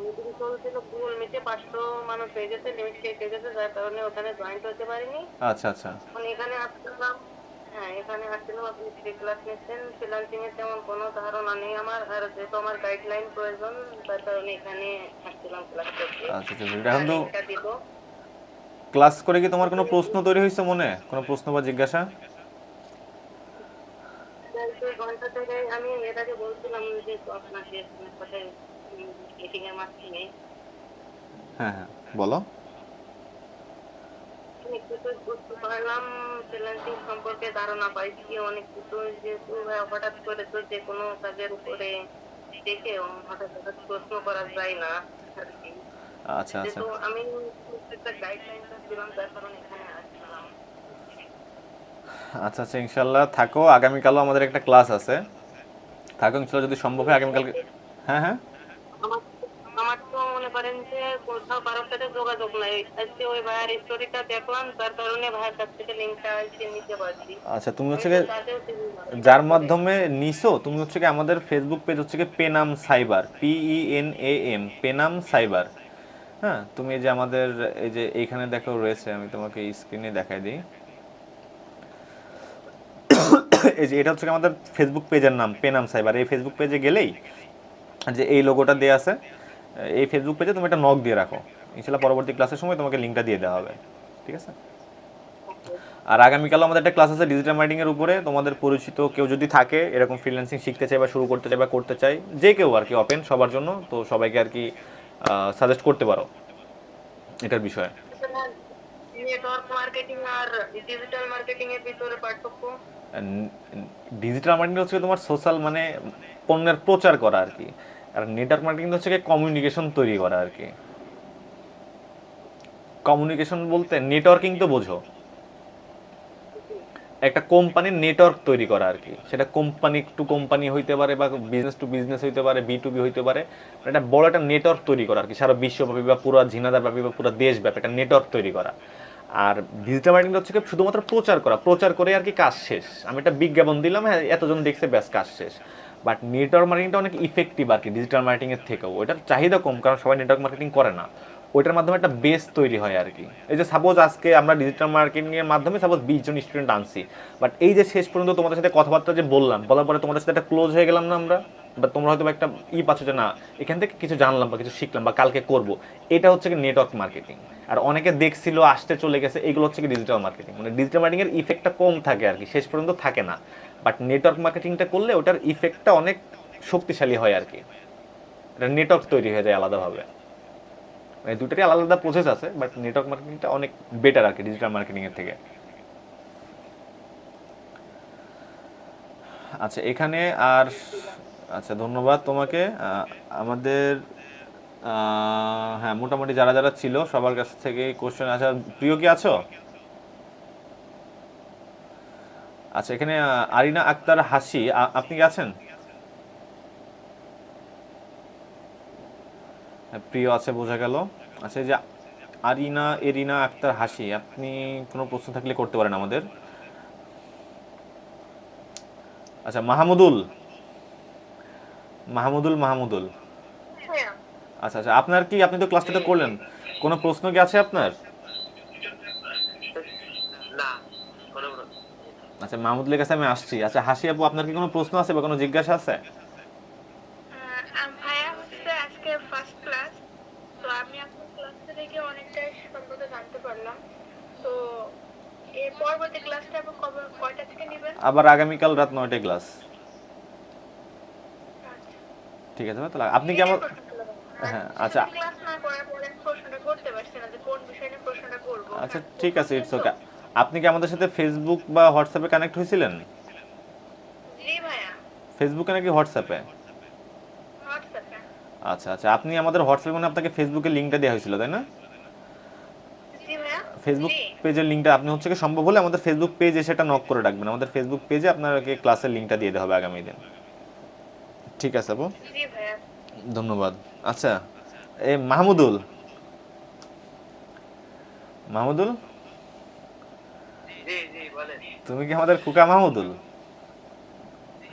মিটিং চলছিল, গুগল মিটে 500 মানুষ হয়ে গেছে, লিমিট শেষ হয়ে গেছে, যার কারণে ওখানে জয়েন্ট হতে পারিনি। আচ্ছা এখন এখানে আসছিলাম। হ্যাঁ এখানে আসছিলাম, আপনি ফ্রি ক্লাস নিচ্ছেন, ফ্রিল্যান্সিং এর তেমন কোনো ধারণা নেই আমার, আর যেহেতু আমার গাইডলাইন প্রয়োজন তার কারণে এখানে আসছিলাম ক্লাস করতে। এখন তো লিঙ্কটা দিব। ক্লাস করে কি তোমার কোনো প্রশ্ন তৈরি হয়েছে মনে, কোনো প্রশ্ন বা জিজ্ঞাসা? 2 ঘন্টা থেকে আমি এর আগে বলছিলাম যে আপনাকে কোথায় মিটিং এর মাঝখানে হ্যাঁ বলো। অনেক কিছু বুঝতে পারলাম, ফ্রিল্যান্সিং সম্পর্কে ধারণা পাইছি অনেক কিছু, যেহেতু হঠাৎ করে তো যে কোনো কাজের উপরে দেখে হঠাৎ হঠাৎ প্রশ্ন করা যায় না আর কি। আচ্ছা আচ্ছা যেহেতু আমি একটা গাইডলাইন দিলাম তার কারণে এখানে আসলাম। আচ্ছা আচ্ছা ইনশাল্লাহ থাকো, আগামীকালও আমাদের একটা ক্লাস আছে, থাকো ইনশাল্লাহ যদি সম্ভব হয় আগামীকালকে। হ্যাঁ হ্যাঁ আমার আমার তো মনে করেন যে কোথাও কারোর সাথে যোগাযোগ নাই, আজকে ওই ভাইয়ের স্টোরিটা দেখলাম তার কারণে ভাইয়ের কাছ থেকে লিঙ্কটা আজকে নিতে পারছি। আচ্ছা তুমি আমি হচ্ছে তো গিয়ে তাতেও যার মাধ্যমে নিছো তুমি হচ্ছে কি আমাদের ফেসবুক পেজ হচ্ছে কি পেনাম সাইবার, PENAM পেনাম সাইবার। হ্যাঁ তুমি এই যে আমাদের এই যে এইখানে দেখো রয়েছে, আমি তোমাকে স্ক্রিনে দেখাই দিই। এই যে এটা হচ্ছে কি আমাদের ফেসবুক পেজের নাম পেনাম সাইবার। এই ফেসবুক পেজে গেলেই যে এই লোগোটা দেওয়া আছে, এই ফেসবুক পেজে তুমি একটা নক দিয়ে রাখো, ইনশাল্লাহ পরবর্তী ক্লাসের সময় তোমাকে লিঙ্কটা দিয়ে দেওয়া হবে, ঠিক আছে? আর আগামীকাল আমাদের একটা ক্লাস আছে ডিজিটাল মার্কেটিং এর উপরে। তোমাদের পরিচিত কেউ যদি থাকে এরকম ফ্রিল্যান্সিং শিখতে চায় বা শুরু করতে চায় বা করতে চায়, যে কেউ আর কি, ওপেন সবার জন্য, তো সবাইকে আর কি সাজেস্ট করতে পারো এটার বিষয়ে। নেটওয়ার্ক মার্কেটিং আর ডিজিটাল মার্কেটিং এর ভিতরে পার্থক্য? ডিজিটাল মার্কেটিং হচ্ছে তোমার সোশ্যাল মানে পণ্যের প্রচার করা আর কি, আর নেটওয়ার্ক মার্কেটিং হচ্ছে কমিউনিকেশন তৈরি করা আর কি। কমিউনিকেশন বলতে নেটওয়ার্কিং তো বোঝো, একটা কোম্পানির নেটওয়ার্ক তৈরি করা আর কি, সেটা কোম্পানি টু কোম্পানি হইতে পারে বা বিজনেস টু বিজনেস হইতে পারে, B2B হইতে পারে, একটা বড় একটা নেটওয়ার্ক তৈরি করা আর কি, সারা বিশ্বব্যাপী বা পুরো ঝিনাদারব্যাপী বা পুরো দেশব্যাপী একটা নেটওয়ার্ক তৈরি করা। আর ডিজিটাল মার্কেটিং হচ্ছে কি শুধুমাত্র প্রচার করা, প্রচার করে আর কি কাজ শেষ, আমি একটা বিজ্ঞাপন দিলাম, হ্যাঁ এতজন দেখছে, ব্যাস কাজ শেষ। বাট নেটওয়ার্ক মার্কেটিংটা অনেক ইফেক্টিভ আর কি ডিজিটাল মার্কেটিংয়ের থেকেও, ওইটার চাহিদা কম কারণ সবাই নেটওয়ার্ক মার্কেটিং করে না, ওইটার মাধ্যমে একটা বেস তৈরি হয় আর কি। এই যে সাপোজ আজকে আমরা ডিজিটাল মার্কেটিং এর মাধ্যমে সাপোজ 20 জন স্টুডেন্ট আনছি, বাট এই যে শেষ পর্যন্ত তোমাদের সাথে কথাবার্তা যে বললাম, বলার পরে তোমাদের সাথে একটা ক্লোজ হয়ে গেলাম না আমরা, বা তোমরা হয়তো একটা পাচ্ছ যে না এখান থেকে কিছু জানলাম বা কিছু শিখলাম বা কালকে করব, এটা হচ্ছে কি নেটওয়ার্ক মার্কেটিং। আর অনেকে দেখছিল আসতে চলে গেছে, এগুলো হচ্ছে কি ডিজিটাল মার্কেটিং। মানে ডিজিটাল মার্কেটিং এর ইফেক্টটা কম থাকে আর কি, শেষ পর্যন্ত থাকে না, বাট নেটওয়ার্ক মার্কেটিংটা করলে ওটার ইফেক্টটা অনেক শক্তিশালী হয় আর কি, এটা নেটওয়ার্ক তৈরি হয়ে যায় আলাদাভাবে। মানে দুটারই আলাদা আলাদা প্রসেস আছে, বাট নেটওয়ার্ক মার্কেটিংটা অনেক বেটার আর কি ডিজিটাল মার্কেটিং এর থেকে। আচ্ছা এখানে আর আচ্ছা ধন্যবাদ তোমাকে। আমাদের হ্যাঁ মোটামুটি যারা যারা ছিল সবার কাছ থেকে কোশ্চেন। আচ্ছা প্রিয় কি আছো? আচ্ছা এখানে আরিনা আক্তার হাসি, আপনি কি আছেন? হ্যাঁ, প্রিয় আছে বোঝা গেল। আচ্ছা এই যে এরিনা আক্তার হাসি, আপনি কোনো প্রশ্ন থাকলে করতে পারেন আমাদের। আচ্ছা মাহমুদুল মাহমুদুল মাহমুদুল হ্যাঁ, আচ্ছা আচ্ছা আপনার কি, আপনি তো ক্লাসটা তো করলেন, কোনো প্রশ্ন কি আছে আপনার? না কোনো প্রশ্ন। আচ্ছা মাহমুদুলের কাছে আমি আসছি। আচ্ছা হাসি আপু, আপনার কি কোনো প্রশ্ন আছে বা কোনো জিজ্ঞাসা আছে? ভাইয়া হচ্ছে আজকে ফার্স্ট ক্লাস, তো আমি আপনার ক্লাসটা থেকে অনেকটাই সম্পর্কে জানতে পারলাম। তো এর পরবর্তী ক্লাসটা আপনি কবে কয়টা থেকে নেবেন? আবার আগামীকাল রাত 9টায় ক্লাস। আচ্ছা, ঠিক আছে তাহলে আপনি কি এটাই আমার, প্রশ্ন ছিল। হ্যাঁ আচ্ছা ক্লাস না করার পরে আমি প্রশ্নটা করতে পারছি না যে কোন বিষয় নিয়ে প্রশ্নটা করবো। আচ্ছা হ্যাঁ, ঠিক প্রথম আছে, দিন ইটস তো। ওকে। আপনি কি আমাদের সাথে ফেসবুক বা হোয়াটসঅ্যাপে কানেক্ট হয়েছিলেন? জি ভাইয়া, ফেসবুকে নাকি হোয়াটসঅ্যাপে? হোয়াটসঅ্যাপে। আচ্ছা আচ্ছা আপনি আমাদের হোয়াটসঅ্যাপে মানে আপনাকে ফেসবুকের লিঙ্কটা দেওয়া হয়েছিল তাই না? জি ভাইয়া। ফেসবুক জি। পেজের লিঙ্কটা আপনি হচ্ছে কি সম্ভব হলে আমাদের ফেসবুক পেজে সেটা নক করে রাখবেন, আমাদের ফেসবুক পেজে আপনাকে ক্লাসের লিঙ্কটা দিয়ে দেওয়া হবে আগামী দিন। ঠিক আছে আপু, জি ভাইয়া। ধন্যবাদ। আচ্ছা এই মাহমুদুল মাহমুদুল জি জি বলেন। তুমি কি আমাদের কুকা মাহমুদুল?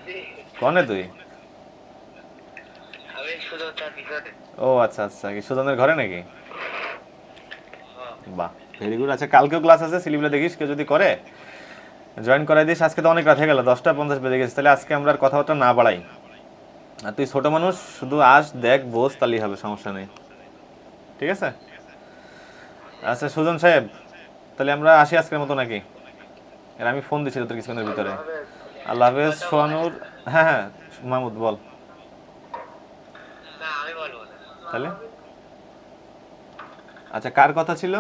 জি কনে তুই? আমি শুধু তার ভিতরে। ও আচ্ছা আচ্ছা, কি সুজনের ঘরে নাকি? বাহ ভেরি গুড। আচ্ছা কালকেও ক্লাস আছে, সিলিবলে দেখিস কেউ যদি করে জয়েন করাই দিস। আজকে তো অনেক রাত হয়ে গেল, 10টা 50 বেজে গেছে, তাহলে আজকে আমরা আর কথাবার্তা না বাড়াই। আর তুই ছোট মানুষ, শুধু আস দেখ বোঝ তাহলেই হবে, সমস্যা নেই, ঠিক আছে? আচ্ছা সুজন সাহেব, তাহলে আমরা আসি আজকের মতো নাকি? আর আমি ফোন দিচ্ছি তোর কিছুক্ষণের ভিতরে। আল্লাহ হাফেজ সোহানুর। হ্যাঁ হ্যাঁ মাহমুদ বল না আমি বলবো না। তাহলে। আচ্ছা কার কথা ছিল?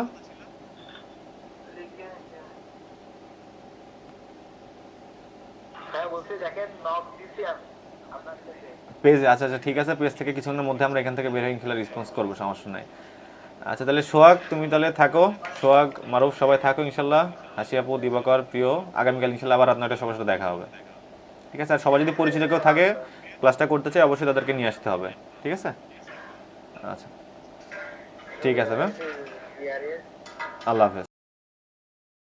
হ্যাঁ বলছি দেখেন নক দিছি আমি। আপনার পেজে। পেজ, আচ্ছা আচ্ছা ঠিক আছে, পেজ থেকে কিছুক্ষণের মধ্যে আমরা এখান থেকে বের হয়ে ইনশাল্লাহ রেসপন্স করবো, সমস্যা নাই। আচ্ছা তাহলে সোহাগ তুমি তাহলে থাকো, সোহাগ মারুফ সবাই থাকো ইনশাল্লাহ, হাসি আপু, দিবাকর, প্রিয়, আগামীকাল ইনশাল্লাহ আবার রাত 9টায় সবার সাথে দেখা হবে, ঠিক আছে? আর সবাই যদি পরিচিত কেউ থাকে ক্লাসটা করতে চায় অবশ্যই তাদেরকে নিয়ে আসতে হবে, ঠিক আছে? আচ্ছা ঠিক আছে ম্যাম, ইয়ারে আল্লাহ হাফেজ।